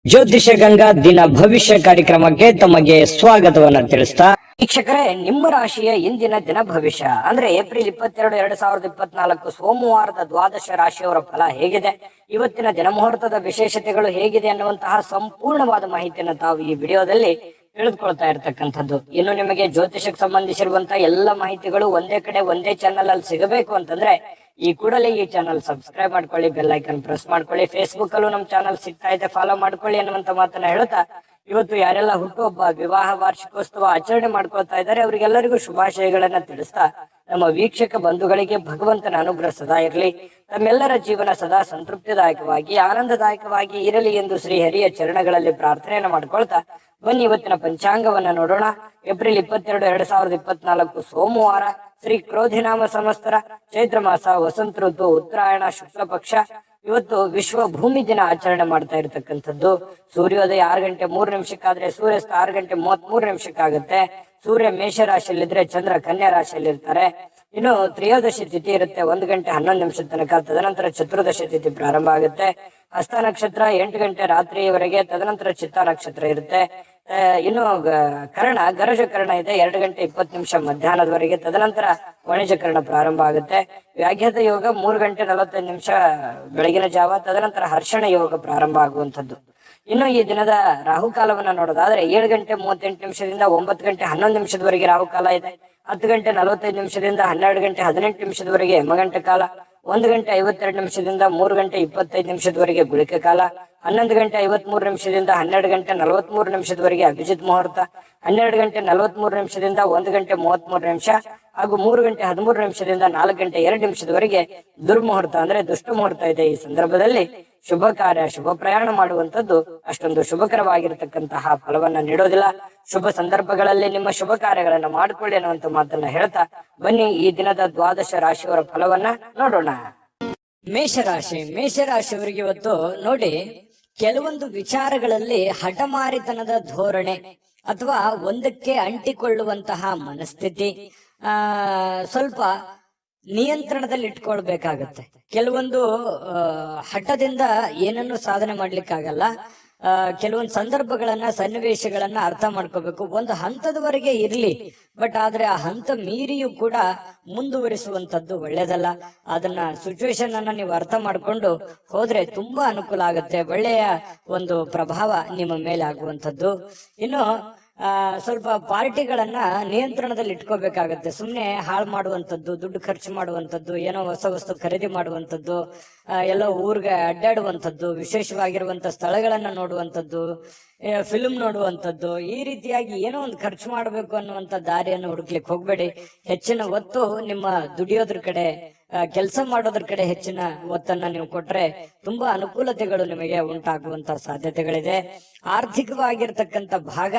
ಜ್ಯೋತಿಷ ಗಂಗಾ ದಿನ ಭವಿಷ್ಯ ಕಾರ್ಯಕ್ರಮಕ್ಕೆ ತಮಗೆ ಸ್ವಾಗತವನ್ನ ತಿಳಿಸ್ತಾ ವೀಕ್ಷಕರೇ, ನಿಮ್ಮ ರಾಶಿಯ ಇಂದಿನ ದಿನ ಭವಿಷ್ಯ ಅಂದ್ರೆ ಏಪ್ರಿಲ್ 22, 2024 ಸೋಮವಾರದ ದ್ವಾದಶ ರಾಶಿಯವರ ಫಲ ಹೇಗಿದೆ, ಇವತ್ತಿನ ದಿನ ಮುಹೂರ್ತದ ವಿಶೇಷತೆಗಳು ಹೇಗಿದೆ ಅನ್ನುವಂತಹ ಸಂಪೂರ್ಣವಾದ ಮಾಹಿತಿಯನ್ನು ತಾವು ಈ ವಿಡಿಯೋದಲ್ಲಿ ತಿಳಿದುಕೊಳ್ತಾ ಇರತಕ್ಕಂಥದ್ದು. ಇನ್ನು ನಿಮಗೆ ಜ್ಯೋತಿಷಕ್ಕೆ ಸಂಬಂಧಿಸಿರುವಂತಹ ಎಲ್ಲ ಮಾಹಿತಿಗಳು ಒಂದೇ ಕಡೆ ಒಂದೇ ಚಾನಲ್ ಅಲ್ಲಿ ಸಿಗಬೇಕು ಅಂತಂದ್ರೆ ಈ ಕೂಡಲೇ ಈ ಚಾನಲ್ ಸಬ್ಸ್ಕ್ರೈಬ್ ಮಾಡ್ಕೊಳ್ಳಿ, ಬೆಲ್ ಐಕನ್ ಪ್ರೆಸ್ ಮಾಡ್ಕೊಳ್ಳಿ. ಫೇಸ್ಬುಕ್ ಅಲ್ಲೂ ನಮ್ಮ ಚಾನಲ್ ಸಿಗ್ತಾ ಇದೆ, ಫಾಲೋ ಮಾಡ್ಕೊಳ್ಳಿ ಅನ್ನುವಂತ ಮಾತನ್ನ ಹೇಳ್ತಾ, ಇವತ್ತು ಯಾರೆಲ್ಲ ಹುಟ್ಟುಹಬ್ಬ, ವಿವಾಹ ವಾರ್ಷಿಕೋತ್ಸವ ಆಚರಣೆ ಮಾಡ್ಕೊಳ್ತಾ ಇದ್ದಾರೆ ಅವರಿಗೆಲ್ಲರಿಗೂ ಶುಭಾಶಯಗಳನ್ನ ತಿಳಿಸ್ತಾ, ನಮ್ಮ ವೀಕ್ಷಕ ಬಂಧುಗಳಿಗೆ ಭಗವಂತನ ಅನುಗ್ರಹ ಸದಾ ಇರಲಿ, ತಮ್ಮೆಲ್ಲರ ಜೀವನ ಸದಾ ಸಂತೃಪ್ತಿದಾಯಕವಾಗಿ ಆನಂದದಾಯಕವಾಗಿ ಇರಲಿ ಎಂದು ಶ್ರೀ ಹರಿಯ ಚರಣಗಳಲ್ಲಿ ಪ್ರಾರ್ಥನೆಯನ್ನು ಮಾಡ್ಕೊಳ್ತಾ ಬನ್ನಿ ಇವತ್ತಿನ ಪಂಚಾಂಗವನ್ನ ನೋಡೋಣ. ಏಪ್ರಿಲ್ 22, 2024 ಸೋಮವಾರ, ಶ್ರೀ ಕ್ರೋಧಿನಾಮ ಸಂವತ್ಸರ, ಚೈತ್ರ ಮಾಸ, ವಸಂತ ಋತು, ಉತ್ತರಾಯಣ, ಶುಕ್ಲ ಪಕ್ಷ. ಇವತ್ತು ವಿಶ್ವ ಭೂಮಿ ದಿನ ಆಚರಣೆ ಮಾಡ್ತಾ ಇರತಕ್ಕಂಥದ್ದು. ಸೂರ್ಯೋದಯ 6:03 ಸೂರ್ಯಾಸ್ತ 6:33 ಸೂರ್ಯ ಮೇಷ ರಾಶಿಯಲ್ಲಿದ್ರೆ ಚಂದ್ರ ಕನ್ಯಾ ರಾಶಿಯಲ್ಲಿ ಇರ್ತಾರೆ. ಇನ್ನು ತ್ರಯೋದಶಿ ತಿಥಿ ಇರುತ್ತೆ 1:11 ತನಕ. ತದನಂತರ ಚತುರ್ದಶಿ ತಿಥಿ ಪ್ರಾರಂಭ ಆಗುತ್ತೆ. ಹಸ್ತ ನಕ್ಷತ್ರ 8 ಗಂಟೆ ರಾತ್ರಿಯವರೆಗೆ. ತದನಂತರ ಚಿತ್ತ ನಕ್ಷತ್ರ ಇರುತ್ತೆ. ಇನ್ನು ಗರಜ ಕರ್ಣ ಇದೆ 2:20 ಮಧ್ಯಾಹ್ನದವರೆಗೆ. ತದನಂತರ ವಾಣಿಜ್ಯ ಕರ್ಣ ಪ್ರಾರಂಭ ಆಗುತ್ತೆ. ವ್ಯಾಘ್ಯತ ಯೋಗ 3:45 ಬೆಳಗಿನ ಜಾವ. ತದನಂತರ ಹರ್ಷಣ ಯೋಗ ಪ್ರಾರಂಭ ಆಗುವಂತದ್ದು. ಇನ್ನು ಈ ದಿನದ ರಾಹುಕಾಲವನ್ನ ನೋಡೋದಾದ್ರೆ 7:38 9:11 ರಾಹುಕಾಲ ಇದೆ. 10:45 12:18 ಯಮಗಂಟ ಕಾಲ. 1:52 3:25 ಗುಳಿಕ ಕಾಲ. 11:53 12:43 ಅಭಿಜಿತ್ ಮುಹೂರ್ತ. 12:43 1:33 ಹಾಗೂ 3:13 4:02 ದುರ್ಮುಹೂರ್ತ ಅಂದ್ರೆ ದುಷ್ಟ ಮುಹೂರ್ತ ಇದೆ. ಈ ಸಂದರ್ಭದಲ್ಲಿ ಶುಭ ಕಾರ್ಯ, ಶುಭ ಪ್ರಯಾಣ ಮಾಡುವಂತದ್ದು ಅಷ್ಟೊಂದು ಶುಭಕರವಾಗಿರತಕ್ಕಂತಹ ಫಲವನ್ನ ನೀಡೋದಿಲ್ಲ. ಶುಭ ಸಂದರ್ಭಗಳಲ್ಲಿ ನಿಮ್ಮ ಶುಭ ಕಾರ್ಯಗಳನ್ನ ಮಾಡಿಕೊಳ್ಳಿ ಅನ್ನುವಂತ ಮಾತನ್ನ ಹೇಳ್ತಾ ಬನ್ನಿ ಈ ದಿನದ ದ್ವಾದಶ ರಾಶಿಯವರ ಫಲವನ್ನ ನೋಡೋಣ. ಮೇಷರಾಶಿಯವರಿಗೆ ಇವತ್ತು ನೋಡಿ, ಕೆಲವೊಂದು ವಿಚಾರಗಳಲ್ಲಿ ಹಠಮಾರಿತನದ ಧೋರಣೆ ಅಥವಾ ಒಂದಕ್ಕೆ ಅಂಟಿಕೊಳ್ಳುವಂತಹ ಮನಸ್ಥಿತಿ ಸ್ವಲ್ಪ ನಿಯಂತ್ರಣದಲ್ಲಿ ಇಟ್ಕೊಳ್ಬೇಕಾಗತ್ತೆ. ಕೆಲವೊಂದು ಹಠದಿಂದ ಏನನ್ನು ಸಾಧನೆ ಮಾಡ್ಲಿಕ್ಕಾಗಲ್ಲ. ಕೆಲವೊಂದು ಸಂದರ್ಭಗಳನ್ನ, ಸನ್ನಿವೇಶಗಳನ್ನ ಅರ್ಥ ಮಾಡ್ಕೋಬೇಕು. ಒಂದು ಹಂತದವರೆಗೆ ಇರ್ಲಿ, ಬಟ್ ಆದ್ರೆ ಆ ಹಂತ ಮೀರಿಯೂ ಕೂಡ ಮುಂದುವರಿಸುವಂತದ್ದು ಒಳ್ಳೇದಲ್ಲ. ಅದನ್ನ ಸಿಚುವೇಶನ್ ಅನ್ನ ನೀವು ಅರ್ಥ ಮಾಡ್ಕೊಂಡು ಹೋದ್ರೆ ತುಂಬಾ ಅನುಕೂಲ ಆಗುತ್ತೆ. ಒಳ್ಳೆಯ ಒಂದು ಪ್ರಭಾವ ನಿಮ್ಮ ಮೇಲೆ ಆಗುವಂತದ್ದು. ಇನ್ನು ಸ್ವಲ್ಪ ಪಾರ್ಟಿಗಳನ್ನ ನಿಯಂತ್ರಣದಲ್ಲಿ ಇಟ್ಕೋಬೇಕಾಗತ್ತೆ. ಸುಮ್ನೆ ಹಾಳು ಮಾಡುವಂತದ್ದು, ದುಡ್ಡು ಖರ್ಚು ಮಾಡುವಂತದ್ದು, ಏನೋ ಹೊಸ ವಸ್ತು ಖರೀದಿ ಮಾಡುವಂತದ್ದು, ಎಲ್ಲೋ ಊರ್ಗೆ ಅಡ್ಡಾಡುವಂತದ್ದು, ವಿಶೇಷವಾಗಿರುವಂತ ಸ್ಥಳಗಳನ್ನ ನೋಡುವಂತದ್ದು, ಫಿಲ್ಮ್ ನೋಡುವಂತದ್ದು, ಈ ರೀತಿಯಾಗಿ ಏನೋ ಒಂದು ಖರ್ಚು ಮಾಡಬೇಕು ಅನ್ನುವಂತ ದಾರಿಯನ್ನು ಹುಡುಕ್ಲಿಕ್ಕೆ ಹೋಗ್ಬೇಡಿ. ಹೆಚ್ಚಿನ ಒತ್ತು ನಿಮ್ಮ ದುಡಿಯೋದ್ರ ಕಡೆ, ಕೆಲಸ ಮಾಡೋದ್ರ ಕಡೆ ಹೆಚ್ಚಿನ ಒತ್ತನ್ನ ನೀವು ಕೊಟ್ರೆ ತುಂಬಾ ಅನುಕೂಲತೆಗಳು ನಿಮಗೆ ಉಂಟಾಗುವಂತಹ ಸಾಧ್ಯತೆಗಳಿದೆ. ಆರ್ಥಿಕವಾಗಿರ್ತಕ್ಕಂಥ ಭಾಗ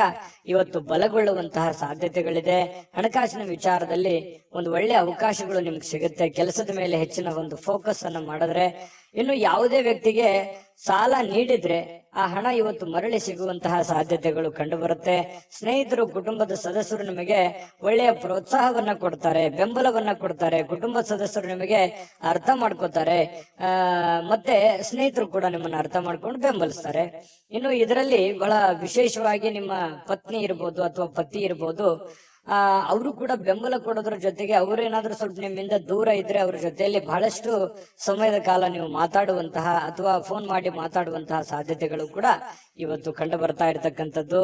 ಇವತ್ತು ಬಲಗೊಳ್ಳುವಂತಹ ಸಾಧ್ಯತೆಗಳಿದೆ. ಹಣಕಾಸಿನ ವಿಚಾರದಲ್ಲಿ ಒಂದು ಒಳ್ಳೆ ಅವಕಾಶಗಳು ನಿಮ್ಗೆ ಸಿಗುತ್ತೆ. ಕೆಲಸದ ಮೇಲೆ ಹೆಚ್ಚಿನ ಒಂದು ಫೋಕಸ್ ಅನ್ನ ಮಾಡಿದ್ರೆ, ಇನ್ನು ಯಾವುದೇ ವ್ಯಕ್ತಿಗೆ ಸಾಲ ನೀಡಿದ್ರೆ ಆ ಹಣ ಇವತ್ತು ಮರಳಿ ಸಿಗುವಂತಹ ಸಾಧ್ಯತೆಗಳು ಕಂಡು ಬರುತ್ತೆ. ಸ್ನೇಹಿತರು, ಕುಟುಂಬದ ಸದಸ್ಯರು ನಿಮಗೆ ಒಳ್ಳೆಯ ಪ್ರೋತ್ಸಾಹವನ್ನ ಕೊಡ್ತಾರೆ, ಬೆಂಬಲವನ್ನ ಕೊಡ್ತಾರೆ. ಕುಟುಂಬ ಸದಸ್ಯರು ನಿಮಗೆ ಅರ್ಥ ಮಾಡ್ಕೋತಾರೆ, ಮತ್ತೆ ಸ್ನೇಹಿತರು ಕೂಡ ನಿಮ್ಮನ್ನ ಅರ್ಥ ಮಾಡ್ಕೊಂಡು ಬೆಂಬಲಿಸ್ತಾರೆ. ಇನ್ನು ಇದರಲ್ಲಿ ಬಹಳ ವಿಶೇಷವಾಗಿ ನಿಮ್ಮ ಪತ್ನಿ ಇರ್ಬೋದು ಅಥವಾ ಪತಿ ಇರ್ಬೋದು, ಅವರು ಕೂಡ ಬೆಂಬಲ ಕೊಡೋದ್ರ ಜೊತೆಗೆ ಅವರೇನಾದ್ರೂ ಸ್ವಲ್ಪ ನಿಮ್ಮಿಂದ ದೂರ ಇದ್ರೆ ಅವ್ರ ಜೊತೆಯಲ್ಲಿ ಬಹಳಷ್ಟು ಸಮಯದ ಕಾಲ ನೀವು ಮಾತಾಡುವಂತಹ ಅಥವಾ ಫೋನ್ ಮಾಡಿ ಮಾತಾಡುವಂತಹ ಸಾಧ್ಯತೆಗಳು ಕೂಡ ಇವತ್ತು ಕಂಡು ಬರ್ತಾ ಇರತಕ್ಕಂಥದ್ದು.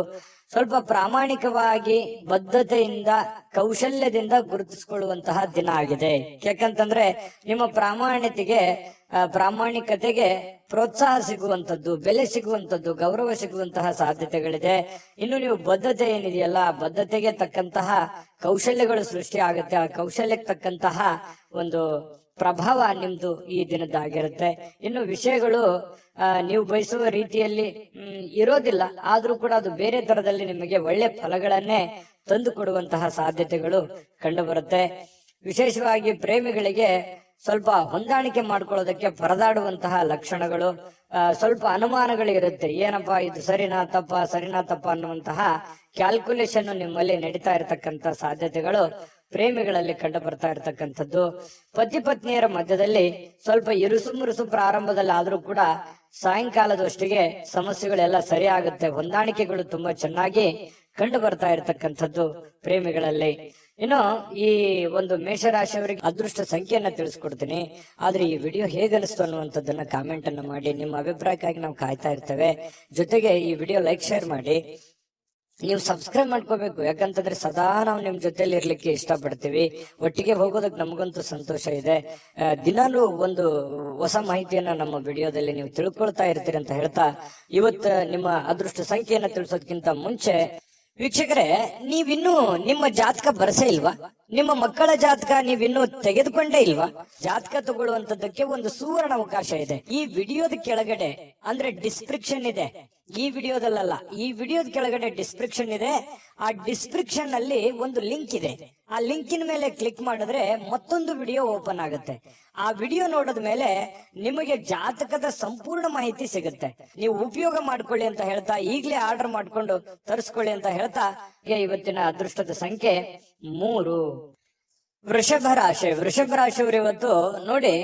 ಸ್ವಲ್ಪ ಪ್ರಾಮಾಣಿಕವಾಗಿ, ಬದ್ಧತೆಯಿಂದ, ಕೌಶಲ್ಯದಿಂದ ಗುರುತಿಸಿಕೊಳ್ಳುವಂತಹ ದಿನ ಆಗಿದೆ. ಯಾಕಂತಂದ್ರೆ ನಿಮ್ಮ ಪ್ರಾಮಾಣಿಕತೆಗೆ ಪ್ರೋತ್ಸಾಹ ಸಿಗುವಂತದ್ದು, ಬೆಲೆ ಸಿಗುವಂತದ್ದು, ಗೌರವ ಸಿಗುವಂತಹ ಸಾಧ್ಯತೆಗಳಿದೆ. ಇನ್ನು ನೀವು ಬದ್ಧತೆ ಏನಿದೆಯಲ್ಲ, ಬದ್ಧತೆಗೆ ತಕ್ಕಂತಹ ಕೌಶಲ್ಯಗಳು ಸೃಷ್ಟಿ ಆಗುತ್ತೆ. ಆ ಕೌಶಲ್ಯಕ್ಕೆ ತಕ್ಕಂತಹ ಒಂದು ಪ್ರಭಾವ ನಿಮ್ದು ಈ ದಿನದ್ದಾಗಿರುತ್ತೆ. ಇನ್ನು ವಿಷಯಗಳು ನೀವು ಬಯಸುವ ರೀತಿಯಲ್ಲಿ ಇರೋದಿಲ್ಲ, ಆದ್ರೂ ಕೂಡ ಅದು ಬೇರೆ ತರದಲ್ಲಿ ನಿಮಗೆ ಒಳ್ಳೆ ಫಲಗಳನ್ನೇ ತಂದು ಕೊಡುವಂತಹ ಸಾಧ್ಯತೆಗಳು ಕಂಡು ಬರುತ್ತೆ. ವಿಶೇಷವಾಗಿ ಪ್ರೇಮಿಗಳಿಗೆ ಸ್ವಲ್ಪ ಹೊಂದಾಣಿಕೆ ಮಾಡ್ಕೊಳ್ಳೋದಕ್ಕೆ ಪರದಾಡುವಂತಹ ಲಕ್ಷಣಗಳು, ಸ್ವಲ್ಪ ಅನುಮಾನಗಳು ಇರುತ್ತೆ. ಏನಪ್ಪಾ ಇದು ಸರಿನಾ ತಪ್ಪ ಅನ್ನುವಂತಹ ಕ್ಯಾಲ್ಕುಲೇಷನ್ ನಿಮ್ಮಲ್ಲಿ ನಡೀತಾ ಇರತಕ್ಕಂತ ಸಾಧ್ಯತೆಗಳು ಪ್ರೇಮಿಗಳಲ್ಲಿ ಕಂಡು ಬರ್ತಾ ಇರತಕ್ಕಂಥದ್ದು. ಪತಿ ಪತ್ನಿಯರ ಮಧ್ಯದಲ್ಲಿ ಸ್ವಲ್ಪ ಇರುಸು ಮುರುಸು ಪ್ರಾರಂಭದಲ್ಲಿ ಆದ್ರೂ ಕೂಡ ಸಾಯಂಕಾಲದಷ್ಟಿಗೆ ಸಮಸ್ಯೆಗಳೆಲ್ಲ ಸರಿ ಆಗುತ್ತೆ. ಹೊಂದಾಣಿಕೆಗಳು ತುಂಬಾ ಚೆನ್ನಾಗಿ ಕಂಡು ಬರ್ತಾ ಇರತಕ್ಕಂಥದ್ದು ಪ್ರೇಮಿಗಳಲ್ಲಿ. ಇನ್ನು ಈ ಒಂದು ಮೇಷರಾಶಿಯವರಿಗೆ ಅದೃಷ್ಟ ಸಂಖ್ಯೆಯನ್ನ ತಿಳಿಸ್ಕೊಡ್ತೀನಿ. ಆದ್ರೆ ಈ ವಿಡಿಯೋ ಹೇಗನಿಸ್ತು ಅನ್ನುವಂಥದ್ದನ್ನ ಕಾಮೆಂಟ್ ಅನ್ನ ಮಾಡಿ. ನಿಮ್ಮ ಅಭಿಪ್ರಾಯಕ್ಕಾಗಿ ನಾವು ಕಾಯ್ತಾ ಇರ್ತೇವೆ. ಜೊತೆಗೆ ಈ ವಿಡಿಯೋ ಲೈಕ್ ಶೇರ್ ಮಾಡಿ. ನೀವು ಸಬ್ಸ್ಕ್ರೈಬ್ ಮಾಡ್ಕೋಬೇಕು, ಯಾಕಂತಂದ್ರೆ ಸದಾ ನಾವು ನಿಮ್ ಜೊತೆಲಿ ಇರ್ಲಿಕ್ಕೆ ಇಷ್ಟಪಡ್ತೀವಿ. ಒಟ್ಟಿಗೆ ಹೋಗೋದಕ್ಕೆ ನಮಗಂತೂ ಸಂತೋಷ ಇದೆ. ದಿನಾಲೂ ಒಂದು ಹೊಸ ಮಾಹಿತಿಯನ್ನ ನಮ್ಮ ವಿಡಿಯೋದಲ್ಲಿ ನೀವು ತಿಳ್ಕೊಳ್ತಾ ಇರ್ತೀರಿ ಅಂತ ಹೇಳ್ತಾ, ಇವತ್ತು ನಿಮ್ಮ ಅದೃಷ್ಟ ಸಂಖ್ಯೆಯನ್ನ ತಿಳಿಸೋದಕ್ಕಿಂತ ಮುಂಚೆ ವೀಕ್ಷಕರೇ, ನೀವಿನ್ನೂ ನಿಮ್ಮ ಜಾತಕ ಬರಸೇ ಇಲ್ವಾ? ನಿಮ್ಮ ಮಕ್ಕಳ ಜಾತಕ ನೀವಿನ್ನೂ ತೆಗೆದುಕೊಂಡೇ ಇಲ್ವಾ? ಜಾತಕ ತಗೊಳ್ಳುವಂತದ್ದಕ್ಕೆ ಒಂದು ಸುವರ್ಣ ಅವಕಾಶ ಇದೆ. ಈ ವಿಡಿಯೋದ ಕೆಳಗಡೆ ಅಂದ್ರೆ ಡಿಸ್ಕ್ರಿಪ್ಷನ್ ಇದೆ. ಈ ವಿಡಿಯೋದಲ್ಲ, ಈ ವಿಡಿಯೋದ ಕೆಳಗಡೆ ಡಿಸ್ಕ್ರಿಪ್ಷನ್ ಇದೆ. ಆ ಡಿಸ್ಕ್ರಿಪ್ಷನ್ ಅಲ್ಲಿ ಒಂದು ಲಿಂಕ್ ಇದೆ. ಆ ಲಿಂಕಿನ ಮೇಲೆ ಕ್ಲಿಕ್ ಮಾಡಿದ್ರೆ ಮತ್ತೊಂದು ವಿಡಿಯೋ ಓಪನ್ ಆಗುತ್ತೆ. ಆ ವಿಡಿಯೋ ನೋಡಿದ ಮೇಲೆ ನಿಮಗೆ ಜಾತಕದ ಸಂಪೂರ್ಣ ಮಾಹಿತಿ ಸಿಗುತ್ತೆ. ನೀವು ಉಪಯೋಗ ಮಾಡ್ಕೊಳ್ಳಿ ಅಂತ ಹೇಳ್ತಾ, ಈಗಲೇ ಆರ್ಡರ್ ಮಾಡ್ಕೊಂಡು ತರಿಸ್ಕೊಳ್ಳಿ ಅಂತ ಹೇಳ್ತಾ, ಇವತ್ತಿನ ಅದೃಷ್ಟದ ಸಂಖ್ಯೆ 3. ವೃಷಭ ರಾಶಿಯವರು ಇವತ್ತು ನೋಡಿ,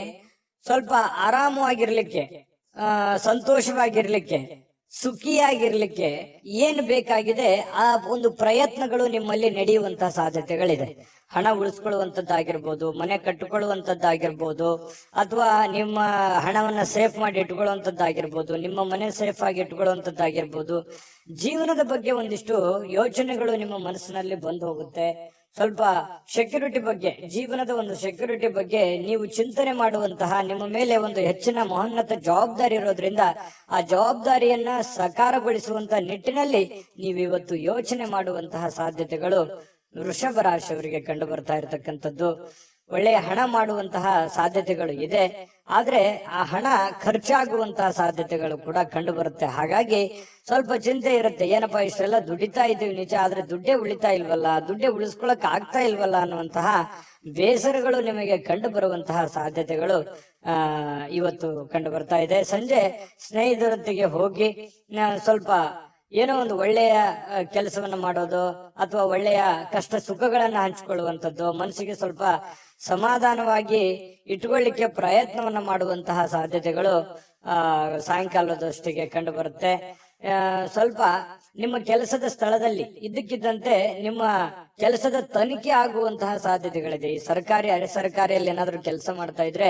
ಸ್ವಲ್ಪ ಆರಾಮವಾಗಿರ್ಲಿಕ್ಕೆ, ಸಂತೋಷವಾಗಿರ್ಲಿಕ್ಕೆ, ಸುಖಿಯಾಗಿರ್ಲಿಕ್ಕೆ ಏನ್ ಬೇಕಾಗಿದೆ ಆ ಒಂದು ಪ್ರಯತ್ನಗಳು ನಿಮ್ಮಲ್ಲಿ ನಡೆಯುವಂತಹ ಸಾಧ್ಯತೆಗಳಿದೆ. ಹಣ ಉಳಿಸ್ಕೊಳ್ಳುವಂತದ್ದಾಗಿರ್ಬೋದು, ಮನೆ ಕಟ್ಟಿಕೊಳ್ಳುವಂತದ್ದಾಗಿರ್ಬೋದು, ಅಥವಾ ನಿಮ್ಮ ಹಣವನ್ನ ಸೇಫ್ ಮಾಡಿ ಇಟ್ಕೊಳ್ಳುವಂತದ್ದಾಗಿರ್ಬೋದು, ನಿಮ್ಮ ಮನೆ ಸೇಫ್ ಆಗಿ ಇಟ್ಕೊಳ್ಳುವಂತದ್ದಾಗಿರ್ಬೋದು. ಜೀವನದ ಬಗ್ಗೆ ಒಂದಿಷ್ಟು ಯೋಚನೆಗಳು ನಿಮ್ಮ ಮನಸ್ಸಿನಲ್ಲಿ ಬಂದು ಹೋಗುತ್ತೆ. ಸ್ವಲ್ಪ ಸೆಕ್ಯೂರಿಟಿ ಬಗ್ಗೆ, ಜೀವನದ ಒಂದು ಸೆಕ್ಯೂರಿಟಿ ಬಗ್ಗೆ ನೀವು ಚಿಂತನೆ ಮಾಡುವಂತಹ, ನಿಮ್ಮ ಮೇಲೆ ಒಂದು ಹೆಚ್ಚಿನ ಮಹೋನ್ನತ ಜವಾಬ್ದಾರಿ ಇರೋದ್ರಿಂದ ಆ ಜವಾಬ್ದಾರಿಯನ್ನ ಸಾಕಾರಗೊಳಿಸುವಂತ ನಿಟ್ಟಿನಲ್ಲಿ ನೀವಿವತ್ತು ಯೋಚನೆ ಮಾಡುವಂತಹ ಸಾಧ್ಯತೆಗಳು ವೃಷಭ ರಾಶಿಯವರಿಗೆ ಕಂಡು ಬರ್ತಾ ಇರತಕ್ಕಂಥದ್ದು. ಒಳ್ಳೆಯ ಹಣ ಮಾಡುವಂತಹ ಸಾಧ್ಯತೆಗಳು ಇದೆ. ಆದ್ರೆ ಆ ಹಣ ಖರ್ಚಾಗುವಂತಹ ಸಾಧ್ಯತೆಗಳು ಕೂಡ ಕಂಡು ಬರುತ್ತೆ. ಹಾಗಾಗಿ ಸ್ವಲ್ಪ ಚಿಂತೆ ಇರುತ್ತೆ. ಏನಪ್ಪಾ ಇಷ್ಟೆಲ್ಲ ದುಡಿತಾ ಇದ್ದೀವಿ ನಿಜ, ಆದ್ರೆ ದುಡ್ಡೇ ಉಳಿತಾ ಇಲ್ವಲ್ಲ, ದುಡ್ಡೇ ಉಳಿಸ್ಕೊಳಕ್ ಆಗ್ತಾ ಇಲ್ವಲ್ಲ ಅನ್ನುವಂತಹ ಬೇಸರಗಳು ನಿಮಗೆ ಕಂಡು ಬರುವಂತಹ ಸಾಧ್ಯತೆಗಳು ಇವತ್ತು ಕಂಡು ಬರ್ತಾ ಇದೆ. ಸಂಜೆ ಸ್ನೇಹಿತರೊಂದಿಗೆ ಹೋಗಿ ಸ್ವಲ್ಪ ಏನೋ ಒಂದು ಒಳ್ಳೆಯ ಕೆಲಸವನ್ನ ಮಾಡೋದು, ಅಥವಾ ಒಳ್ಳೆಯ ಕಷ್ಟ ಸುಖಗಳನ್ನ ಹಂಚಿಕೊಳ್ಳುವಂಥದ್ದು, ಮನಸ್ಸಿಗೆ ಸ್ವಲ್ಪ ಸಮಾಧಾನವಾಗಿ ಇಟ್ಕೊಳ್ಳಿಕ್ಕೆ ಪ್ರಯತ್ನವನ್ನ ಮಾಡುವಂತಹ ಸಾಧ್ಯತೆಗಳು ಸಾಯಂಕಾಲದಷ್ಟಿಗೆ ಕಂಡು ಬರುತ್ತೆ. ಸ್ವಲ್ಪ ನಿಮ್ಮ ಕೆಲಸದ ಸ್ಥಳದಲ್ಲಿ ಇದ್ದಕ್ಕಿದ್ದಂತೆ ನಿಮ್ಮ ಕೆಲಸದ ತನಿಖೆ ಆಗುವಂತಹ ಸಾಧ್ಯತೆಗಳಿದೆ. ಈ ಸರ್ಕಾರಿ ಅರೆ ಸರ್ಕಾರಿಯಲ್ಲಿ ಏನಾದ್ರೂ ಕೆಲಸ ಮಾಡ್ತಾ ಇದ್ರೆ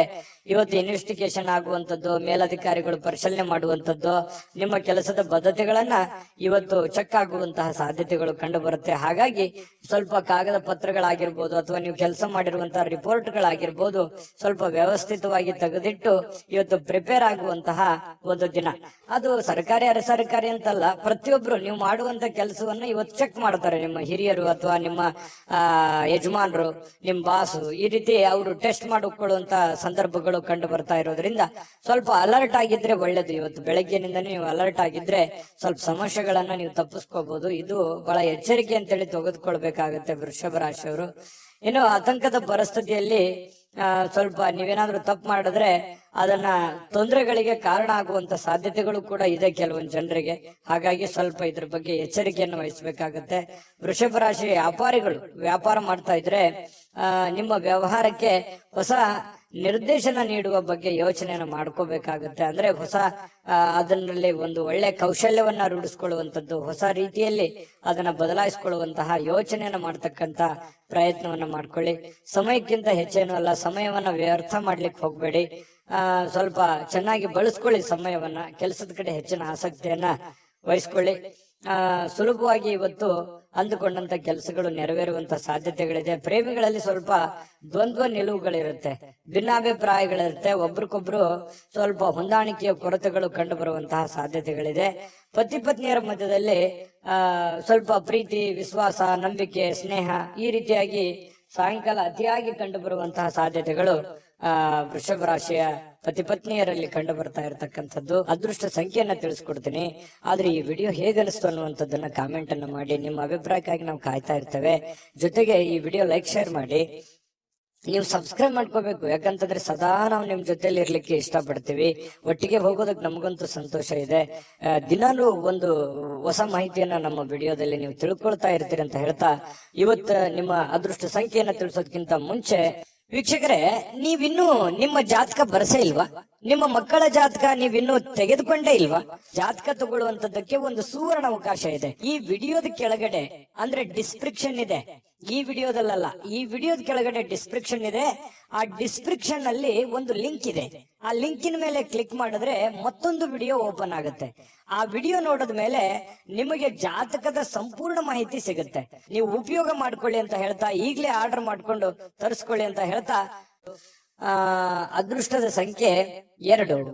ಇವತ್ತು ಇನ್ವೆಸ್ಟಿಗೇಷನ್ ಆಗುವಂತದ್ದು, ಮೇಲಧಿಕಾರಿಗಳು ಪರಿಶೀಲನೆ ಮಾಡುವಂತದ್ದು, ನಿಮ್ಮ ಕೆಲಸದ ಬದ್ಧತೆಗಳನ್ನ ಇವತ್ತು ಚೆಕ್ ಆಗುವಂತಹ ಸಾಧ್ಯತೆಗಳು ಕಂಡು ಬರುತ್ತೆ. ಹಾಗಾಗಿ ಸ್ವಲ್ಪ ಕಾಗದ ಪತ್ರಗಳಾಗಿರ್ಬೋದು, ಅಥವಾ ನೀವು ಕೆಲಸ ಮಾಡಿರುವಂತಹ ರಿಪೋರ್ಟ್ಗಳಾಗಿರ್ಬೋದು, ಸ್ವಲ್ಪ ವ್ಯವಸ್ಥಿತವಾಗಿ ತೆಗೆದಿಟ್ಟು ಇವತ್ತು ಪ್ರಿಪೇರ್ ಆಗುವಂತಹ ಒಂದು ದಿನ. ಅದು ಸರ್ಕಾರಿ ಅರೆ ಸರ್ಕಾರಿ ಅಂತಲ್ಲ, ಪ್ರತಿಯೊಬ್ರು ನೀವು ಮಾಡುವಂತ ಕೆಲಸವನ್ನ ಇವತ್ತು ಚೆಕ್ ಮಾಡ್ತಾರೆ. ನಿಮ್ಮ ಹಿರಿಯರು ಅಥವಾ ನಿಮ್ಮ ಯಜಮಾನರು, ನಿಮ್ಮ ಬಾಸು, ಈ ರೀತಿ ಅವರು ಟೆಸ್ಟ್ ಮಾಡಿಕೊಳ್ಳುವಂತ ಸಂದರ್ಭಗಳು ಕಂಡು ಬರ್ತಾ ಇರೋದ್ರಿಂದ ಸ್ವಲ್ಪ ಅಲರ್ಟ್ ಆಗಿದ್ರೆ ಒಳ್ಳೇದು. ಇವತ್ತು ಬೆಳಗ್ಗೆನಿಂದ ನೀವು ಅಲರ್ಟ್ ಆಗಿದ್ರೆ ಸ್ವಲ್ಪ ಸಮಸ್ಯೆಗಳನ್ನ ನೀವು ತಪ್ಪಿಸ್ಕೋಬಹುದು. ಇದು ಬಹಳ ಎಚ್ಚರಿಕೆ ಅಂತೇಳಿ ತೆಗೆದುಕೊಳ್ಬೇಕಾಗತ್ತೆ ವೃಷಭ ರಾಶಿಯವರು. ಇನ್ನು ಆತಂಕದ ಪರಿಸ್ಥಿತಿಯಲ್ಲಿ ಸ್ವಲ್ಪ ನೀವೇನಾದ್ರೂ ತಪ್ಪು ಮಾಡಿದ್ರೆ ಅದನ್ನ ತೊಂದರೆಗಳಿಗೆ ಕಾರಣ ಆಗುವಂತ ಸಾಧ್ಯತೆಗಳು ಕೂಡ ಇದೆ ಕೆಲವೊಂದು ಜನರಿಗೆ. ಹಾಗಾಗಿ ಸ್ವಲ್ಪ ಇದ್ರ ಬಗ್ಗೆ ಎಚ್ಚರಿಕೆಯನ್ನು ವಹಿಸಬೇಕಾಗತ್ತೆ. ವೃಷಭ ರಾಶಿ ವ್ಯಾಪಾರಿಗಳು ವ್ಯಾಪಾರ ಮಾಡ್ತಾ ಇದ್ರೆ ನಿಮ್ಮ ವ್ಯವಹಾರಕ್ಕೆ ಹೊಸ ನಿರ್ದೇಶನ ನೀಡುವ ಬಗ್ಗೆ ಯೋಚನೆಯನ್ನು ಮಾಡ್ಕೋಬೇಕಾಗುತ್ತೆ. ಅಂದ್ರೆ ಹೊಸ ಅದರಲ್ಲಿ ಒಂದು ಒಳ್ಳೆ ಕೌಶಲ್ಯವನ್ನ ರೂಢಿಸ್ಕೊಳ್ಳುವಂಥದ್ದು, ಹೊಸ ರೀತಿಯಲ್ಲಿ ಅದನ್ನ ಬದಲಾಯಿಸಿಕೊಳ್ಳುವಂತಹ ಯೋಚನೆಯನ್ನ ಮಾಡ್ತಕ್ಕಂತ ಪ್ರಯತ್ನವನ್ನ ಮಾಡ್ಕೊಳ್ಳಿ. ಸಮಯಕ್ಕಿಂತ ಹೆಚ್ಚೇನು ಅಲ್ಲ, ಸಮಯವನ್ನ ವ್ಯರ್ಥ ಮಾಡ್ಲಿಕ್ಕೆ ಹೋಗ್ಬೇಡಿ. ಸ್ವಲ್ಪ ಚೆನ್ನಾಗಿ ಬಳಸ್ಕೊಳ್ಳಿ ಸಮಯವನ್ನ, ಕೆಲಸದ ಕಡೆ ಹೆಚ್ಚಿನ ಆಸಕ್ತಿಯನ್ನ ವಹಿಸ್ಕೊಳ್ಳಿ. ಸುಲಭವಾಗಿ ಇವತ್ತು ಅಂದುಕೊಂಡಂತ ಕೆಲಸಗಳು ನೆರವೇರುವಂತ ಸಾಧ್ಯತೆಗಳಿದೆ. ಪ್ರೇಮಿಗಳಲ್ಲಿ ಸ್ವಲ್ಪ ದ್ವಂದ್ವ ನಿಲುವುಗಳಿರುತ್ತೆ, ಭಿನ್ನಾಭಿಪ್ರಾಯಗಳಿರುತ್ತೆ, ಒಬ್ರಿಗೊಬ್ರು ಸ್ವಲ್ಪ ಹೊಂದಾಣಿಕೆಯ ಕೊರತೆಗಳು ಕಂಡು ಬರುವಂತಹ ಸಾಧ್ಯತೆಗಳಿದೆ. ಪತಿ ಪತ್ನಿಯರ ಮಧ್ಯದಲ್ಲಿ ಸ್ವಲ್ಪ ಪ್ರೀತಿ, ವಿಶ್ವಾಸ, ನಂಬಿಕೆ, ಸ್ನೇಹ ಈ ರೀತಿಯಾಗಿ ಸಾಯಂಕಾಲ ಅತಿಯಾಗಿ ಕಂಡು ಬರುವಂತಹ ಸಾಧ್ಯತೆಗಳು ವೃಷಭ ರಾಶಿಯ ಪತಿ ಪತ್ನಿಯರಲ್ಲಿ ಕಂಡು ಬರ್ತಾ ಇರತಕ್ಕಂಥದ್ದು. ಅದೃಷ್ಟ ಸಂಖ್ಯೆಯನ್ನ ತಿಳಿಸ್ಕೊಡ್ತೀನಿ. ಆದ್ರೆ ಈ ವಿಡಿಯೋ ಹೇಗನಿಸ್ತು ಅನ್ನುವಂಥದ್ದನ್ನ ಕಾಮೆಂಟ್ ಅನ್ನ ಮಾಡಿ. ನಿಮ್ಮ ಅಭಿಪ್ರಾಯಕ್ಕಾಗಿ ನಾವು ಕಾಯ್ತಾ ಇರ್ತೇವೆ. ಜೊತೆಗೆ ಈ ವಿಡಿಯೋ ಲೈಕ್ ಶೇರ್ ಮಾಡಿ. ನೀವು ಸಬ್ಸ್ಕ್ರೈಬ್ ಮಾಡ್ಕೋಬೇಕು. ಯಾಕಂತಂದ್ರೆ ಸದಾ ನಾವು ನಿಮ್ ಜೊತೆಲಿ ಇರ್ಲಿಕ್ಕೆ ಇಷ್ಟಪಡ್ತೀವಿ. ಒಟ್ಟಿಗೆ ಹೋಗೋದಕ್ಕೆ ನಮಗಂತೂ ಸಂತೋಷ ಇದೆ. ದಿನಾನು ಒಂದು ಹೊಸ ಮಾಹಿತಿಯನ್ನ ನಮ್ಮ ವಿಡಿಯೋದಲ್ಲಿ ನೀವು ತಿಳ್ಕೊಳ್ತಾ ಇರ್ತೀರಿ ಅಂತ ಹೇಳ್ತಾ, ಇವತ್ತು ನಿಮ್ಮ ಅದೃಷ್ಟ ಸಂಖ್ಯೆಯನ್ನ ತಿಳಿಸೋದಕ್ಕಿಂತ ಮುಂಚೆ ವೀಕ್ಷಕರೇ, ನೀವಿನ್ನೂ ನಿಮ್ಮ ಜಾತಕ ಬರಸೇ ಇಲ್ವಾ? ನಿಮ್ಮ ಮಕ್ಕಳ ಜಾತಕ ನೀವಿನ್ನೂ ತೆಗೆದುಕೊಂಡೇ ಇಲ್ವಾ? ಜಾತಕ ತಗೊಳ್ಳುವಂತದ್ದಕ್ಕೆ ಒಂದು ಸುವರ್ಣ ಅವಕಾಶ ಇದೆ. ಈ ವಿಡಿಯೋದ ಕೆಳಗಡೆ ಅಂದ್ರೆ ಡಿಸ್ಕ್ರಿಪ್ಷನ್ ಇದೆ. ಈ ವಿಡಿಯೋದಲ್ಲ, ಈ ವಿಡಿಯೋದ ಕೆಳಗಡೆ ಡಿಸ್ಕ್ರಿಪ್ಷನ್ ಇದೆ. ಆ ಡಿಸ್ಕ್ರಿಪ್ಷನ್ ಅಲ್ಲಿ ಒಂದು ಲಿಂಕ್ ಇದೆ. ಆ ಲಿಂಕಿನ ಮೇಲೆ ಕ್ಲಿಕ್ ಮಾಡಿದ್ರೆ ಮತ್ತೊಂದು ವಿಡಿಯೋ ಓಪನ್ ಆಗುತ್ತೆ. ಆ ವಿಡಿಯೋ ನೋಡಿದ ಮೇಲೆ ನಿಮಗೆ ಜಾತಕದ ಸಂಪೂರ್ಣ ಮಾಹಿತಿ ಸಿಗುತ್ತೆ. ನೀವು ಉಪಯೋಗ ಮಾಡ್ಕೊಳ್ಳಿ ಅಂತ ಹೇಳ್ತಾ, ಈಗಲೇ ಆರ್ಡರ್ ಮಾಡ್ಕೊಂಡು ತರಿಸ್ಕೊಳ್ಳಿ ಅಂತ ಹೇಳ್ತಾ, ಅದೃಷ್ಟದ ಸಂಖ್ಯೆ 2,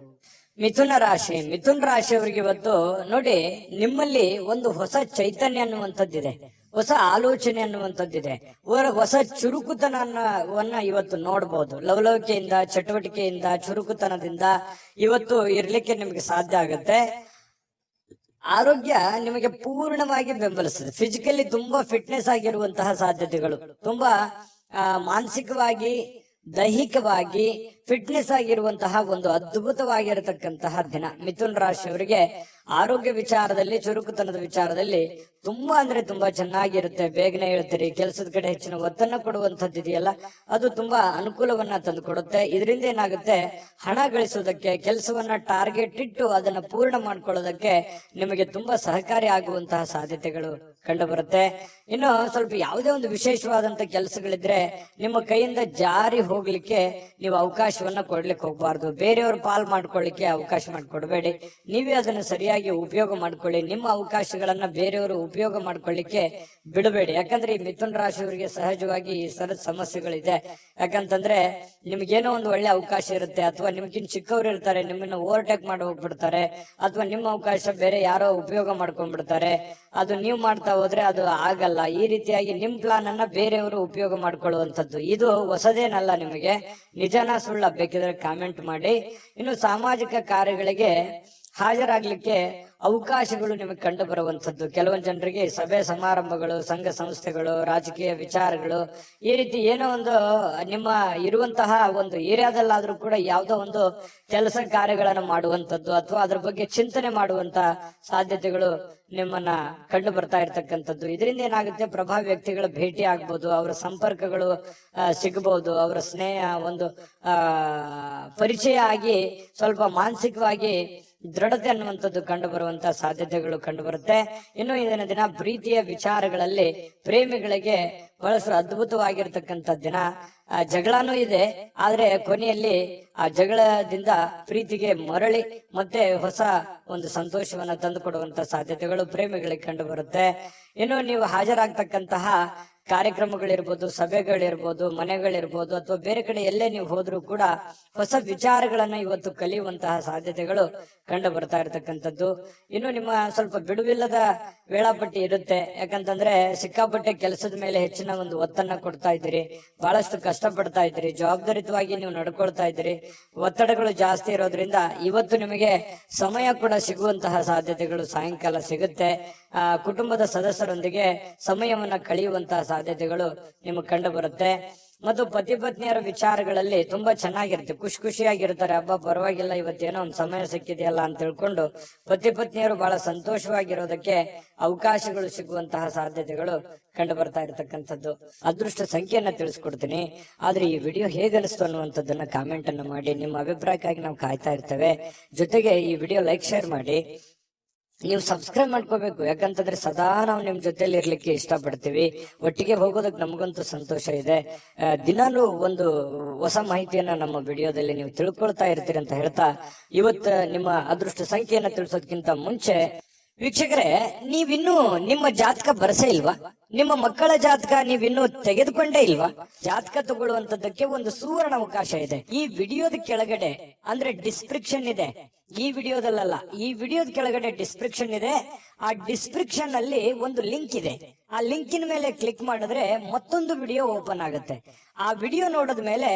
ಮಿಥುನ ರಾಶಿ. ಮಿಥುನ ರಾಶಿಯವರಿಗೆ ಇವತ್ತು ನೋಡಿ, ನಿಮ್ಮಲ್ಲಿ ಒಂದು ಹೊಸ ಚೈತನ್ಯ ಅನ್ನುವಂಥದ್ದಿದೆ, ಹೊಸ ಆಲೋಚನೆ ಅನ್ನುವಂಥದ್ದಿದೆ, ಹೊಸ ಚುರುಕುತನವನ್ನ ಇವತ್ತು ನೋಡ್ಬೋದು. ಲವಲವಿಕೆಯಿಂದ, ಚಟುವಟಿಕೆಯಿಂದ, ಚುರುಕುತನದಿಂದ ಇವತ್ತು ಇರ್ಲಿಕ್ಕೆ ನಿಮಗೆ ಸಾಧ್ಯ ಆಗುತ್ತೆ. ಆರೋಗ್ಯ ನಿಮಗೆ ಪೂರ್ಣವಾಗಿ ಬೆಂಬಲಿಸ್ತದೆ. ಫಿಸಿಕಲಿ ತುಂಬಾ ಫಿಟ್ನೆಸ್ ಆಗಿರುವಂತಹ ಸಾಧ್ಯತೆಗಳು, ತುಂಬಾ ಮಾನಸಿಕವಾಗಿ, ದೈಹಿಕವಾಗಿ ಫಿಟ್ನೆಸ್ ಆಗಿರುವಂತಹ ಒಂದು ಅದ್ಭುತವಾಗಿರತಕ್ಕಂತಹ ದಿನ. ಮಿಥುನ್ ರಾಶಿಯವರಿಗೆ ಆರೋಗ್ಯ ವಿಚಾರದಲ್ಲಿ, ಚುರುಕುತನದ ವಿಚಾರದಲ್ಲಿ ತುಂಬಾ ಅಂದ್ರೆ ತುಂಬಾ ಚೆನ್ನಾಗಿರುತ್ತೆ. ಬೇಗನೆ ಹೇಳ್ತೀರಿ, ಕೆಲಸದ ಕಡೆ ಹೆಚ್ಚಿನ ಒತ್ತನ್ನು ಕೊಡುವಂತದ್ದು ಇದೆಯಲ್ಲ, ಅದು ತುಂಬಾ ಅನುಕೂಲವನ್ನ ತಂದು ಕೊಡುತ್ತೆ. ಇದರಿಂದ ಏನಾಗುತ್ತೆ, ಹಣ ಗಳಿಸೋದಕ್ಕೆ, ಕೆಲಸವನ್ನ ಟಾರ್ಗೆಟ್ ಇಟ್ಟು ಅದನ್ನ ಪೂರ್ಣ ಮಾಡ್ಕೊಳ್ಳೋದಕ್ಕೆ ನಿಮಗೆ ತುಂಬಾ ಸಹಕಾರಿ ಆಗುವಂತಹ ಸಾಧ್ಯತೆಗಳು ಕಂಡು ಬರುತ್ತೆ. ಇನ್ನು ಸ್ವಲ್ಪ ಯಾವುದೇ ಒಂದು ವಿಶೇಷವಾದಂತ ಕೆಲಸಗಳಿದ್ರೆ ನಿಮ್ಮ ಕೈಯಿಂದ ಜಾರಿ ಹೋಗ್ಲಿಕ್ಕೆ ನೀವು ಅವಕಾಶವನ್ನ ಕೊಡ್ಲಿಕ್ಕೆ ಹೋಗ್ಬಾರ್ದು. ಬೇರೆಯವ್ರ ಪಾಲ್ ಮಾಡ್ಕೊಳ್ಳಿಕ್ಕೆ ಅವಕಾಶ ಮಾಡಿಕೊಡ್ಬೇಡಿ. ನೀವೇ ಅದನ್ನ ಸರಿಯಾಗಿ ಉಪಯೋಗ ಮಾಡ್ಕೊಳ್ಳಿ. ನಿಮ್ಮ ಅವಕಾಶಗಳನ್ನ ಬೇರೆಯವರು ಉಪಯೋಗ ಮಾಡ್ಕೊಳ್ಳಿಕ್ಕೆ ಬಿಡಬೇಡಿ. ಯಾಕಂದ್ರೆ ಈ ಮಿಥುನ ರಾಶಿಯವರಿಗೆ ಸಹಜವಾಗಿ ಈ ಸರದ ಸಮಸ್ಯೆಗಳಿದೆ. ಯಾಕಂತಂದ್ರೆ ನಿಮ್ಗೇನೋ ಒಂದು ಒಳ್ಳೆ ಅವಕಾಶ ಇರುತ್ತೆ, ಅಥವಾ ನಿಮ್ಗಿನ್ ಚಿಕ್ಕವ್ರು ಇರ್ತಾರೆ, ನಿಮ್ಮನ್ನ ಓವರ್ಟೇಕ್ ಮಾಡಿ ಹೋಗ್ಬಿಡ್ತಾರೆ, ಅಥವಾ ನಿಮ್ಮ ಅವಕಾಶ ಬೇರೆ ಯಾರೋ ಉಪಯೋಗ ಮಾಡ್ಕೊಂಡ್ಬಿಡ್ತಾರೆ. ಅದು ನೀವು ಮಾಡ್ತಾ ಹೋದ್ರೆ ಅದು ಆಗಲ್ಲ. ಈ ರೀತಿಯಾಗಿ ನಿಮ್ ಪ್ಲಾನ್ ಅನ್ನ ಬೇರೆಯವರು ಉಪಯೋಗ ಮಾಡ್ಕೊಳ್ಳುವಂಥದ್ದು ಇದು ಹೊಸದೇನಲ್ಲ. ನಿಮಗೆ ನಿಜನ ಸುಳ್ಳ ಬೇಕಿದ್ರೆ ಕಾಮೆಂಟ್ ಮಾಡಿ. ಇನ್ನು ಸಾಮಾಜಿಕ ಕಾರ್ಯಗಳಿಗೆ ಹಾಜರಾಗ್ಲಿಕ್ಕೆ ಅವಕಾಶಗಳು ನಿಮಗೆ ಕಂಡು ಬರುವಂತದ್ದು. ಕೆಲವೊಂದು ಜನರಿಗೆ ಸಭೆ ಸಮಾರಂಭಗಳು, ಸಂಘ ಸಂಸ್ಥೆಗಳು, ರಾಜಕೀಯ ವಿಚಾರಗಳು, ಈ ರೀತಿ ಏನೋ ಒಂದು ನಿಮ್ಮ ಇರುವಂತಹ ಒಂದು ಏರಿಯಾದಲ್ಲಾದ್ರೂ ಕೂಡ ಯಾವುದೋ ಒಂದು ಕೆಲಸ ಕಾರ್ಯಗಳನ್ನು ಮಾಡುವಂತದ್ದು, ಅಥವಾ ಅದ್ರ ಬಗ್ಗೆ ಚಿಂತನೆ ಮಾಡುವಂತ ಸಾಧ್ಯತೆಗಳು ನಿಮ್ಮನ್ನ ಕಂಡು ಬರ್ತಾ ಇರ್ತಕ್ಕಂಥದ್ದು. ಇದರಿಂದ ಏನಾಗುತ್ತೆ, ಪ್ರಭಾವಿ ವ್ಯಕ್ತಿಗಳ ಭೇಟಿ ಆಗ್ಬೋದು, ಅವರ ಸಂಪರ್ಕಗಳು ಸಿಗಬಹುದು, ಅವರ ಸ್ನೇಹ ಒಂದು ಪರಿಚಯ ಆಗಿ ಸ್ವಲ್ಪ ಮಾನಸಿಕವಾಗಿ ದೃಢತೆ ಅನ್ನುವಂಥದ್ದು ಕಂಡು ಬರುವಂತಹ ಸಾಧ್ಯತೆಗಳು ಕಂಡು ಬರುತ್ತೆ. ಇನ್ನು ಇಂದಿನ ದಿನ ಪ್ರೀತಿಯ ವಿಚಾರಗಳಲ್ಲಿ ಪ್ರೇಮಿಗಳಿಗೆ ಬಹಳಷ್ಟು ಅದ್ಭುತವಾಗಿರ್ತಕ್ಕಂಥ ದಿನ. ಜಗಳನೂ ಇದೆ, ಆದ್ರೆ ಕೊನೆಯಲ್ಲಿ ಆ ಜಗಳದಿಂದ ಪ್ರೀತಿಗೆ ಮರಳಿ ಮತ್ತೆ ಹೊಸ ಒಂದು ಸಂತೋಷವನ್ನ ತಂದು ಕೊಡುವಂತ ಸಾಧ್ಯತೆಗಳು ಪ್ರೇಮಿಗಳಿಗೆ ಕಂಡು ಬರುತ್ತೆ. ಇನ್ನು ನೀವು ಹಾಜರಾಗ್ತಕ್ಕಂತಹ ಕಾರ್ಯಕ್ರಮಗಳಿರ್ಬೋದು, ಸಭೆಗಳಿರ್ಬೋದು, ಮನೆಗಳಿರ್ಬೋದು, ಅಥವಾ ಬೇರೆ ಕಡೆ ಎಲ್ಲೇ ನೀವು ಹೋದ್ರೂ ಕೂಡ ಹೊಸ ವಿಚಾರಗಳನ್ನ ಇವತ್ತು ಕಲಿಯುವಂತಹ ಸಾಧ್ಯತೆಗಳು ಕಂಡು ಬರ್ತಾ ಇರತಕ್ಕಂಥದ್ದು. ಇನ್ನು ನಿಮ್ಮ ಸ್ವಲ್ಪ ಬಿಡುವಿಲ್ಲದ ವೇಳಾಪಟ್ಟಿ ಇರುತ್ತೆ. ಯಾಕಂತಂದ್ರೆ ಸಿಕ್ಕಾಪಟ್ಟೆ ಕೆಲಸದ ಮೇಲೆ ಹೆಚ್ಚಿನ ಒಂದು ಒತ್ತನ್ನ ಕೊಡ್ತಾ ಇದ್ದೀರಿ, ಬಹಳಷ್ಟು ಕಷ್ಟಪಡ್ತಾ ಇದ್ದೀರಿ, ಜವಾಬ್ದಾರಿತವಾಗಿ ನೀವು ನಡ್ಕೊಳ್ತಾ ಇದ್ದೀರಿ. ಒತ್ತಡಗಳು ಜಾಸ್ತಿ ಇರೋದ್ರಿಂದ ಇವತ್ತು ನಿಮಗೆ ಸಮಯ ಕೂಡ ಸಿಗುವಂತಹ ಸಾಧ್ಯತೆಗಳು ಸಾಯಂಕಾಲ ಸಿಗುತ್ತೆ. ಕುಟುಂಬದ ಸದಸ್ಯರೊಂದಿಗೆ ಸಮಯವನ್ನ ಕಳೆಯುವಂತಹ ಸಾಧ್ಯತೆಗಳು ನಿಮಗೆ ಕಂಡು ಬರುತ್ತೆ. ಮತ್ತು ಪತಿ ಪತ್ನಿಯರ ವಿಚಾರಗಳಲ್ಲಿ ತುಂಬಾ ಚೆನ್ನಾಗಿರುತ್ತೆ, ಖುಷಿಯಾಗಿರ್ತಾರೆ. ಹಬ್ಬ ಪರವಾಗಿಲ್ಲ, ಇವತ್ತೇನೋ ಒಂದು ಸಮಯ ಸಿಕ್ಕಿದೆಯಲ್ಲ ಅಂತ ತಿಳ್ಕೊಂಡು ಪತಿ ಪತ್ನಿಯರು ಬಹಳ ಸಂತೋಷವಾಗಿರೋದಕ್ಕೆ ಅವಕಾಶಗಳು ಸಿಗುವಂತಹ ಸಾಧ್ಯತೆಗಳು ಕಂಡು ಬರ್ತಾ ಇರತಕ್ಕಂಥದ್ದು. ಅದೃಷ್ಟ ಸಂಖ್ಯೆಯನ್ನ ತಿಳಿಸ್ಕೊಡ್ತೀನಿ, ಆದ್ರೆ ಈ ವಿಡಿಯೋ ಹೇಗನಿಸ್ತು ಅನ್ನುವಂಥದ್ದನ್ನ ಕಾಮೆಂಟ್ ಅನ್ನು ಮಾಡಿ. ನಿಮ್ಮ ಅಭಿಪ್ರಾಯಕ್ಕಾಗಿ ನಾವು ಕಾಯ್ತಾ ಇರ್ತೇವೆ. ಜೊತೆಗೆ ಈ ವಿಡಿಯೋ ಲೈಕ್, ಶೇರ್ ಮಾಡಿ. ನೀವು ಸಬ್ಸ್ಕ್ರೈಬ್ ಮಾಡ್ಕೋಬೇಕು. ಯಾಕಂತಂದ್ರೆ ಸದಾ ನಾವು ನಿಮ್ ಜೊತೆಲಿ ಇರ್ಲಿಕ್ಕೆ ಇಷ್ಟಪಡ್ತೀವಿ. ಒಟ್ಟಿಗೆ ಹೋಗೋದಕ್ಕೆ ನಮಗಂತೂ ಸಂತೋಷ ಇದೆ. ದಿನಾನು ಒಂದು ಹೊಸ ಮಾಹಿತಿಯನ್ನ ನಮ್ಮ ವಿಡಿಯೋದಲ್ಲಿ ನೀವು ತಿಳ್ಕೊಳ್ತಾ ಇರ್ತೀರಿ ಅಂತ ಹೇಳ್ತಾ, ಇವತ್ತು ನಿಮ್ಮ ಅದೃಷ್ಟ ಸಂಖ್ಯೆಯನ್ನ ತಿಳಿಸೋದಕ್ಕಿಂತ ಮುಂಚೆ ವೀಕ್ಷಕರೇ, ನೀವಿನ್ನೂ ನಿಮ್ಮ ಜಾತಕ ಬರಸೇ ಇಲ್ವಾ? ನಿಮ್ಮ ಮಕ್ಕಳ ಜಾತಕ ನೀವಿನ್ನೂ ತೆಗೆದುಕೊಂಡೇ ಇಲ್ವಾ? ಜಾತಕ ತಗೊಳ್ಳುವಂತದ್ದಕ್ಕೆ ಒಂದು ಸುವರ್ಣ ಅವಕಾಶ ಇದೆ. ಈ ವಿಡಿಯೋದ ಕೆಳಗಡೆ ಅಂದ್ರೆ ಡಿಸ್ಕ್ರಿಪ್ಷನ್ ಇದೆ. ಈ ವಿಡಿಯೋದಲ್ಲ, ಈ ವಿಡಿಯೋದ ಕೆಳಗಡೆ ಡಿಸ್ಕ್ರಿಪ್ಷನ್ ಇದೆ. ಆ ಡಿಸ್ಕ್ರಿಪ್ಷನ್ ಅಲ್ಲಿ ಒಂದು ಲಿಂಕ್ ಇದೆ. ಆ ಲಿಂಕಿನ ಮೇಲೆ ಕ್ಲಿಕ್ ಮಾಡಿದ್ರೆ ಮತ್ತೊಂದು ವಿಡಿಯೋ ಓಪನ್ ಆಗುತ್ತೆ. ಆ ವಿಡಿಯೋ ನೋಡಿದ ಮೇಲೆ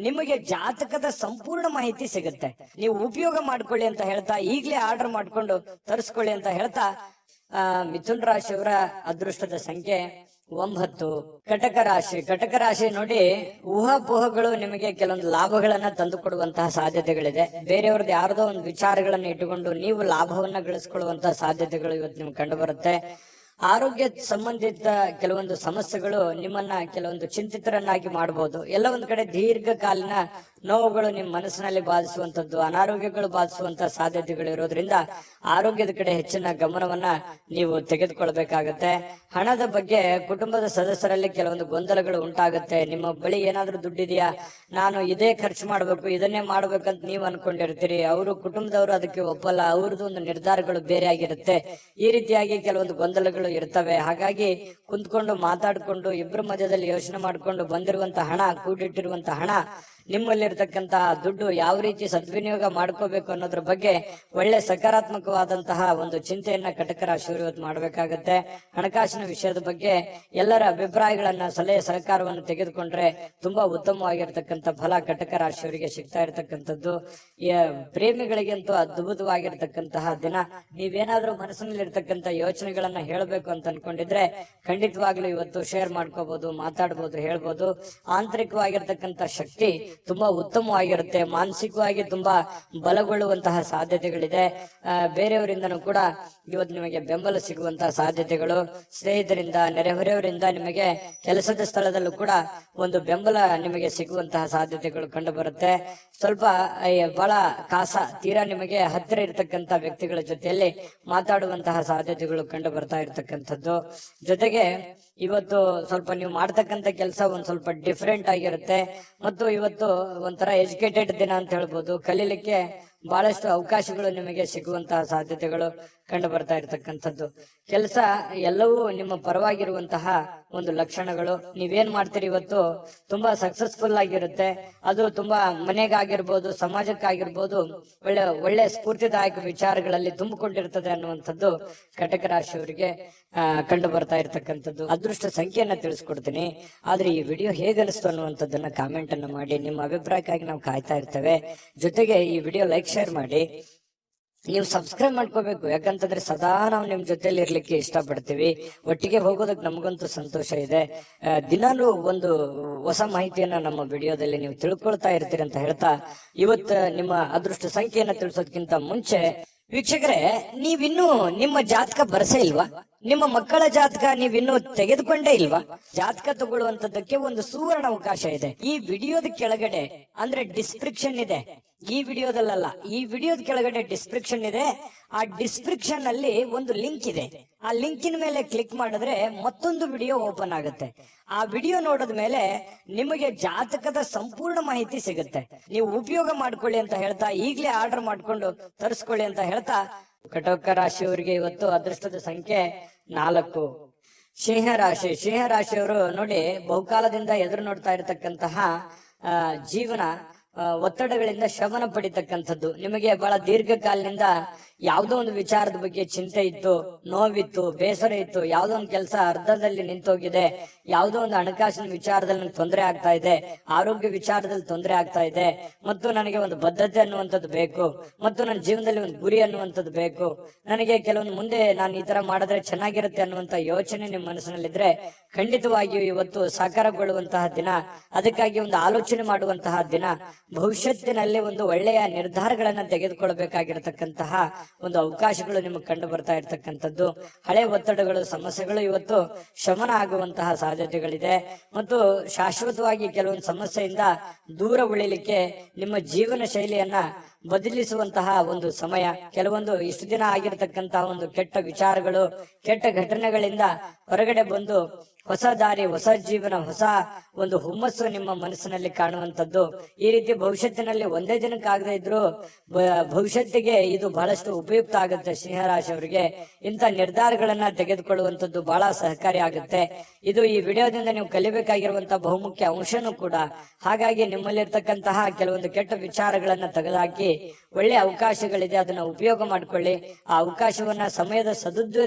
ನಿಮಗೆ ಜಾತಕದ ಸಂಪೂರ್ಣ ಮಾಹಿತಿ ಸಿಗುತ್ತೆ. ನೀವು ಉಪಯೋಗ ಮಾಡ್ಕೊಳ್ಳಿ ಅಂತ ಹೇಳ್ತಾ, ಈಗಲೇ ಆರ್ಡರ್ ಮಾಡ್ಕೊಂಡು ತರಿಸ್ಕೊಳ್ಳಿ ಅಂತ ಹೇಳ್ತಾ, ಮಿಥುನ್ ರಾಶಿಯವರ ಅದೃಷ್ಟದ ಸಂಖ್ಯೆ 9 ಕಟಕ ರಾಶಿ ನೋಡಿ, ಊಹಾಪೋಹಗಳು ನಿಮಗೆ ಕೆಲವೊಂದು ಲಾಭಗಳನ್ನ ತಂದು ಕೊಡುವಂತಹ ಸಾಧ್ಯತೆಗಳಿದೆ. ಬೇರೆಯವ್ರದ್ದು ಯಾರದೋ ಒಂದು ವಿಚಾರಗಳನ್ನ ಇಟ್ಟುಕೊಂಡು ನೀವು ಲಾಭವನ್ನ ಗಳಿಸ್ಕೊಳ್ಳುವಂತಹ ಸಾಧ್ಯತೆಗಳು ಇವತ್ತು ನಿಮ್ಗೆ ಕಂಡು ಬರುತ್ತೆ. ಆರೋಗ್ಯ ಸಂಬಂಧಿತ ಕೆಲವೊಂದು ಸಮಸ್ಯೆಗಳು ನಿಮ್ಮನ್ನ ಕೆಲವೊಂದು ಚಿಂತಿತರನ್ನಾಗಿ ಮಾಡಬಹುದು. ಎಲ್ಲ ಒಂದ್ ಕಡೆ ದೀರ್ಘಕಾಲೀನ ನೋವುಗಳು ನಿಮ್ಮ ಮನಸ್ಸಿನಲ್ಲಿ ಬಾಧಿಸುವಂತದ್ದು, ಅನಾರೋಗ್ಯಗಳು ಬಾಧಿಸುವಂತಹ ಸಾಧ್ಯತೆಗಳು ಇರೋದ್ರಿಂದ ಆರೋಗ್ಯದ ಕಡೆ ಹೆಚ್ಚಿನ ಗಮನವನ್ನ ನೀವು ತೆಗೆದುಕೊಳ್ಬೇಕಾಗತ್ತೆ. ಹಣದ ಬಗ್ಗೆ ಕುಟುಂಬದ ಸದಸ್ಯರಲ್ಲಿ ಕೆಲವೊಂದು ಗೊಂದಲಗಳು ಉಂಟಾಗುತ್ತೆ. ನಿಮ್ಮ ಬಳಿ ಏನಾದ್ರೂ ದುಡ್ಡಿದೆಯಾ, ನಾನು ಇದೇ ಖರ್ಚು ಮಾಡ್ಬೇಕು, ಇದನ್ನೇ ಮಾಡ್ಬೇಕಂತ ನೀವು ಅನ್ಕೊಂಡಿರ್ತೀರಿ. ಅವರು ಕುಟುಂಬದವರು ಅದಕ್ಕೆ ಒಪ್ಪಲ್ಲ, ಅವ್ರದ್ದು ಒಂದು ನಿರ್ಧಾರಗಳು ಬೇರೆ ಆಗಿರುತ್ತೆ. ಈ ರೀತಿಯಾಗಿ ಕೆಲವೊಂದು ಗೊಂದಲಗಳು ಇರ್ತವೆ. ಹಾಗಾಗಿ ಕುಂತ್ಕೊಂಡು ಮಾತಾಡ್ಕೊಂಡು ಇಬ್ಬರ ಮಧ್ಯದಲ್ಲಿ ಯೋಚನೆ ಮಾಡ್ಕೊಂಡು ಬಂದಿರುವಂತಹ ಹಣ, ಕೂಡಿಟ್ಟಿರುವಂತಹ ಹಣ, ನಿಮ್ಮಲ್ಲಿರ್ತಕ್ಕಂತಹ ದುಡ್ಡು ಯಾವ ರೀತಿ ಸದ್ವಿನಿಯೋಗ ಮಾಡ್ಕೋಬೇಕು ಅನ್ನೋದ್ರ ಬಗ್ಗೆ ಒಳ್ಳೆ ಸಕಾರಾತ್ಮಕವಾದಂತಹ ಒಂದು ಚಿಂತೆಯನ್ನ ಕಟಕ ರಾಶಿಯವರು ಇವತ್ತು ಮಾಡ್ಬೇಕಾಗತ್ತೆ. ಹಣಕಾಸಿನ ವಿಷಯದ ಬಗ್ಗೆ ಎಲ್ಲರ ಅಭಿಪ್ರಾಯಗಳನ್ನ, ಸಲಹೆ ಸಹಕಾರವನ್ನು ತೆಗೆದುಕೊಂಡ್ರೆ ತುಂಬಾ ಉತ್ತಮವಾಗಿರ್ತಕ್ಕಂಥ ಫಲ ಕಟಕ ರಾಶಿಯವರಿಗೆ ಸಿಗ್ತಾ ಇರತಕ್ಕಂಥದ್ದು. ಪ್ರೇಮಿಗಳಿಗಂತೂ ಅದ್ಭುತವಾಗಿರ್ತಕ್ಕಂತಹ ದಿನ. ನೀವೇನಾದ್ರೂ ಮನಸ್ಸಿನಲ್ಲಿರ್ತಕ್ಕಂಥ ಯೋಚನೆಗಳನ್ನ ಹೇಳಬೇಕು ಅಂತ ಅನ್ಕೊಂಡಿದ್ರೆ ಖಂಡಿತವಾಗ್ಲೂ ಇವತ್ತು ಶೇರ್ ಮಾಡ್ಕೋಬಹುದು, ಮಾತಾಡ್ಬೋದು, ಹೇಳ್ಬೋದು. ಆಂತರಿಕವಾಗಿರ್ತಕ್ಕಂಥ ಶಕ್ತಿ ತುಂಬಾ ಉತ್ತಮವಾಗಿರುತ್ತೆ. ಮಾನಸಿಕವಾಗಿ ತುಂಬಾ ಬಲಗೊಳ್ಳುವಂತಹ ಸಾಧ್ಯತೆಗಳಿದೆ. ಬೇರೆಯವರಿಂದನೂ ಕೂಡ ಇವತ್ತು ನಿಮಗೆ ಬೆಂಬಲ ಸಿಗುವಂತಹ ಸಾಧ್ಯತೆಗಳು, ಸ್ನೇಹಿತರಿಂದ, ನೆರೆಹೊರೆಯವರಿಂದ, ನಿಮಗೆ ಕೆಲಸದ ಸ್ಥಳದಲ್ಲೂ ಕೂಡ ಒಂದು ಬೆಂಬಲ ನಿಮಗೆ ಸಿಗುವಂತಹ ಸಾಧ್ಯತೆಗಳು ಕಂಡು ಬರುತ್ತೆ. ಸ್ವಲ್ಪ ಬಹಳ ತೀರಾ ನಿಮಗೆ ಹತ್ತಿರ ಇರತಕ್ಕಂತ ವ್ಯಕ್ತಿಗಳ ಜೊತೆಯಲ್ಲಿ ಮಾತಾಡುವಂತಹ ಸಾಧ್ಯತೆಗಳು ಕಂಡು ಬರ್ತಾ ಇರತಕ್ಕಂಥದ್ದು. ಜೊತೆಗೆ ಇವತ್ತು ಸ್ವಲ್ಪ ನೀವು ಮಾಡ್ತಕ್ಕಂಥ ಕೆಲಸ ಒಂದ್ ಸ್ವಲ್ಪ ಡಿಫ್ರೆಂಟ್ ಆಗಿರುತ್ತೆ. ಮತ್ತು ಇವತ್ತು ಒಂಥರ ಎಜುಕೇಟೆಡ್ ದಿನ ಅಂತ ಹೇಳ್ಬೋದು. ಕಲೀಲಿಕ್ಕೆ ಬಹಳಷ್ಟು ಅವಕಾಶಗಳು ನಿಮಗೆ ಸಿಗುವಂತಹ ಸಾಧ್ಯತೆಗಳು ಕಂಡು ಬರ್ತಾ ಇರತಕ್ಕಂಥದ್ದು. ಕೆಲಸ ಎಲ್ಲವೂ ನಿಮ್ಮ ಪರವಾಗಿರುವಂತಹ ಒಂದು ಲಕ್ಷಣಗಳು. ನೀವೇನ್ ಮಾಡ್ತೀರಿ ಇವತ್ತು ತುಂಬಾ ಸಕ್ಸಸ್ಫುಲ್ ಆಗಿರುತ್ತೆ. ಅದು ತುಂಬಾ ಮನೆಗಾಗಿರ್ಬೋದು, ಸಮಾಜಕ್ಕಾಗಿರ್ಬೋದು, ಒಳ್ಳೆ ಸ್ಫೂರ್ತಿದಾಯಕ ವಿಚಾರಗಳಲ್ಲಿ ತುಂಬಿಕೊಂಡಿರ್ತದೆ ಅನ್ನುವಂಥದ್ದು ಕಟಕ ರಾಶಿಯವರಿಗೆ ಕಂಡು ಬರ್ತಾ ಇರತಕ್ಕಂಥದ್ದು. ಅದೃಷ್ಟ ಸಂಖ್ಯೆಯನ್ನ ತಿಳಿಸ್ಕೊಡ್ತೀನಿ. ಆದ್ರೆ ಈ ವಿಡಿಯೋ ಹೇಗನಿಸ್ತು ಅನ್ನುವಂಥದ್ದನ್ನ ಕಾಮೆಂಟ್ ಅನ್ನ ಮಾಡಿ. ನಿಮ್ಮ ಅಭಿಪ್ರಾಯಕ್ಕಾಗಿ ನಾವು ಕಾಯ್ತಾ ಇರ್ತೇವೆ. ಜೊತೆಗೆ ಈ ವಿಡಿಯೋ ಲೈಕ್, ಶೇರ್ ಮಾಡಿ. ನೀವು ಸಬ್ಸ್ಕ್ರೈಬ್ ಮಾಡ್ಕೋಬೇಕು. ಯಾಕಂತಂದ್ರೆ ಸದಾ ನಾವು ನಿಮ್ ಜೊತೆಲಿ ಇರ್ಲಿಕ್ಕೆ ಇಷ್ಟಪಡ್ತೀವಿ. ಒಟ್ಟಿಗೆ ಹೋಗೋದಕ್ಕೆ ನಮಗಂತೂ ಸಂತೋಷ ಇದೆ. ದಿನಾಲೂ ಒಂದು ಹೊಸ ಮಾಹಿತಿಯನ್ನ ನಮ್ಮ ವಿಡಿಯೋದಲ್ಲಿ ನೀವು ತಿಳ್ಕೊಳ್ತಾ ಇರ್ತೀರಿ ಅಂತ ಹೇಳ್ತಾ, ಇವತ್ತು ನಿಮ್ಮ ಅದೃಷ್ಟ ಸಂಖ್ಯೆಯನ್ನ ತಿಳಿಸೋದಕ್ಕಿಂತ ಮುಂಚೆ ವೀಕ್ಷಕರೇ, ನೀವಿನ್ನೂ ನಿಮ್ಮ ಜಾತಕ ಬರ್ಸೇ ಇಲ್ವಾ? ನಿಮ್ಮ ಮಕ್ಕಳ ಜಾತಕ ನೀವಿನ್ನೂ ತೆಗೆದುಕೊಂಡೇ ಇಲ್ವಾ? ಜಾತಕ ತಗೊಳ್ಳುವಂತದ್ದಕ್ಕೆ ಒಂದು ಸುವರ್ಣ ಅವಕಾಶ ಇದೆ. ಈ ವಿಡಿಯೋದ ಕೆಳಗಡೆ ಅಂದ್ರೆ ಡಿಸ್ಕ್ರಿಪ್ಷನ್ ಇದೆ. ಈ ವಿಡಿಯೋದಲ್ಲ, ಈ ವಿಡಿಯೋದ ಕೆಳಗಡೆ ಡಿಸ್ಕ್ರಿಪ್ಷನ್ ಇದೆ. ಆ ಡಿಸ್ಕ್ರಿಪ್ಷನ್ ಅಲ್ಲಿ ಒಂದು ಲಿಂಕ್ ಇದೆ. ಆ ಲಿಂಕಿನ ಮೇಲೆ ಕ್ಲಿಕ್ ಮಾಡಿದ್ರೆ ಮತ್ತೊಂದು ವಿಡಿಯೋ ಓಪನ್ ಆಗುತ್ತೆ. ಆ ವಿಡಿಯೋ ನೋಡಿದ ಮೇಲೆ ನಿಮಗೆ ಜಾತಕದ ಸಂಪೂರ್ಣ ಮಾಹಿತಿ ಸಿಗುತ್ತೆ. ನೀವು ಉಪಯೋಗ ಮಾಡ್ಕೊಳ್ಳಿ ಅಂತ ಹೇಳ್ತಾ, ಈಗಲೇ ಆರ್ಡರ್ ಮಾಡ್ಕೊಂಡು ತರಿಸ್ಕೊಳ್ಳಿ ಅಂತ ಹೇಳ್ತಾ, ಕಟಕ ರಾಶಿಯವರಿಗೆ ಇವತ್ತು ಅದೃಷ್ಟದ ಸಂಖ್ಯೆ 4. ಸಿಂಹ ರಾಶಿಯವರು ನೋಡಿ, ಬಹುಕಾಲದಿಂದ ಎದುರು ನೋಡ್ತಾ ಇರತಕ್ಕಂತಹ ಜೀವನ ಒತ್ತಡಗಳಿಂದ ಶಮನ ಪಡಿತಕ್ಕಂಥದ್ದು. ನಿಮಗೆ ಬಹಳ ದೀರ್ಘಕಾಲದಿಂದ ಯಾವುದೋ ಒಂದು ವಿಚಾರದ ಬಗ್ಗೆ ಚಿಂತೆ ಇತ್ತು, ನೋವಿತ್ತು, ಬೇಸರ ಇತ್ತು. ಯಾವುದೋ ಒಂದು ಕೆಲಸ ಅರ್ಧದಲ್ಲಿ ನಿಂತೋಗಿದೆ, ಯಾವುದೋ ಒಂದು ಹಣಕಾಸಿನ ವಿಚಾರದಲ್ಲಿ ನನಗೆ ತೊಂದರೆ ಆಗ್ತಾ ಇದೆ, ಆರೋಗ್ಯ ವಿಚಾರದಲ್ಲಿ ತೊಂದರೆ ಆಗ್ತಾ ಇದೆ, ಮತ್ತು ನನಗೆ ಒಂದು ಬದ್ಧತೆ ಅನ್ನುವಂಥದ್ದು ಬೇಕು, ಮತ್ತು ನನ್ನ ಜೀವನದಲ್ಲಿ ಒಂದು ಗುರಿ ಅನ್ನುವಂಥದ್ದು ಬೇಕು, ನನಗೆ ಕೆಲವೊಂದು ಮುಂದೆ ನಾನು ಈ ತರ ಮಾಡಿದ್ರೆ ಚೆನ್ನಾಗಿರುತ್ತೆ ಅನ್ನುವಂತ ಯೋಚನೆ ನಿಮ್ಮ ಮನಸ್ಸಿನಲ್ಲಿದ್ರೆ ಖಂಡಿತವಾಗಿಯೂ ಇವತ್ತು ಸಾಕಾರಗೊಳ್ಳುವಂತಹ ದಿನ. ಅದಕ್ಕಾಗಿ ಒಂದು ಆಲೋಚನೆ ಮಾಡುವಂತಹ ದಿನ. ಭವಿಷ್ಯತ್ತಿನಲ್ಲಿ ಒಂದು ಒಳ್ಳೆಯ ನಿರ್ಧಾರಗಳನ್ನ ತೆಗೆದುಕೊಳ್ಬೇಕಾಗಿರತಕ್ಕಂತಹ ಒಂದು ಅವಕಾಶಗಳು ನಿಮಗೆ ಕಂಡು ಬರ್ತಾ ಇರ್ತಕ್ಕಂಥದ್ದು. ಹಳೆ ಒತ್ತಡಗಳು, ಸಮಸ್ಯೆಗಳು ಇವತ್ತು ಶಮನ ಆಗುವಂತಹ ಸಾಧ್ಯತೆಗಳಿದೆ. ಮತ್ತು ಶಾಶ್ವತವಾಗಿ ಕೆಲವೊಂದು ಸಮಸ್ಯೆಯಿಂದ ದೂರ ಉಳಿಲಿಕ್ಕೆ ನಿಮ್ಮ ಜೀವನ ಶೈಲಿಯನ್ನ ಬದಲಿಸುವಂತಹ ಒಂದು ಸಮಯ. ಕೆಲವೊಂದು ಇಷ್ಟು ದಿನ ಆಗಿರತಕ್ಕಂತಹ ಒಂದು ಕೆಟ್ಟ ವಿಚಾರಗಳು, ಕೆಟ್ಟ ಘಟನೆಗಳಿಂದ ಹೊರಗಡೆ ಬಂದು ಹೊಸ ದಾರಿ, ಹೊಸ ಜೀವನ, ಹೊಸ ಒಂದು ಹುಮ್ಮಸ್ಸು ನಿಮ್ಮ ಮನಸ್ಸಿನಲ್ಲಿ ಕಾಣುವಂಥದ್ದು. ಈ ರೀತಿ ಭವಿಷ್ಯತ್ತಿನಲ್ಲಿ ಒಂದೇ ದಿನಕ್ಕಾಗದೇ ಇದ್ರು ಭವಿಷ್ಯತ್ತಿಗೆ ಇದು ಬಹಳಷ್ಟು ಉಪಯುಕ್ತ ಆಗುತ್ತೆ. ಸಿಂಹರಾಶಿಯವರಿಗೆ ಇಂಥ ನಿರ್ಧಾರಗಳನ್ನ ತೆಗೆದುಕೊಳ್ಳುವಂಥದ್ದು ಬಹಳ ಸಹಕಾರಿ ಆಗುತ್ತೆ. ಇದು ಈ ವಿಡಿಯೋದಿಂದ ನೀವು ಕಲಿಬೇಕಾಗಿರುವಂತಹ ಬಹುಮುಖ್ಯ ಅಂಶನೂ ಕೂಡ. ಹಾಗಾಗಿ ನಿಮ್ಮಲ್ಲಿರ್ತಕ್ಕಂತಹ ಕೆಲವೊಂದು ಕೆಟ್ಟ ವಿಚಾರಗಳನ್ನ ತೆಗೆದುಹಾಕಿ ಒಳ್ಳೆ ಅವಕಾಶಗಳಿದೆ, ಅದನ್ನ ಉಪಯೋಗ ಮಾಡ್ಕೊಳ್ಳಿ. ಆ ಅವಕಾಶವನ್ನ, ಸಮಯದ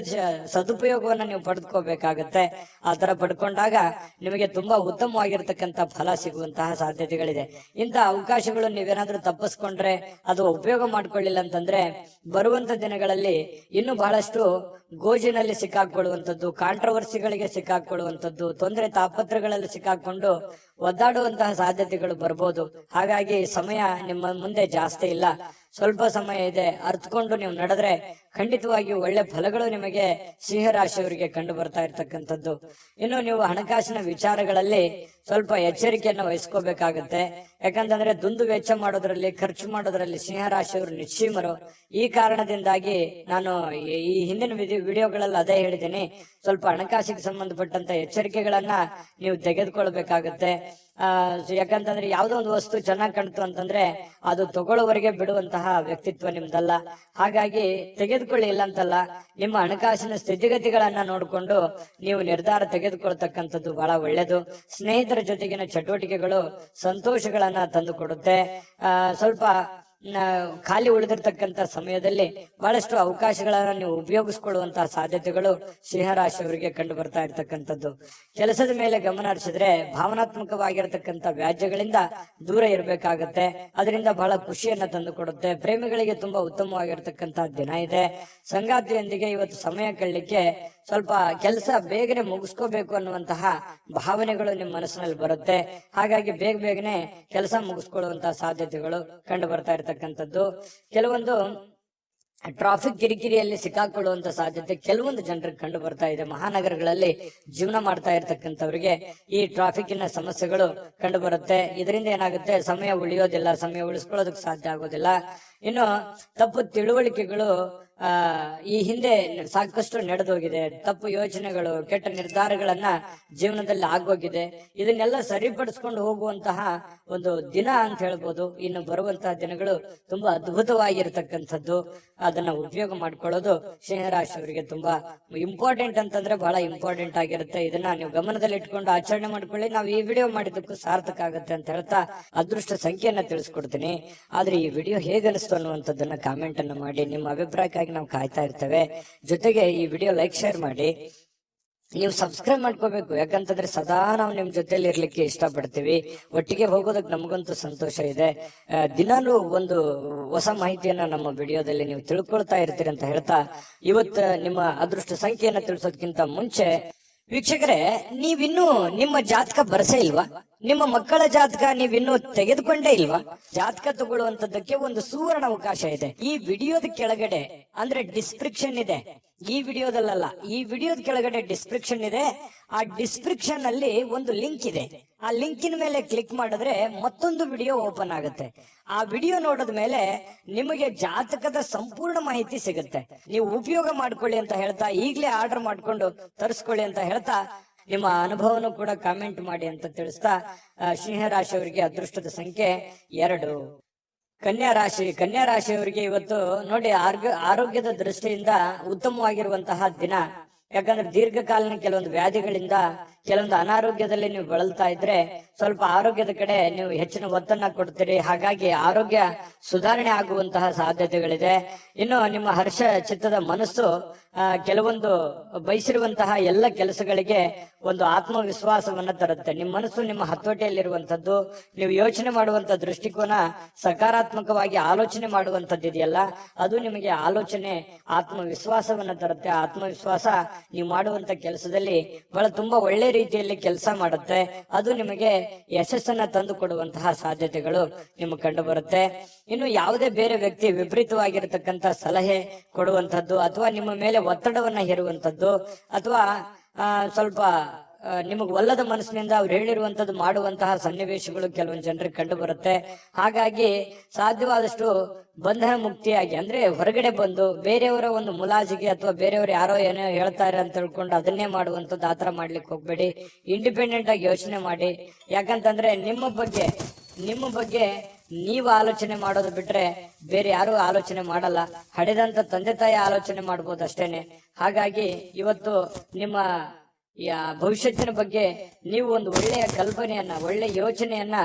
ಸದುಪಯೋಗವನ್ನ ನೀವು ಪಡೆದುಕೋಬೇಕಾಗತ್ತೆ. ಆ ತರ ಪಡ್ಕೊಂಡಾಗ ನಿಮಗೆ ತುಂಬಾ ಉತ್ತಮವಾಗಿರ್ತಕ್ಕಂಥ ಫಲ ಸಿಗುವಂತಹ ಸಾಧ್ಯತೆಗಳಿದೆ. ಇಂಥ ಅವಕಾಶಗಳು ನೀವೇನಾದ್ರೂ ತಪ್ಪಿಸ್ಕೊಂಡ್ರೆ ಅದು ಉಪಯೋಗ ಮಾಡ್ಕೊಳ್ಳಿಲ್ಲ ಅಂತಂದ್ರೆ ಬರುವಂತ ದಿನಗಳಲ್ಲಿ ಇನ್ನು ಬಹಳಷ್ಟು ಗೋಜಿನಲ್ಲಿ ಸಿಕ್ಕಾಕೊಳ್ಳುವಂಥದ್ದು, ಕಾಂಟ್ರವರ್ಸಿಗಳಿಗೆ ಸಿಕ್ಕಾಕೊಳ್ಳುವಂಥದ್ದು, ತೊಂದರೆ ತಾಪತ್ರಗಳಲ್ಲಿ ಸಿಕ್ಕಾಕೊಂಡು ಒದ್ದಾಡುವಂತಹ ಸಾಧ್ಯತೆಗಳು ಬರ್ಬೋದು. ಹಾಗಾಗಿ ಸಮಯ ನಿಮ್ಮ ಮುಂದೆ ಜಾಸ್ತಿ ಇಲ್ಲ, ಸ್ವಲ್ಪ ಸಮಯ ಇದೆ. ಅರ್ಥಕೊಂಡು ನೀವು ನಡೆದ್ರೆ ಖಂಡಿತವಾಗಿಯೂ ಒಳ್ಳೆ ಫಲಗಳು ನಿಮಗೆ ಸಿಂಹರಾಶಿಯವರಿಗೆ ಕಂಡು ಬರ್ತಾ ಇರ್ತಕ್ಕಂಥದ್ದು. ಇನ್ನು ನೀವು ಹಣಕಾಸಿನ ವಿಚಾರಗಳಲ್ಲಿ ಸ್ವಲ್ಪ ಎಚ್ಚರಿಕೆಯನ್ನು ವಹಿಸ್ಕೋಬೇಕಾಗತ್ತೆ. ಯಾಕಂತಂದ್ರೆ ದುಂದು ವೆಚ್ಚ ಮಾಡೋದ್ರಲ್ಲಿ, ಖರ್ಚು ಮಾಡೋದ್ರಲ್ಲಿ ಸಿಂಹರಾಶಿಯವರು ನಿಶ್ಚೀಮರು. ಈ ಕಾರಣದಿಂದಾಗಿ ನಾನು ಈ ಹಿಂದಿನ ವಿಡಿಯೋಗಳಲ್ಲಿ ಅದೇ ಹೇಳಿದ್ದೀನಿ, ಸ್ವಲ್ಪ ಹಣಕಾಸಿಗೆ ಸಂಬಂಧಪಟ್ಟಂತ ಎಚ್ಚರಿಕೆಗಳನ್ನ ನೀವು ತೆಗೆದುಕೊಳ್ಬೇಕಾಗತ್ತೆ. ಯಾಕಂತಂದ್ರೆ ಯಾವ್ದೋ ಒಂದು ವಸ್ತು ಚೆನ್ನಾಗಿ ಕಾಣ್ತು ಅಂತಂದ್ರೆ ಅದು ತಗೊಳ್ಳೋವರೆಗೆ ಬಿಡುವಂತಹ ವ್ಯಕ್ತಿತ್ವ ನಿಮ್ದಲ್ಲ. ಹಾಗಾಗಿ ತೆಗೆದುಕೊಳ್ಳಿ ಇಲ್ಲ ಅಂತಲ್ಲ, ನಿಮ್ಮ ಹಣಕಾಸಿನ ಸ್ಥಿತಿಗತಿಗಳನ್ನ ನೋಡಿಕೊಂಡು ನೀವು ನಿರ್ಧಾರ ತೆಗೆದುಕೊಳ್ತಕ್ಕಂಥದ್ದು ಬಹಳ ಒಳ್ಳೇದು. ಸ್ನೇಹಿತರ ಜೊತೆಗಿನ ಚಟುವಟಿಕೆಗಳು ಸಂತೋಷಗಳನ್ನ ತಂದು ಕೊಡುತ್ತೆ. ಸ್ವಲ್ಪ ಖಾಲಿ ಉಳಿದಿರ್ತಕ್ಕಂಥ ಸಮಯದಲ್ಲಿ ಬಹಳಷ್ಟು ಅವಕಾಶಗಳನ್ನ ನೀವು ಉಪಯೋಗಿಸ್ಕೊಳ್ಳುವಂತಹ ಸಾಧ್ಯತೆಗಳು ಸಿಂಹರಾಶಿಯವರಿಗೆ ಕಂಡು ಬರ್ತಾ ಇರ್ತಕ್ಕಂಥದ್ದು. ಕೆಲಸದ ಮೇಲೆ ಗಮನ ಹರಿಸಿದ್ರೆ ಭಾವನಾತ್ಮಕವಾಗಿರ್ತಕ್ಕಂಥ ವ್ಯಾಜ್ಯಗಳಿಂದ ದೂರ ಇರಬೇಕಾಗತ್ತೆ. ಅದರಿಂದ ಬಹಳ ಖುಷಿಯನ್ನ ತಂದು ಕೊಡುತ್ತೆ. ಪ್ರೇಮಿಗಳಿಗೆ ತುಂಬಾ ಉತ್ತಮವಾಗಿರ್ತಕ್ಕಂಥ ದಿನ ಇದೆ. ಸಂಗಾತಿಯೊಂದಿಗೆ ಇವತ್ತು ಸಮಯ ಕಳಲಿಕ್ಕೆ ಸ್ವಲ್ಪ ಕೆಲಸ ಬೇಗನೆ ಮುಗಿಸ್ಕೋಬೇಕು ಅನ್ನುವಂತಹ ಭಾವನೆಗಳು ನಿಮ್ಮ ಮನಸ್ಸಿನಲ್ಲಿ ಬರುತ್ತೆ. ಹಾಗಾಗಿ ಬೇಗನೆ ಕೆಲಸ ಮುಗಿಸ್ಕೊಳ್ಳುವಂತಹ ಸಾಧ್ಯತೆಗಳು ಕಂಡು ಬರ್ತಾ ಇರ್ತಕ್ಕಂಥದ್ದು. ಕೆಲವೊಂದು ಟ್ರಾಫಿಕ್ ಕಿರಿಕಿರಿಯಲ್ಲಿ ಸಿಕ್ಕಾಕೊಳ್ಳುವಂತ ಸಾಧ್ಯತೆ ಕೆಲವೊಂದು ಜನರಿಗೆ ಕಂಡು ಬರ್ತಾ ಇದೆ. ಮಹಾನಗರಗಳಲ್ಲಿ ಜೀವನ ಮಾಡ್ತಾ ಇರ್ತಕ್ಕಂಥವ್ರಿಗೆ ಈ ಟ್ರಾಫಿಕ್ನ ಸಮಸ್ಯೆಗಳು ಕಂಡು ಬರುತ್ತೆ. ಇದರಿಂದ ಏನಾಗುತ್ತೆ, ಸಮಯ ಉಳಿಯೋದಿಲ್ಲ, ಸಮಯ ಉಳಿಸ್ಕೊಳ್ಳೋದಕ್ಕೆ ಸಾಧ್ಯ ಆಗೋದಿಲ್ಲ. ಇನ್ನು ತಪ್ಪು ತಿಳುವಳಿಕೆಗಳು ಈ ಹಿಂದೆ ಸಾಕಷ್ಟು ನಡೆದೋಗಿದೆ. ತಪ್ಪು ಯೋಚನೆಗಳು, ಕೆಟ್ಟ ನಿರ್ಧಾರಗಳನ್ನ ಜೀವನದಲ್ಲಿ ಆಗೋಗಿದೆ. ಇದನ್ನೆಲ್ಲ ಸರಿಪಡಿಸ್ಕೊಂಡು ಹೋಗುವಂತಹ ಒಂದು ದಿನ ಅಂತ ಹೇಳ್ಬೋದು. ಇನ್ನು ಬರುವಂತಹ ದಿನಗಳು ತುಂಬಾ ಅದ್ಭುತವಾಗಿರ್ತಕ್ಕಂಥದ್ದು. ಅದನ್ನ ಉಪಯೋಗ ಮಾಡ್ಕೊಳ್ಳೋದು ಸಿಂಹರಾಶಿಯವರಿಗೆ ತುಂಬಾ ಇಂಪಾರ್ಟೆಂಟ್ ಅಂತಂದ್ರೆ ಬಹಳ ಇಂಪಾರ್ಟೆಂಟ್ ಆಗಿರುತ್ತೆ. ಇದನ್ನ ನೀವು ಗಮನದಲ್ಲಿ ಇಟ್ಕೊಂಡು ಆಚರಣೆ ಮಾಡ್ಕೊಳ್ಳಿ. ನಾವು ಈ ವಿಡಿಯೋ ಮಾಡಿದ್ದಕ್ಕೂ ಸಾರ್ಥಕ ಆಗುತ್ತೆ ಅಂತ ಹೇಳ್ತಾ ಅದೃಷ್ಟ ಸಂಖ್ಯೆಯನ್ನ ತಿಳಿಸ್ಕೊಡ್ತೀನಿ. ಆದ್ರೆ ಈ ವಿಡಿಯೋ ಹೇಗೆ ಅನಿಸ್ತು ಅನ್ನುವಂಥದ್ದನ್ನ ಕಾಮೆಂಟ್ ಅನ್ನ ಮಾಡಿ. ನಿಮ್ಮ ಅಭಿಪ್ರಾಯಕ್ಕಾಗಿ ನಾವು ಕಾಯ್ತಾ ಇರ್ತೇವೆ. ಜೊತೆಗೆ ಈ ವಿಡಿಯೋ ಲೈಕ್, ಶೇರ್ ಮಾಡಿ. ನೀವು ಸಬ್ಸ್ಕ್ರೈಬ್ ಮಾಡ್ಕೋಬೇಕು. ಯಾಕಂತಂದ್ರೆ ಸದಾ ನಾವು ನಿಮ್ ಜೊತೆಲಿ ಇರ್ಲಿಕ್ಕೆ ಇಷ್ಟಪಡ್ತೀವಿ. ಒಟ್ಟಿಗೆ ಹೋಗೋದಕ್ಕೆ ನಮಗಂತೂ ಸಂತೋಷ ಇದೆ. ದಿನಾಲೂ ಒಂದು ಹೊಸ ಮಾಹಿತಿಯನ್ನ ನಮ್ಮ ವಿಡಿಯೋದಲ್ಲಿ ನೀವು ತಿಳ್ಕೊಳ್ತಾ ಇರ್ತೀರಿ ಅಂತ ಹೇಳ್ತಾ ಇವತ್ತು ನಿಮ್ಮ ಅದೃಷ್ಟ ಸಂಖ್ಯೆಯನ್ನ ತಿಳಿಸೋದಕ್ಕಿಂತ ಮುಂಚೆ ವೀಕ್ಷಕರೇ, ನೀವಿನ್ನೂ ನಿಮ್ಮ ಜಾತಕ ಬರಸೇ ಇಲ್ವಾ? ನಿಮ್ಮ ಮಕ್ಕಳ ಜಾತಕ ನೀವಿನ್ನೂ ತೆಗೆದುಕೊಂಡೇ ಇಲ್ವಾ? ಜಾತಕ ತಗೊಳ್ಳುವಂತದ್ದಕ್ಕೆ ಒಂದು ಸುವರ್ಣ ಅವಕಾಶ ಇದೆ. ಈ ವಿಡಿಯೋದ ಕೆಳಗಡೆ ಅಂದ್ರೆ ಡಿಸ್ಕ್ರಿಪ್ಷನ್ ಇದೆ. ಈ ವಿಡಿಯೋದಲ್ಲ, ಈ ವಿಡಿಯೋದ ಕೆಳಗಡೆ ಡಿಸ್ಕ್ರಿಪ್ಷನ್ ಇದೆ. ಆ ಡಿಸ್ಕ್ರಿಪ್ಷನ್ ಅಲ್ಲಿ ಒಂದು ಲಿಂಕ್ ಇದೆ. ಆ ಲಿಂಕಿನ ಮೇಲೆ ಕ್ಲಿಕ್ ಮಾಡಿದ್ರೆ ಮತ್ತೊಂದು ವಿಡಿಯೋ ಓಪನ್ ಆಗುತ್ತೆ. ಆ ವಿಡಿಯೋ ನೋಡಿದ ಮೇಲೆ ನಿಮಗೆ ಜಾತಕದ ಸಂಪೂರ್ಣ ಮಾಹಿತಿ ಸಿಗುತ್ತೆ. ನೀವು ಉಪಯೋಗ ಮಾಡ್ಕೊಳ್ಳಿ ಅಂತ ಹೇಳ್ತಾ, ಈಗಲೇ ಆರ್ಡರ್ ಮಾಡ್ಕೊಂಡು ತರಿಸ್ಕೊಳ್ಳಿ ಅಂತ ಹೇಳ್ತಾ, ನಿಮ್ಮ ಅನುಭವನು ಕೂಡ ಕಾಮೆಂಟ್ ಮಾಡಿ ಅಂತ ತಿಳಿಸ್ತಾ, ಸಿಂಹರಾಶಿಯವರಿಗೆ ಅದೃಷ್ಟದ ಸಂಖ್ಯೆ 2. ಕನ್ಯಾ ರಾಶಿಯವರಿಗೆ ಇವತ್ತು ನೋಡಿ ಆರೋಗ್ಯದ ದೃಷ್ಟಿಯಿಂದ ಉತ್ತಮವಾಗಿರುವಂತಹ ದಿನ. ಯಾಕಂದ್ರೆ ದೀರ್ಘಕಾಲೀನ ಕೆಲವೊಂದು ವ್ಯಾಧಿಗಳಿಂದ, ಕೆಲವೊಂದು ಅನಾರೋಗ್ಯದಲ್ಲಿ ನೀವು ಬಳಲ್ತಾ ಇದ್ರೆ ಸ್ವಲ್ಪ ಆರೋಗ್ಯದ ಕಡೆ ನೀವು ಹೆಚ್ಚಿನ ಒತ್ತನ್ನ ಕೊಡ್ತೀರಿ. ಹಾಗಾಗಿ ಆರೋಗ್ಯ ಸುಧಾರಣೆ ಆಗುವಂತಹ ಸಾಧ್ಯತೆಗಳಿದೆ. ಇನ್ನು ನಿಮ್ಮ ಹರ್ಷ ಚಿತ್ತದ ಮನಸ್ಸು ಕೆಲವೊಂದು ಬಯಸಿರುವಂತಹ ಎಲ್ಲ ಕೆಲಸಗಳಿಗೆ ಒಂದು ಆತ್ಮವಿಶ್ವಾಸವನ್ನ ತರುತ್ತೆ. ನಿಮ್ಮ ಮನಸ್ಸು ನಿಮ್ಮ ಹತೋಟಿಯಲ್ಲಿರುವಂತದ್ದು. ನೀವು ಯೋಚನೆ ಮಾಡುವಂತ ದೃಷ್ಟಿಕೋನ ಸಕಾರಾತ್ಮಕವಾಗಿ ಆಲೋಚನೆ ಮಾಡುವಂತದ್ದು ಇದೆಯಲ್ಲ, ಅದು ನಿಮಗೆ ಆಲೋಚನೆ ಆತ್ಮವಿಶ್ವಾಸವನ್ನ ತರುತ್ತೆ. ಆತ್ಮವಿಶ್ವಾಸ ನೀವು ಮಾಡುವಂತ ಕೆಲಸದಲ್ಲಿ ಬಹಳ ತುಂಬಾ ಒಳ್ಳೆ ರೀತಿಯಲ್ಲಿ ಕೆಲಸ ಮಾಡುತ್ತೆ. ಅದು ನಿಮಗೆ ಯಶಸ್ಸನ್ನ ತಂದು ಕೊಡುವಂತಹ ಸಾಧ್ಯತೆಗಳು ನಿಮಗೆ ಕಂಡು ಬರುತ್ತೆ. ಇನ್ನು ಯಾವುದೇ ಬೇರೆ ವ್ಯಕ್ತಿ ವಿಪರೀತವಾಗಿರತಕ್ಕಂತ ಸಲಹೆ ಕೊಡುವಂತದ್ದು, ಅಥವಾ ನಿಮ್ಮ ಮೇಲೆ ಒತ್ತಡವನ್ನ ಹೇರುವಂತದ್ದು, ಅಥವಾ ಸ್ವಲ್ಪ ನಿಮಗ್ ಒಲ್ಲದ ಮನಸ್ಸಿನಿಂದ ಅವ್ರು ಹೇಳಿರುವಂತದ್ದು ಮಾಡುವಂತಹ ಸನ್ನಿವೇಶಗಳು ಕೆಲವೊಂದು ಜನರಿಗೆ ಕಂಡು ಬರುತ್ತೆ. ಹಾಗಾಗಿ ಸಾಧ್ಯವಾದಷ್ಟು ಬಂಧನ ಮುಕ್ತಿಯಾಗಿ, ಅಂದ್ರೆ ಹೊರಗಡೆ ಬಂದು ಬೇರೆಯವರ ಒಂದು ಮುಲಾಜಿಗೆ ಅಥವಾ ಬೇರೆಯವರು ಯಾರೋ ಏನೋ ಹೇಳ್ತಾರೆ ಅಂತ ತಿಳ್ಕೊಂಡು ಅದನ್ನೇ ಮಾಡುವಂಥದ್ದು, ಆತರ ಮಾಡ್ಲಿಕ್ಕೆ ಹೋಗ್ಬೇಡಿ. ಇಂಡಿಪೆಂಡೆಂಟ್ ಆಗಿ ಯೋಚನೆ ಮಾಡಿ. ಯಾಕಂತಂದ್ರೆ ನಿಮ್ಮ ಬಗ್ಗೆ ನೀವು ಆಲೋಚನೆ ಮಾಡೋದು ಬಿಟ್ರೆ ಬೇರೆ ಯಾರು ಆಲೋಚನೆ ಮಾಡಲ್ಲ. ಹಡೆದಂತ ತಂದೆ ತಾಯಿ ಆಲೋಚನೆ ಮಾಡ್ಬೋದು ಅಷ್ಟೇನೆ. ಹಾಗಾಗಿ ಇವತ್ತು ನಿಮ್ಮ ಭವಿಷ್ಯತ್ತಿನ ಬಗ್ಗೆ ನೀವು ಒಂದು ಒಳ್ಳೆಯ ಕಲ್ಪನೆಯನ್ನ, ಒಳ್ಳೆ ಯೋಚನೆಯನ್ನ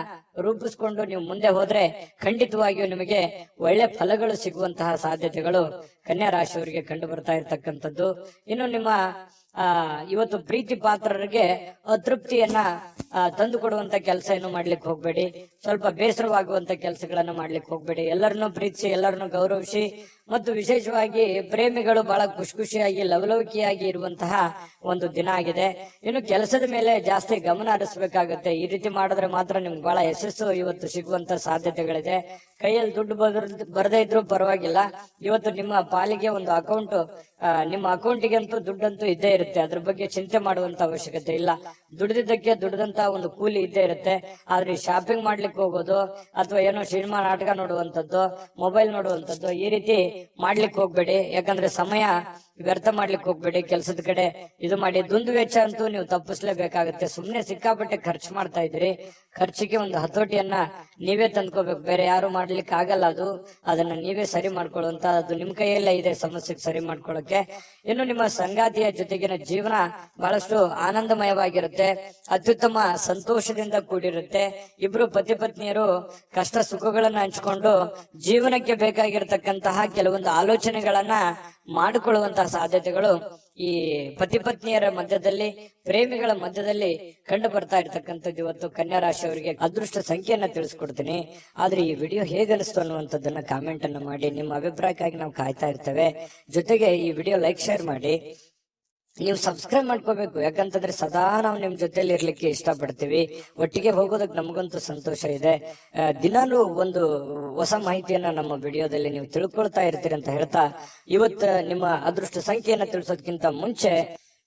ರೂಪಿಸ್ಕೊಂಡು ನೀವು ಮುಂದೆ ಹೋದ್ರೆ ಖಂಡಿತವಾಗಿಯೂ ನಿಮಗೆ ಒಳ್ಳೆ ಫಲಗಳು ಸಿಗುವಂತಹ ಸಾಧ್ಯತೆಗಳು ಕನ್ಯಾ ರಾಶಿಯವರಿಗೆ ಕಂಡು ಬರ್ತಾ ಇರ್ತಕ್ಕಂಥದ್ದು. ಇನ್ನು ನಿಮ್ಮ ಇವತ್ತು ಪ್ರೀತಿ ಪಾತ್ರರಿಗೆ ಅತೃಪ್ತಿಯನ್ನ ತಂದು ಕೊಡುವಂತ ಕೆಲಸ ಏನು ಮಾಡ್ಲಿಕ್ಕೆ ಹೋಗ್ಬೇಡಿ. ಸ್ವಲ್ಪ ಬೇಸರವಾಗುವಂತ ಕೆಲಸಗಳನ್ನ ಮಾಡ್ಲಿಕ್ಕೆ ಹೋಗ್ಬೇಡಿ. ಎಲ್ಲರನ್ನೂ ಪ್ರೀತಿಸಿ, ಎಲ್ಲರನ್ನೂ ಗೌರವಿಸಿ ಮತ್ತು ವಿಶೇಷವಾಗಿ ಪ್ರೇಮಿಗಳು ಬಹಳ ಖುಷಿಯಾಗಿ ಲವಲವಿಕೆಯಾಗಿ ಇರುವಂತಹ ಒಂದು ದಿನ ಆಗಿದೆ. ಇನ್ನು ಕೆಲಸದ ಮೇಲೆ ಜಾಸ್ತಿ ಗಮನ ಹರಿಸಬೇಕಾಗುತ್ತೆ. ಈ ರೀತಿ ಮಾಡಿದ್ರೆ ಮಾತ್ರ ನಿಮ್ಗೆ ಬಹಳ ಯಶಸ್ಸು ಇವತ್ತು ಸಿಗುವಂತ ಸಾಧ್ಯತೆಗಳಿದೆ. ಕೈಯಲ್ಲಿ ದುಡ್ಡು ಬರದೇ ಇದ್ರೂ ಪರವಾಗಿಲ್ಲ, ಇವತ್ತು ನಿಮ್ಮ ಪಾಲಿಗೆ ಒಂದು ಅಕೌಂಟ್, ನಿಮ್ಮ ಅಕೌಂಟಿಗೆ ಅಂತೂ ದುಡ್ಡಂತೂ ಇದ್ದೇ ಇರುತ್ತೆ. ಅದ್ರ ಬಗ್ಗೆ ಚಿಂತೆ ಮಾಡುವಂತ ಅವಶ್ಯಕತೆ ಇಲ್ಲ. ದುಡಿದಿದ್ದಕ್ಕೆ ದುಡ್ದಂತ ಒಂದು ಕೂಲಿ ಇದ್ದೇ ಇರುತ್ತೆ. ಆದ್ರೆ ಶಾಪಿಂಗ್ ಮಾಡ್ಲಿಕ್ಕೆ ಹೋಗೋದು ಅಥವಾ ಏನೋ ಸಿನಿಮಾ ನಾಟಕ ನೋಡುವಂತದ್ದು, ಮೊಬೈಲ್ ನೋಡುವಂತದ್ದು, ಈ ರೀತಿ ಮಾಡ್ಲಿಕ್ಕೆ ಹೋಗ್ಬೇಡಿ. ಯಾಕಂದ್ರೆ ಸಮಯ ವ್ಯರ್ಥ ಮಾಡ್ಲಿಕ್ಕೆ ಹೋಗ್ಬೇಡಿ. ಕೆಲಸದ ಕಡೆ ಇದು ಮಾಡಿ. ದುಂದು ವೆಚ್ಚ ಅಂತೂ ನೀವು ತಪ್ಪಿಸ್ಲೇಬೇಕಾಗುತ್ತೆ. ಸುಮ್ನೆ ಸಿಕ್ಕಾಪಟ್ಟೆ ಖರ್ಚು ಮಾಡ್ತಾ ಇದ್ರಿ. ಖರ್ಚಿಗೆ ಒಂದು ಹತೋಟಿಯನ್ನ ನೀವೇ ತಂದ್ಕೋಬೇಕು, ಬೇರೆ ಯಾರು ಮಾಡ್ಲಿಕ್ಕೆ ಆಗಲ್ಲ. ಅದನ್ನ ನೀವೇ ಸರಿ ಮಾಡ್ಕೊಳ್ಳುವಂತ, ಅದು ನಿಮ್ ಕೈಯಲ್ಲೇ ಇದೆ ಸಮಸ್ಯೆಗೆ ಸರಿ ಮಾಡ್ಕೊಳ್ಳೋಕೆ. ಇನ್ನು ನಿಮ್ಮ ಸಂಗಾತಿಯ ಜೊತೆಗಿನ ಜೀವನ ಬಹಳಷ್ಟು ಆನಂದಮಯವಾಗಿರುತ್ತೆ, ಅತ್ಯುತ್ತಮ ಸಂತೋಷದಿಂದ ಕೂಡಿರುತ್ತೆ. ಇಬ್ರು ಪತಿ ಪತ್ನಿಯರು ಕಷ್ಟ ಸುಖಗಳನ್ನ ಹಂಚಿಕೊಂಡು ಜೀವನಕ್ಕೆ ಬೇಕಾಗಿರತಕ್ಕಂತಹ ಕೆಲವೊಂದು ಆಲೋಚನೆಗಳನ್ನ ಮಾಡಿಕೊಳ್ಳುವಂತಹ ಸಾಧ್ಯತೆಗಳು ಈ ಪತಿ ಪತ್ನಿಯರ ಮಧ್ಯದಲ್ಲಿ, ಪ್ರೇಮಿಗಳ ಮಧ್ಯದಲ್ಲಿ ಕಂಡು ಬರ್ತಾ ಇರ್ತಕ್ಕಂಥದ್ದು. ಇವತ್ತು ಕನ್ಯಾ ರಾಶಿಯವರಿಗೆ ಅದೃಷ್ಟ ಸಂಖ್ಯೆಯನ್ನ ತಿಳಿಸ್ಕೊಡ್ತೀನಿ. ಆದ್ರೆ ಈ ವಿಡಿಯೋ ಹೇಗನಿಸ್ತು ಅನ್ನುವಂಥದ್ದನ್ನ ಕಾಮೆಂಟ್ ಅನ್ನ ಮಾಡಿ. ನಿಮ್ಮ ಅಭಿಪ್ರಾಯಕ್ಕಾಗಿ ನಾವು ಕಾಯ್ತಾ ಇರ್ತೇವೆ. ಜೊತೆಗೆ ಈ ವಿಡಿಯೋ ಲೈಕ್, ಶೇರ್ ಮಾಡಿ. ನೀವು ಸಬ್ಸ್ಕ್ರೈಬ್ ಮಾಡ್ಕೋಬೇಕು. ಯಾಕಂತಂದ್ರೆ ಸದಾ ನಾವು ನಿಮ್ ಜೊತೆಲಿ ಇರ್ಲಿಕ್ಕೆ ಇಷ್ಟಪಡ್ತೀವಿ. ಒಟ್ಟಿಗೆ ಹೋಗೋದಕ್ಕೆ ನಮಗಂತೂ ಸಂತೋಷ ಇದೆ. ದಿನಾಲೂ ಒಂದು ಹೊಸ ಮಾಹಿತಿಯನ್ನ ನಮ್ಮ ವಿಡಿಯೋದಲ್ಲಿ ನೀವು ತಿಳ್ಕೊಳ್ತಾ ಇರ್ತೀರಿ ಅಂತ ಹೇಳ್ತಾ, ಇವತ್ತು ನಿಮ್ಮ ಅದೃಷ್ಟ ಸಂಖ್ಯೆಯನ್ನ ತಿಳಿಸೋದಕ್ಕಿಂತ ಮುಂಚೆ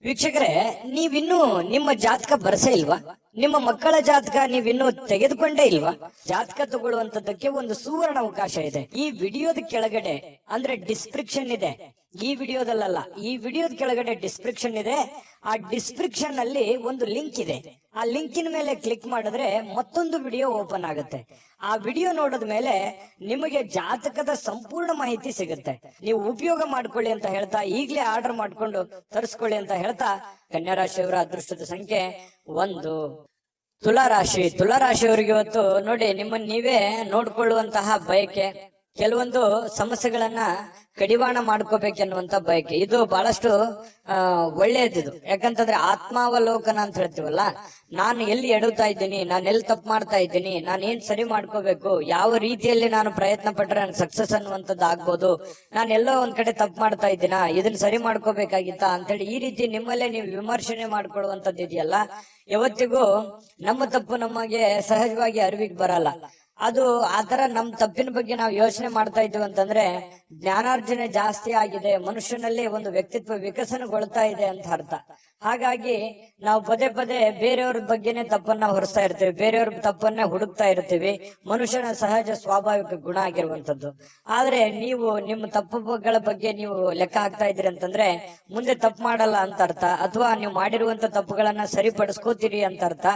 ವೀಕ್ಷಕರೇ, ನೀವಿನ್ನೂ ನಿಮ್ಮ ಜಾತಕ ಬರ್ಸೇ ಇಲ್ವಾ? ನಿಮ್ಮ ಮಕ್ಕಳ ಜಾತಕ ನೀವಿನ್ನೂ ತೆಗೆದುಕೊಂಡೇ ಇಲ್ವಾ? ಜಾತಕ ತಗೊಳ್ಳುವಂತದ್ದಕ್ಕೆ ಒಂದು ಸುವರ್ಣ ಅವಕಾಶ ಇದೆ. ಈ ವಿಡಿಯೋದ ಕೆಳಗಡೆ ಅಂದ್ರೆ ಡಿಸ್ಕ್ರಿಪ್ಷನ್ ಇದೆ. ಈ ವಿಡಿಯೋದಲ್ಲ, ಈ ವಿಡಿಯೋದ ಕೆಳಗಡೆ ಡಿಸ್ಕ್ರಿಪ್ಷನ್ ಇದೆ. ಆ ಡಿಸ್ಕ್ರಿಪ್ಷನ್ ಅಲ್ಲಿ ಒಂದು ಲಿಂಕ್ ಇದೆ. ಆ ಲಿಂಕಿನ ಮೇಲೆ ಕ್ಲಿಕ್ ಮಾಡಿದ್ರೆ ಮತ್ತೊಂದು ವಿಡಿಯೋ ಓಪನ್ ಆಗುತ್ತೆ. ಆ ವಿಡಿಯೋ ನೋಡಿದ ಮೇಲೆ ನಿಮಗೆ ಜಾತಕದ ಸಂಪೂರ್ಣ ಮಾಹಿತಿ ಸಿಗುತ್ತೆ. ನೀವು ಉಪಯೋಗ ಮಾಡ್ಕೊಳ್ಳಿ ಅಂತ ಹೇಳ್ತಾ, ಈಗಲೇ ಆರ್ಡರ್ ಮಾಡ್ಕೊಂಡು ತರಿಸ್ಕೊಳ್ಳಿ ಅಂತ ಹೇಳ್ತಾ, ಕನ್ಯಾ ರಾಶಿಯವರ ಅದೃಷ್ಟದ ಸಂಖ್ಯೆ 1. ತುಲಾರಾಶಿ. ತುಲಾರಾಶಿಯವರಿಗೆ ಇವತ್ತು ನೋಡಿ, ನಿಮ್ಮನ್ನ ನೀವೇ ನೋಡ್ಕೊಳ್ಳುವಂತಹ ಬಯಕೆ, ಕೆಲವೊಂದು ಸಮಸ್ಯೆಗಳನ್ನ ಕಡಿವಾಣ ಮಾಡ್ಕೋಬೇಕೆನ್ನುವಂತ ಬಯಕೆ, ಇದು ಬಹಳಷ್ಟು ಒಳ್ಳೆಯದಿದು. ಯಾಕಂತಂದ್ರೆ ಆತ್ಮಾವಲೋಕನ ಅಂತ ಹೇಳ್ತೀವಲ್ಲ, ನಾನು ಎಲ್ಲಿ ಎಡುತ್ತಾ ಇದ್ದೀನಿ, ನಾನು ಎಲ್ಲಿ ತಪ್ಪು ಮಾಡ್ತಾ ಇದ್ದೀನಿ, ನಾನು ಏನ್ ಸರಿ ಮಾಡ್ಕೋಬೇಕು, ಯಾವ ರೀತಿಯಲ್ಲಿ ನಾನು ಪ್ರಯತ್ನ ಪಟ್ರೆ ನಾನು ಸಕ್ಸಸ್ ಅನ್ನುವಂಥದ್ದು ಆಗ್ಬೋದು, ನಾನು ಎಲ್ಲೋ ಒಂದ್ ಕಡೆ ತಪ್ಪು ಮಾಡ್ತಾ ಇದ್ದೀನ, ಇದನ್ನ ಸರಿ ಮಾಡ್ಕೋಬೇಕಾಗಿತ್ತ ಅಂತೇಳಿ ಈ ರೀತಿ ನಿಮ್ಮಲ್ಲೇ ನೀವು ವಿಮರ್ಶನೆ ಮಾಡ್ಕೊಳ್ಳುವಂಥದ್ದು ಇದೆಯಲ್ಲ, ಯಾವತ್ತಿಗೂ ನಮ್ಮ ತಪ್ಪು ನಮಗೆ ಸಹಜವಾಗಿ ಅರಿವಿಗೆ ಬರಲ್ಲ. ಅದು ಆತರ ನಮ್ ತಪ್ಪಿನ ಬಗ್ಗೆ ನಾವು ಯೋಚನೆ ಮಾಡ್ತಾ ಇದ್ದೀವಿ ಅಂತಂದ್ರೆ ಜ್ಞಾನಾರ್ಜನೆ ಜಾಸ್ತಿ ಆಗಿದೆ, ಮನುಷ್ಯನಲ್ಲಿ ಒಂದು ವ್ಯಕ್ತಿತ್ವ ವಿಕಸನಗೊಳ್ತಾ ಇದೆ ಅಂತ ಅರ್ಥ. ಹಾಗಾಗಿ ನಾವು ಪದೇ ಪದೇ ಬೇರೆಯವ್ರ ಬಗ್ಗೆನೆ ತಪ್ಪನ್ನ ಹೊರಿಸ್ತಾ ಇರ್ತೀವಿ, ಬೇರೆಯವ್ರ ತಪ್ಪನ್ನ ಹುಡುಕ್ತಾ ಇರ್ತೀವಿ. ಮನುಷ್ಯನ ಸಹಜ ಸ್ವಾಭಾವಿಕ ಗುಣ ಆಗಿರುವಂತದ್ದು. ಆದ್ರೆ ನೀವು ನಿಮ್ಮ ತಪ್ಪುಗಳ ಬಗ್ಗೆ ನೀವು ಲೆಕ್ಕ ಹಾಕ್ತಾ ಇದ್ದೀರಿ ಅಂತಂದ್ರೆ ಮುಂದೆ ತಪ್ಪು ಮಾಡಲ್ಲ ಅಂತ ಅರ್ಥ, ಅಥವಾ ನೀವು ಮಾಡಿರುವಂತ ತಪ್ಪುಗಳನ್ನ ಸರಿಪಡಿಸ್ಕೋತೀರಿ ಅಂತ ಅರ್ಥ.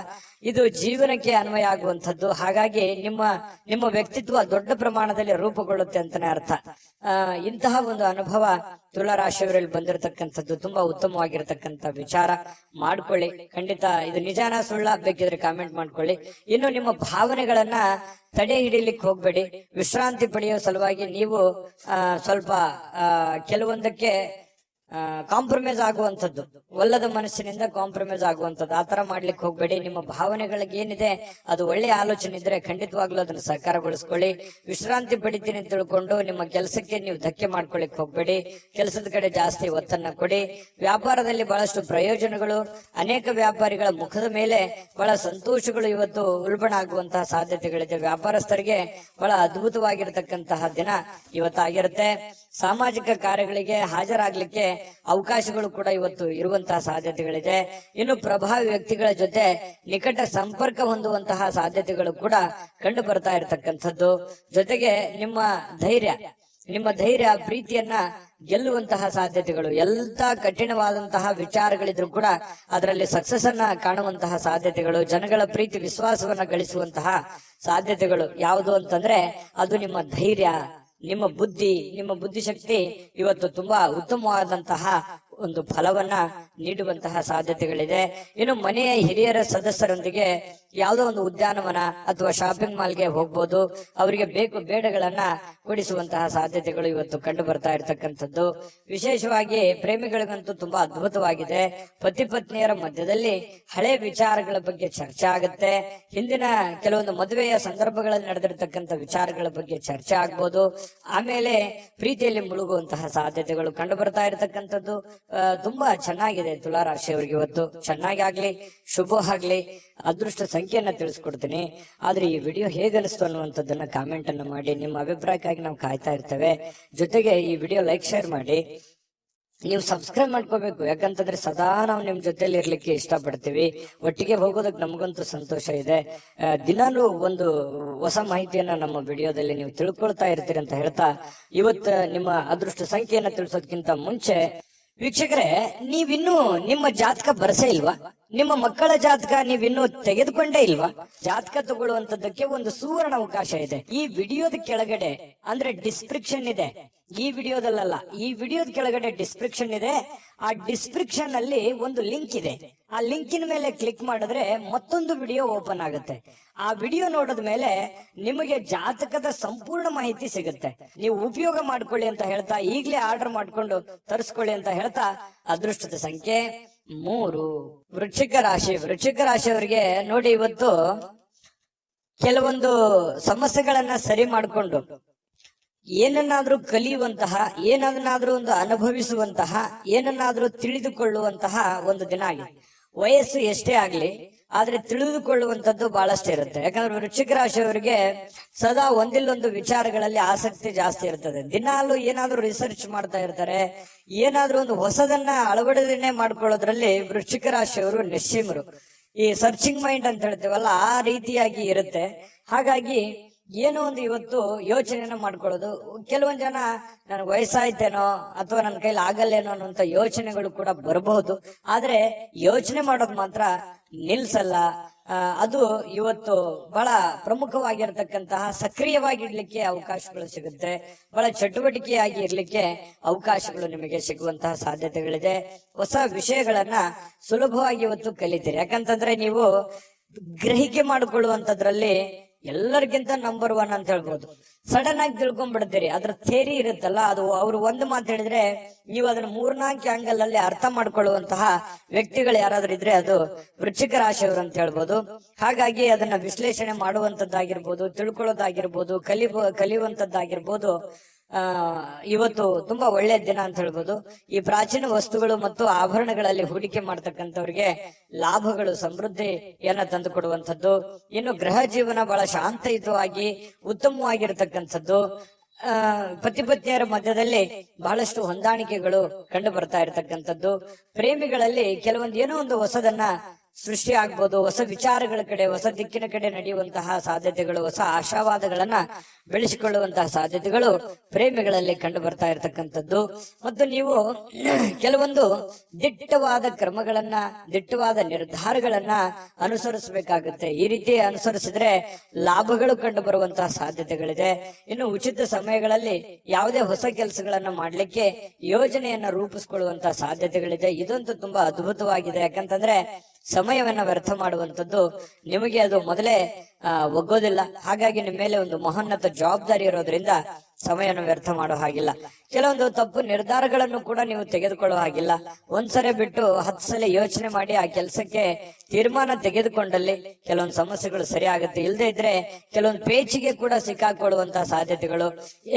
ಇದು ಜೀವನಕ್ಕೆ ಅನ್ವಯ ಆಗುವಂಥದ್ದು. ಹಾಗಾಗಿ ನಿಮ್ಮ ವ್ಯಕ್ತಿತ್ವ ದೊಡ್ಡ ಪ್ರಮಾಣದಲ್ಲಿ ರೂಪುಗೊಳ್ಳುತ್ತೆ ಅಂತಾನೆ ಅರ್ಥ. ಇಂತಹ ಒಂದು ಅನುಭವ ತುಲಾರಾಶಿಯವರಲ್ಲಿ ಬಂದಿರತಕ್ಕಂಥದ್ದು ತುಂಬಾ ಉತ್ತಮವಾಗಿರತಕ್ಕಂಥ ವಿಚಾರ. ಮಾಡ್ಕೊಳ್ಳಿ, ಖಂಡಿತ ಇದು ನಿಜಾನ ಸುಳ್ಳ ಬೇಕಿದ್ರೆ ಕಾಮೆಂಟ್ ಮಾಡ್ಕೊಳ್ಳಿ. ಇನ್ನು ನಿಮ್ಮ ಭಾವನೆಗಳನ್ನ ತಡೆ ಹಿಡಿಲಿಕ್ಕೆ ಹೋಗ್ಬೇಡಿ. ವಿಶ್ರಾಂತಿ ಪಡೆಯೋ ಸಲುವಾಗಿ ನೀವು ಸ್ವಲ್ಪ ಕೆಲವೊಂದಕ್ಕೆ ಕಾಂಪ್ರಮೈಸ್ ಆಗುವಂಥದ್ದು, ಒಲ್ಲದ ಮನಸ್ಸಿನಿಂದ ಕಾಂಪ್ರಮೈಸ್ ಆಗುವಂಥದ್ದು, ಆತರ ಮಾಡ್ಲಿಕ್ಕೆ ಹೋಗ್ಬೇಡಿ. ನಿಮ್ಮ ಭಾವನೆಗಳಿಗೆ ಏನಿದೆ ಅದು ಒಳ್ಳೆಯ ಆಲೋಚನೆ ಇದ್ರೆ ಖಂಡಿತವಾಗ್ಲೂ ಅದನ್ನ ಸಹಕಾರಗೊಳಿಸ್ಕೊಳ್ಳಿ. ವಿಶ್ರಾಂತಿ ಪಡಿತೀನಿ ಅಂತ ತಿಳ್ಕೊಂಡು ನಿಮ್ಮ ಕೆಲಸಕ್ಕೆ ನೀವು ಧಕ್ಕೆ ಮಾಡ್ಕೊಳ್ಳಿಕ್ ಹೋಗ್ಬೇಡಿ. ಕೆಲಸದ ಕಡೆ ಜಾಸ್ತಿ ಒತ್ತನ್ನ ಕೊಡಿ. ವ್ಯಾಪಾರದಲ್ಲಿ ಬಹಳಷ್ಟು ಪ್ರಯೋಜನಗಳು, ಅನೇಕ ವ್ಯಾಪಾರಿಗಳ ಮುಖದ ಮೇಲೆ ಬಹಳ ಸಂತೋಷಗಳು ಇವತ್ತು ಉಲ್ಬಣ ಆಗುವಂತಹ ಸಾಧ್ಯತೆಗಳಿದೆ. ವ್ಯಾಪಾರಸ್ಥರಿಗೆ ಬಹಳ ಅದ್ಭುತವಾಗಿರತಕ್ಕಂತಹ ದಿನ ಇವತ್ತಾಗಿರುತ್ತೆ. ಸಾಮಾಜಿಕ ಕಾರ್ಯಗಳಿಗೆ ಹಾಜರಾಗ್ಲಿಕ್ಕೆ ಅವಕಾಶಗಳು ಕೂಡ ಇವತ್ತು ಇರುವಂತಹ ಸಾಧ್ಯತೆಗಳಿದೆ. ಇನ್ನು ಪ್ರಭಾವಿ ವ್ಯಕ್ತಿಗಳ ಜೊತೆ ನಿಕಟ ಸಂಪರ್ಕ ಹೊಂದುವಂತಹ ಸಾಧ್ಯತೆಗಳು ಕೂಡ ಕಂಡು ಬರ್ತಾ ಇರತಕ್ಕಂಥದ್ದು. ಜೊತೆಗೆ ನಿಮ್ಮ ಧೈರ್ಯ ಪ್ರೀತಿಯನ್ನ ಗೆಲ್ಲುವಂತಹ ಸಾಧ್ಯತೆಗಳು, ಎಂತ ಕಠಿಣವಾದಂತಹ ವಿಚಾರಗಳಿದ್ರು ಕೂಡ ಅದರಲ್ಲಿ ಸಕ್ಸಸ್ ಅನ್ನ ಕಾಣುವಂತಹ ಸಾಧ್ಯತೆಗಳು, ಜನಗಳ ಪ್ರೀತಿ ವಿಶ್ವಾಸವನ್ನ ಗಳಿಸುವಂತಹ ಸಾಧ್ಯತೆಗಳು ಯಾವುದು ಅಂತಂದ್ರೆ ಅದು ನಿಮ್ಮ ಧೈರ್ಯ, ನಿಮ್ಮ ಬುದ್ಧಿಶಕ್ತಿ ಇವತ್ತು ತುಂಬಾ ಉತ್ತಮವಾದಂತಹ ಒಂದು ಫಲವನ್ನ ನೀಡುವಂತಹ ಸಾಧ್ಯತೆಗಳಿದೆ. ಇನ್ನು ಮನೆಯ ಹಿರಿಯರ ಸದಸ್ಯರೊಂದಿಗೆ ಯಾವುದೋ ಒಂದು ಉದ್ಯಾನವನ ಅಥವಾ ಶಾಪಿಂಗ್ ಮಾಲ್ಗೆ ಹೋಗ್ಬೋದು. ಅವರಿಗೆ ಬೇಕು ಬೇಡಗಳನ್ನ ಕೊಡಿಸುವಂತಹ ಸಾಧ್ಯತೆಗಳು ಇವತ್ತು ಕಂಡು ಬರ್ತಾ ಇರತಕ್ಕಂಥದ್ದು. ವಿಶೇಷವಾಗಿ ಪ್ರೇಮಿಗಳಿಗಂತೂ ತುಂಬಾ ಅದ್ಭುತವಾಗಿದೆ. ಪತಿ ಪತ್ನಿಯರ ಮಧ್ಯದಲ್ಲಿ ಹಳೆ ವಿಚಾರಗಳ ಬಗ್ಗೆ ಚರ್ಚೆ ಆಗುತ್ತೆ. ಹಿಂದಿನ ಕೆಲವೊಂದು ಮದುವೆಯ ಸಂದರ್ಭಗಳಲ್ಲಿ ನಡೆದಿರ್ತಕ್ಕಂಥ ವಿಚಾರಗಳ ಬಗ್ಗೆ ಚರ್ಚೆ ಆಗ್ಬೋದು. ಆಮೇಲೆ ಪ್ರೀತಿಯಲ್ಲಿ ಮುಳುಗುವಂತಹ ಸಾಧ್ಯತೆಗಳು ಕಂಡು ಬರ್ತಾ ಇರತಕ್ಕಂಥದ್ದು. ತುಂಬಾ ಚೆನ್ನಾಗಿದೆ ತುಲಾ ರಾಶಿಯವರಿಗೆ ಇವತ್ತು. ಚೆನ್ನಾಗಿ ಆಗ್ಲಿ, ಶುಭ ಆಗ್ಲಿ. ಅದೃಷ್ಟ ಸಂಖ್ಯೆಯನ್ನ ತಿಳಿಸ್ಕೊಡ್ತೀನಿ. ಆದ್ರೆ ಈ ವಿಡಿಯೋ ಹೇಗನಿಸ್ತು ಅನ್ನುವಂಥದ್ದನ್ನ ಕಾಮೆಂಟ್ ಅನ್ನ ಮಾಡಿ. ನಿಮ್ಮ ಅಭಿಪ್ರಾಯಕ್ಕಾಗಿ ನಾವು ಕಾಯ್ತಾ ಇರ್ತೇವೆ. ಜೊತೆಗೆ ಈ ವಿಡಿಯೋ ಲೈಕ್, ಶೇರ್ ಮಾಡಿ. ನೀವು ಸಬ್ಸ್ಕ್ರೈಬ್ ಮಾಡ್ಕೋಬೇಕು, ಯಾಕಂತಂದ್ರೆ ಸದಾ ನಾವು ನಿಮ್ ಜೊತೆಲಿ ಇರ್ಲಿಕ್ಕೆ ಇಷ್ಟಪಡ್ತೀವಿ. ಒಟ್ಟಿಗೆ ಹೋಗೋದಕ್ಕೆ ನಮಗಂತೂ ಸಂತೋಷ ಇದೆ. ದಿನಾಲೂ ಒಂದು ಹೊಸ ಮಾಹಿತಿಯನ್ನ ನಮ್ಮ ವಿಡಿಯೋದಲ್ಲಿ ನೀವು ತಿಳ್ಕೊಳ್ತಾ ಇರ್ತೀರಿ ಅಂತ ಹೇಳ್ತಾ, ಇವತ್ತು ನಿಮ್ಮ ಅದೃಷ್ಟ ಸಂಖ್ಯೆಯನ್ನ ತಿಳಿಸೋದಕ್ಕಿಂತ ಮುಂಚೆ ವೀಕ್ಷಕರೇ, ನೀವಿನ್ನೂ ನಿಮ್ಮ ಜಾತಕ ಬರಸೇ ಇಲ್ವಾ? ನಿಮ್ಮ ಮಕ್ಕಳ ಜಾತಕ ನೀವಿನ್ನೂ ತೆಗೆದುಕೊಂಡೇ ಇಲ್ವಾ? ಜಾತಕ ತಗೊಳ್ಳುವಂತದ್ದಕ್ಕೆ ಒಂದು ಸುವರ್ಣ ಅವಕಾಶ ಇದೆ. ಈ ವಿಡಿಯೋದ ಕೆಳಗಡೆ ಅಂದ್ರೆ ಡಿಸ್ಕ್ರಿಪ್ಷನ್ ಇದೆ. ಈ ವಿಡಿಯೋದಲ್ಲ, ಈ ವಿಡಿಯೋದ ಕೆಳಗಡೆ ಡಿಸ್ಕ್ರಿಪ್ಷನ್ ಇದೆ. ಆ ಡಿಸ್ಕ್ರಿಪ್ಷನ್ ಅಲ್ಲಿ ಒಂದು ಲಿಂಕ್ ಇದೆ. ಆ ಲಿಂಕಿನ ಮೇಲೆ ಕ್ಲಿಕ್ ಮಾಡಿದ್ರೆ ಮತ್ತೊಂದು ವಿಡಿಯೋ ಓಪನ್ ಆಗುತ್ತೆ. ಆ ವಿಡಿಯೋ ನೋಡಿದ ಮೇಲೆ ನಿಮಗೆ ಜಾತಕದ ಸಂಪೂರ್ಣ ಮಾಹಿತಿ ಸಿಗುತ್ತೆ. ನೀವು ಉಪಯೋಗ ಮಾಡ್ಕೊಳ್ಳಿ ಅಂತ ಹೇಳ್ತಾ, ಈಗಲೇ ಆರ್ಡರ್ ಮಾಡ್ಕೊಂಡು ತರಿಸ್ಕೊಳ್ಳಿ ಅಂತ ಹೇಳ್ತಾ, ಅದೃಷ್ಟದ ಸಂಖ್ಯೆ 3 ವೃಶ್ಚಿಕ ರಾಶಿ. ವೃಶ್ಚಿಕ ರಾಶಿಯವರಿಗೆ ನೋಡಿ, ಇವತ್ತು ಕೆಲವೊಂದು ಸಮಸ್ಯೆಗಳನ್ನ ಸರಿ ಮಾಡಿಕೊಂಡು ಏನನ್ನಾದ್ರೂ ಕಲಿಯುವಂತಹ, ಏನನ್ನಾದ್ರೂ ಒಂದು ಅನುಭವಿಸುವಂತಹ, ಏನನ್ನಾದ್ರೂ ತಿಳಿದುಕೊಳ್ಳುವಂತಹ ಒಂದು ದಿನ ಆಗಿದೆ. ವಯಸ್ಸು ಎಷ್ಟೇ ಆಗ್ಲಿ, ಆದ್ರೆ ತಿಳಿದುಕೊಳ್ಳುವಂತದ್ದು ಬಹಳಷ್ಟು ಇರುತ್ತೆ. ಯಾಕಂದ್ರೆ ವೃಶ್ಚಿಕ ರಾಶಿಯವರಿಗೆ ಸದಾ ಒಂದಿಲ್ಲೊಂದು ವಿಚಾರಗಳಲ್ಲಿ ಆಸಕ್ತಿ ಜಾಸ್ತಿ ಇರ್ತದೆ. ದಿನಾಲು ಏನಾದ್ರೂ ರಿಸರ್ಚ್ ಮಾಡ್ತಾ ಇರ್ತಾರೆ. ಏನಾದ್ರೂ ಒಂದು ಹೊಸದನ್ನ ಅಳವಡಿಕೆ ಮಾಡ್ಕೊಳ್ಳೋದ್ರಲ್ಲಿ ವೃಶ್ಚಿಕ ರಾಶಿಯವರು ನಿಶ್ಚಿಮರು. ಈ ಸರ್ಚಿಂಗ್ ಮೈಂಡ್ ಅಂತ ಹೇಳ್ತೀವಲ್ಲ, ಆ ರೀತಿಯಾಗಿ ಇರುತ್ತೆ. ಹಾಗಾಗಿ ಏನೋ ಒಂದು ಇವತ್ತು ಯೋಚನೆನ ಮಾಡ್ಕೊಳ್ಳೋದು. ಕೆಲವೊಂದ್ ಜನ ನನಗೆ ವಯಸ್ಸಾಯ್ತೇನೋ ಅಥವಾ ನನ್ನ ಕೈಲಿ ಆಗಲ್ಲೇನೋ ಅನ್ನೋಂಥ ಯೋಚನೆಗಳು ಕೂಡ ಬರಬಹುದು. ಆದ್ರೆ ಯೋಚನೆ ಮಾಡೋದು ಮಾತ್ರ ನಿಲ್ಸಲ್ಲ. ಅದು ಇವತ್ತು ಬಹಳ ಪ್ರಮುಖವಾಗಿರ್ತಕ್ಕಂತಹ, ಸಕ್ರಿಯವಾಗಿರ್ಲಿಕ್ಕೆ ಅವಕಾಶಗಳು ಸಿಗುತ್ತೆ. ಬಹಳ ಚಟುವಟಿಕೆಯಾಗಿ ಇರ್ಲಿಕ್ಕೆ ಅವಕಾಶಗಳು ನಿಮಗೆ ಸಿಗುವಂತಹ ಸಾಧ್ಯತೆಗಳಿದೆ. ಹೊಸ ವಿಷಯಗಳನ್ನ ಸುಲಭವಾಗಿ ಇವತ್ತು ಕಲಿತೀರಿ. ಯಾಕಂತಂದ್ರೆ ನೀವು ಗ್ರಹಿಕೆ ಮಾಡಿಕೊಳ್ಳುವಂತದ್ರಲ್ಲಿ ಎಲ್ಲರಿಗಿಂತ ನಂಬರ್ 1 ಅಂತ ಹೇಳ್ಬೋದು. ಸಡನ್ ಆಗಿ ತಿಳ್ಕೊಂಡ್ಬಿಡ್ತೀರಿ. ಅದ್ರ ಥೇರಿ ಇರುತ್ತಲ್ಲ, ಅದು ಅವ್ರು ಒಂದು ಮಾತು ಹೇಳಿದ್ರೆ ನೀವು ಅದನ್ನ 3-4 ಆಂಗಲ್ ಅಲ್ಲಿ ಅರ್ಥ ಮಾಡ್ಕೊಳ್ಳುವಂತಹ ವ್ಯಕ್ತಿಗಳು ಯಾರಾದ್ರೂ ಇದ್ರೆ ಅದು ವೃಶ್ಚಿಕ ರಾಶಿಯವರು ಅಂತ ಹೇಳ್ಬೋದು. ಹಾಗಾಗಿ ಅದನ್ನ ವಿಶ್ಲೇಷಣೆ ಮಾಡುವಂತದ್ದಾಗಿರ್ಬೋದು, ತಿಳ್ಕೊಳ್ಳೋದಾಗಿರ್ಬೋದು, ಕಲಿಯುವಂತದ್ದಾಗಿರ್ಬೋದು. ಇವತ್ತು ತುಂಬಾ ಒಳ್ಳೆಯ ದಿನ ಅಂತ ಹೇಳ್ಬೋದು. ಈ ಪ್ರಾಚೀನ ವಸ್ತುಗಳು ಮತ್ತು ಆಭರಣಗಳಲ್ಲಿ ಹೂಡಿಕೆ ಮಾಡ್ತಕ್ಕಂಥವ್ರಿಗೆ ಲಾಭಗಳು, ಸಮೃದ್ಧಿಯನ್ನ ತಂದು ಕೊಡುವಂಥದ್ದು. ಇನ್ನು ಗೃಹ ಜೀವನ ಬಹಳ ಶಾಂತಯುತವಾಗಿ ಉತ್ತಮವಾಗಿರ್ತಕ್ಕಂಥದ್ದು. ಪತಿ ಪತ್ನಿಯರ ಮಧ್ಯದಲ್ಲಿ ಬಹಳಷ್ಟು ಹೊಂದಾಣಿಕೆಗಳು ಕಂಡು ಬರ್ತಾ ಇರತಕ್ಕಂಥದ್ದು. ಪ್ರೇಮಿಗಳಲ್ಲಿ ಕೆಲವೊಂದು ಏನೋ ಒಂದು ಹೊಸದನ್ನ ಸೃಷ್ಟಿ ಆಗ್ಬೋದು. ಹೊಸ ವಿಚಾರಗಳ ಕಡೆ, ಹೊಸ ದಿಕ್ಕಿನ ಕಡೆ ನಡೆಯುವಂತಹ ಸಾಧ್ಯತೆಗಳು, ಹೊಸ ಆಶಾವಾದಗಳನ್ನ ಬೆಳೆಸಿಕೊಳ್ಳುವಂತಹ ಸಾಧ್ಯತೆಗಳು ಪ್ರೇಮಿಗಳಲ್ಲಿ ಕಂಡು ಬರ್ತಾ ಇರತಕ್ಕಂಥದ್ದು. ಮತ್ತು ನೀವು ಕೆಲವೊಂದು ದಿಟ್ಟವಾದ ಕ್ರಮಗಳನ್ನ, ದಿಟ್ಟವಾದ ನಿರ್ಧಾರಗಳನ್ನ ಅನುಸರಿಸಬೇಕಾಗುತ್ತೆ. ಈ ರೀತಿ ಅನುಸರಿಸಿದ್ರೆ ಲಾಭಗಳು ಕಂಡು ಬರುವಂತಹ ಸಾಧ್ಯತೆಗಳಿದೆ. ಇನ್ನು ಉಚಿತ ಸಮಯಗಳಲ್ಲಿ ಯಾವುದೇ ಹೊಸ ಕೆಲಸಗಳನ್ನ ಮಾಡ್ಲಿಕ್ಕೆ ಯೋಜನೆಯನ್ನ ರೂಪಿಸಿಕೊಳ್ಳುವಂತಹ ಸಾಧ್ಯತೆಗಳಿದೆ. ಇದಂತೂ ತುಂಬಾ ಅದ್ಭುತವಾಗಿದೆ. ಯಾಕಂತಂದ್ರೆ ಸಮಯವನ್ನ ವ್ಯರ್ಥ ಮಾಡುವಂಥದ್ದು ನಿಮಗೆ ಅದು ಮೊದಲೇ ಒಗ್ಗೋದಿಲ್ಲ. ಹಾಗಾಗಿ ನಿಮ್ಮ ಮೇಲೆ ಒಂದು ಮಹೋನ್ನತ ಜವಾಬ್ದಾರಿ ಇರೋದ್ರಿಂದ ಸಮಯವನ್ನು ವ್ಯರ್ಥ ಮಾಡೋ ಹಾಗಿಲ್ಲ. ಕೆಲವೊಂದು ತಪ್ಪು ನಿರ್ಧಾರಗಳನ್ನು ಕೂಡ ನೀವು ತೆಗೆದುಕೊಳ್ಳೋ ಹಾಗಿಲ್ಲ. ಒಂದ್ಸರಿ ಬಿಟ್ಟು 10 ಸಲ ಯೋಚನೆ ಮಾಡಿ ಆ ಕೆಲಸಕ್ಕೆ ತೀರ್ಮಾನ ತೆಗೆದುಕೊಂಡಲ್ಲಿ ಕೆಲವೊಂದು ಸಮಸ್ಯೆಗಳು ಸರಿ ಆಗುತ್ತೆ. ಇಲ್ಲದೆ ಇದ್ರೆ ಕೆಲವೊಂದು ಪೇಚಿಗೆ ಕೂಡ ಸಿಕ್ಕಾಕೊಳ್ಳುವಂತಹ ಸಾಧ್ಯತೆಗಳು,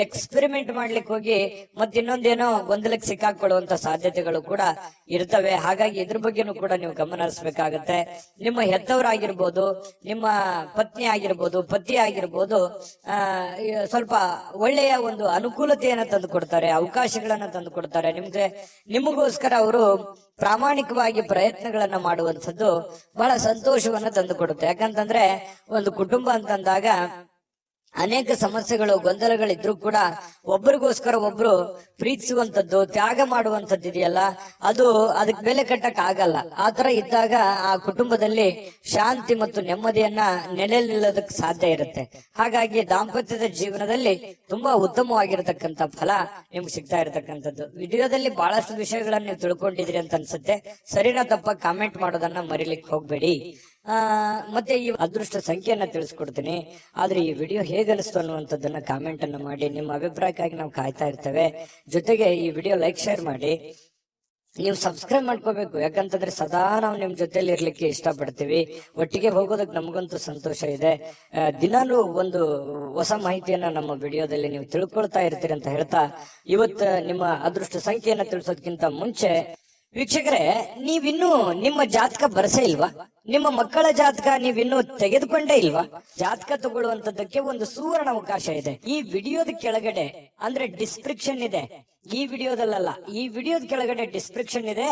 ಎಕ್ಸ್ಪೆರಿಮೆಂಟ್ ಮಾಡ್ಲಿಕ್ಕೆ ಹೋಗಿ ಮತ್ತಿನ್ನೊಂದೇನೋ ಗೊಂದಲಕ್ಕೆ ಸಿಕ್ಕಾಕೊಳ್ಳುವಂತ ಸಾಧ್ಯತೆಗಳು ಕೂಡ ಇರ್ತವೆ. ಹಾಗಾಗಿ ಇದ್ರ ಬಗ್ಗೆನೂ ಕೂಡ ನೀವು ಗಮನ ಹರಿಸಬೇಕಾಗತ್ತೆ. ನಿಮ್ಮ ಹೆತ್ತವರಾಗಿರ್ಬೋದು, ನಿಮ್ಮ ಪತ್ನಿ ಆಗಿರ್ಬೋದು, ಪತಿ ಆಗಿರ್ಬೋದು, ಸ್ವಲ್ಪ ಒಳ್ಳೆಯ ಒಂದು ಅನುಕೂಲತೆಯನ್ನ ತಂದು ಕೊಡ್ತಾರೆ, ಅವಕಾಶಗಳನ್ನ ತಂದು ಕೊಡ್ತಾರೆ. ನಿಮಗೋಸ್ಕರ ಅವರು ಪ್ರಾಮಾಣಿಕವಾಗಿ ಪ್ರಯತ್ನಗಳನ್ನ ಮಾಡುವಂಥದ್ದು ಬಹಳ ಸಂತೋಷವನ್ನ ತಂದು ಕೊಡುತ್ತೆ. ಯಾಕಂತಂದ್ರೆ ಒಂದು ಕುಟುಂಬ ಅಂತಂದಾಗ ಅನೇಕ ಸಮಸ್ಯೆಗಳು ಗೊಂದಲಗಳಿದ್ರು ಕೂಡ ಒಬ್ಬರಿಗೋಸ್ಕರ ಒಬ್ರು ಪ್ರೀತಿಸುವಂತದ್ದು, ತ್ಯಾಗ ಮಾಡುವಂತದ್ದು ಇದೆಯಲ್ಲ, ಅದಕ್ಕೆ ಬೆಲೆ ಕಟ್ಟಕ್ ಆಗಲ್ಲ. ಆತರ ಇದ್ದಾಗ ಆ ಕುಟುಂಬದಲ್ಲಿ ಶಾಂತಿ ಮತ್ತು ನೆಮ್ಮದಿಯನ್ನ ನೆಲೆ ನಿಲ್ಲೋದಕ್ಕೆ ಸಾಧ್ಯ ಇರುತ್ತೆ. ಹಾಗಾಗಿ ದಾಂಪತ್ಯದ ಜೀವನದಲ್ಲಿ ತುಂಬಾ ಉತ್ತಮವಾಗಿರತಕ್ಕಂತ ಫಲ ನಿಮ್ಗೆ ಸಿಗ್ತಾ ಇರತಕ್ಕಂಥದ್ದು. ವಿಡಿಯೋದಲ್ಲಿ ಬಹಳಷ್ಟು ವಿಷಯಗಳನ್ನ ನೀವು ತಿಳ್ಕೊಂಡಿದ್ರಿ ಅಂತ ಅನ್ಸುತ್ತೆ. ಸರಿನಾ ತಪ್ಪ ಕಾಮೆಂಟ್ ಮಾಡೋದನ್ನ ಮರಿಲಿಕ್ಕೆ ಹೋಗ್ಬೇಡಿ. ಮತ್ತೆ ಈ ಅದೃಷ್ಟ ಸಂಖ್ಯೆಯನ್ನ ತಿಳಿಸ್ಕೊಡ್ತೀನಿ. ಆದ್ರೆ ಈ ವಿಡಿಯೋ ಹೇಗೆ ಅನಿಸ್ತು ಅನ್ನುವಂಥದ್ದನ್ನ ಕಾಮೆಂಟ್ ಅನ್ನ ಮಾಡಿ. ನಿಮ್ಮ ಅಭಿಪ್ರಾಯಕ್ಕಾಗಿ ನಾವು ಕಾಯ್ತಾ ಇರ್ತೇವೆ. ಜೊತೆಗೆ ಈ ವಿಡಿಯೋ ಲೈಕ್, ಶೇರ್ ಮಾಡಿ. ನೀವು ಸಬ್ಸ್ಕ್ರೈಬ್ ಮಾಡ್ಕೋಬೇಕು, ಯಾಕಂತಂದ್ರೆ ಸದಾ ನಾವು ನಿಮ್ ಜೊತೆಲಿ ಇರ್ಲಿಕ್ಕೆ ಇಷ್ಟಪಡ್ತೀವಿ. ಒಟ್ಟಿಗೆ ಹೋಗೋದಕ್ಕೆ ನಮಗಂತೂ ಸಂತೋಷ ಇದೆ. ದಿನಾಲೂ ಒಂದು ಹೊಸ ಮಾಹಿತಿಯನ್ನ ನಮ್ಮ ವಿಡಿಯೋದಲ್ಲಿ ನೀವು ತಿಳ್ಕೊಳ್ತಾ ಇರ್ತೀರಿ ಅಂತ ಹೇಳ್ತಾ, ಇವತ್ತು ನಿಮ್ಮ ಅದೃಷ್ಟ ಸಂಖ್ಯೆಯನ್ನ ತಿಳಿಸೋದಕ್ಕಿಂತ ಮುಂಚೆ ವೀಕ್ಷಕರೇ, ನೀವಿನ್ನೂ ನಿಮ್ಮ ಜಾತಕ ಬರಸೇ ಇಲ್ವಾ? ನಿಮ್ಮ ಮಕ್ಕಳ ಜಾತಕ ನೀವಿನ್ನೂ ತೆಗೆದುಕೊಂಡೇ ಇಲ್ವಾ? ಜಾತಕ ತಗೊಳ್ಳುವಂತದ್ದಕ್ಕೆ ಒಂದು ಸುವರ್ಣ ಅವಕಾಶ ಇದೆ. ಈ ವಿಡಿಯೋದ ಕೆಳಗಡೆ ಅಂದ್ರೆ ಡಿಸ್ಕ್ರಿಪ್ಷನ್ ಇದೆ. ಈ ವಿಡಿಯೋದಲ್ಲ, ಈ ವಿಡಿಯೋದ ಕೆಳಗಡೆ ಡಿಸ್ಕ್ರಿಪ್ಷನ್ ಇದೆ.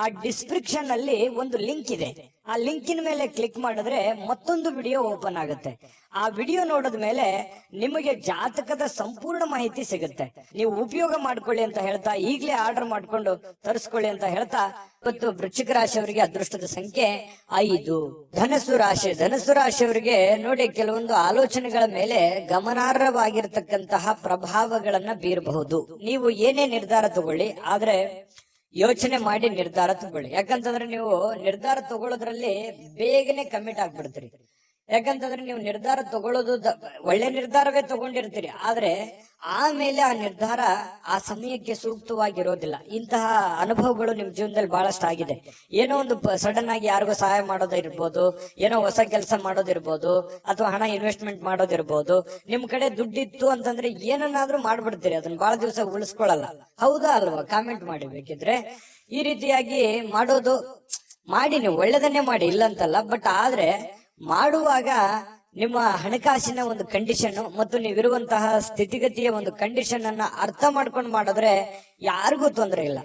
ಆ ಡಿಸ್ಕ್ರಿಪ್ಷನ್ ಅಲ್ಲಿ ಒಂದು ಲಿಂಕ್ ಇದೆ. ಆ ಲಿಂಕಿನ ಮೇಲೆ ಕ್ಲಿಕ್ ಮಾಡಿದ್ರೆ ಮತ್ತೊಂದು ವಿಡಿಯೋ ಓಪನ್ ಆಗುತ್ತೆ. ಆ ವಿಡಿಯೋ ನೋಡಿದ ಮೇಲೆ ನಿಮಗೆ ಜಾತಕದ ಸಂಪೂರ್ಣ ಮಾಹಿತಿ ಸಿಗುತ್ತೆ. ನೀವು ಉಪಯೋಗ ಮಾಡ್ಕೊಳ್ಳಿ ಅಂತ ಹೇಳ್ತಾ, ಈಗಲೇ ಆರ್ಡರ್ ಮಾಡ್ಕೊಂಡು ತರಿಸ್ಕೊಳ್ಳಿ ಅಂತ ಹೇಳ್ತಾ, ಇವತ್ತು ವೃಶ್ಚಿಕ ರಾಶಿಯವರಿಗೆ ಅದೃಷ್ಟದ ಸಂಖ್ಯೆ 5. ಧನಸ್ಸು ರಾಶಿಯವರಿಗೆ ನೋಡಿ, ಕೆಲವೊಂದು ಆಲೋಚನೆಗಳ ಮೇಲೆ ಗಮನಾರ್ಹವಾಗಿರ್ತಕ್ಕಂತಹ ಪ್ರಭಾವಗಳನ್ನ ಬೀರಬಹುದು. ನೀವು ಏನೇ ನಿರ್ಧಾರ ತಗೊಳ್ಳಿ, ಆದ್ರೆ ಯೋಚನೆ ಮಾಡಿ ನಿರ್ಧಾರ ತಗೊಳ್ಳಿ. ಯಾಕಂತಂದ್ರೆ ನೀವು ನಿರ್ಧಾರ ತಗೊಳ್ಳೋದ್ರಲ್ಲಿ ಬೇಗನೆ ಕಮಿಟ್ ಆಗ್ಬಿಡ್ತೀರಿ. ಯಾಕಂತಂದ್ರೆ ನೀವು ನಿರ್ಧಾರ ತಗೊಳ್ಳೋದು ಒಳ್ಳೆ ನಿರ್ಧಾರವೇ ತಗೊಂಡಿರ್ತೀರಿ, ಆದ್ರೆ ಆಮೇಲೆ ಆ ನಿರ್ಧಾರ ಆ ಸಮಯಕ್ಕೆ ಸೂಕ್ತವಾಗಿರೋದಿಲ್ಲ. ಇಂತಹ ಅನುಭವಗಳು ನಿಮ್ ಜೀವನದಲ್ಲಿ ಬಹಳಷ್ಟು ಆಗಿದೆ. ಏನೋ ಒಂದು ಸಡನ್ ಆಗಿ ಯಾರಿಗೋ ಸಹಾಯ ಮಾಡೋದಿರ್ಬೋದು, ಏನೋ ಹೊಸ ಕೆಲಸ ಮಾಡೋದಿರ್ಬೋದು, ಅಥವಾ ಹಣ ಇನ್ವೆಸ್ಟ್ಮೆಂಟ್ ಮಾಡೋದಿರ್ಬೋದು. ನಿಮ್ ಕಡೆ ದುಡ್ಡಿತ್ತು ಅಂತಂದ್ರೆ ಏನನ್ನಾದ್ರೂ ಮಾಡ್ಬಿಡ್ತೀರಿ, ಅದನ್ನ ಬಹಳ ದಿವಸ ಉಳಿಸ್ಕೊಳಲ್ಲ. ಹೌದಾ ಅಲ್ವಾ? ಕಾಮೆಂಟ್ ಮಾಡಿ ಬೇಕಿದ್ರೆ. ಈ ರೀತಿಯಾಗಿ ಮಾಡೋದು ಮಾಡಿ, ನೀವು ಒಳ್ಳೇದನ್ನೇ ಮಾಡಿ, ಇಲ್ಲಂತಲ್ಲ. ಬಟ್ ಆದ್ರೆ ಮಾಡುವಾಗ ನಿಮ್ಮ ಹಣಕಾಸಿನ ಒಂದು ಕಂಡೀಷನ್ ಮತ್ತು ನೀವಿರುವಂತಹ ಸ್ಥಿತಿಗತಿಯ ಒಂದು ಕಂಡೀಷನ್ ಅನ್ನ ಅರ್ಥ ಮಾಡ್ಕೊಂಡು ಮಾಡಿದ್ರೆ ಯಾರಿಗೂ ತೊಂದರೆ ಇಲ್ಲ.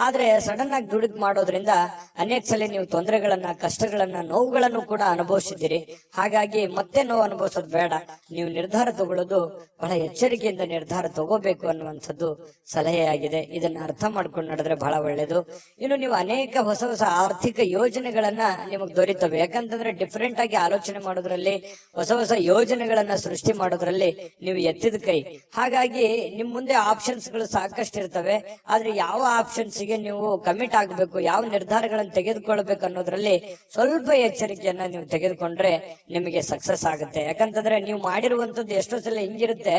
ಆದ್ರೆ ಸಡನ್ ಆಗಿ ದುಡುಕ್ ಮಾಡೋದ್ರಿಂದ ಅನೇಕ ಸಲ ನೀವು ತೊಂದರೆಗಳನ್ನ, ಕಷ್ಟಗಳನ್ನ, ನೋವುಗಳನ್ನು ಕೂಡ ಅನುಭವಿಸಿದ್ದೀರಿ. ಹಾಗಾಗಿ ಮತ್ತೆ ನೋವು ಅನುಭವಿಸೋದು ಬೇಡ. ನೀವು ನಿರ್ಧಾರ ತಗೊಳ್ಳೋದು ಬಹಳ ಎಚ್ಚರಿಕೆಯಿಂದ ನಿರ್ಧಾರ ತಗೋಬೇಕು ಅನ್ನುವಂಥದ್ದು ಸಲಹೆಯಾಗಿದೆ. ಇದನ್ನ ಅರ್ಥ ಮಾಡ್ಕೊಂಡು ನಡೆದ್ರೆ ಬಹಳ ಒಳ್ಳೇದು. ಇನ್ನು ನೀವು ಅನೇಕ ಹೊಸ ಹೊಸ ಆರ್ಥಿಕ ಯೋಜನೆಗಳನ್ನ ನಿಮಗೆ ದೊರೀತವೆ. ಯಾಕಂತಂದ್ರೆ ಡಿಫ್ರೆಂಟ್ ಆಗಿ ಆಲೋಚನೆ ಮಾಡೋದ್ರಲ್ಲಿ, ಹೊಸ ಹೊಸ ಯೋಜನೆಗಳನ್ನ ಸೃಷ್ಟಿ ಮಾಡೋದ್ರಲ್ಲಿ ನೀವು ಎತ್ತಿದ ಕೈ. ಹಾಗಾಗಿ ನಿಮ್ ಮುಂದೆ ಆಪ್ಷನ್ಸ್ ಗಳು ಸಾಕಷ್ಟು ಇರ್ತವೆ. ಆದ್ರೆ ಯಾವ ಆಪ್ಷನ್ಸ್ ನೀವು ಕಮಿಟ್ ಆಗಬೇಕು, ಯಾವ ನಿರ್ಧಾರಗಳನ್ನು ತೆಗೆದುಕೊಳ್ಬೇಕು ಅನ್ನೋದ್ರಲ್ಲಿ ಸ್ವಲ್ಪ ಎಚ್ಚರಿಕೆಯನ್ನ ನೀವು ತೆಗೆದುಕೊಂಡ್ರೆ ನಿಮಗೆ ಸಕ್ಸಸ್ ಆಗುತ್ತೆ. ಯಾಕಂತಂದ್ರೆ ನೀವು ಮಾಡಿರುವಂತದ್ದು ಎಷ್ಟೋ ಸಲ ಹಿಂಗಿರುತ್ತೆ,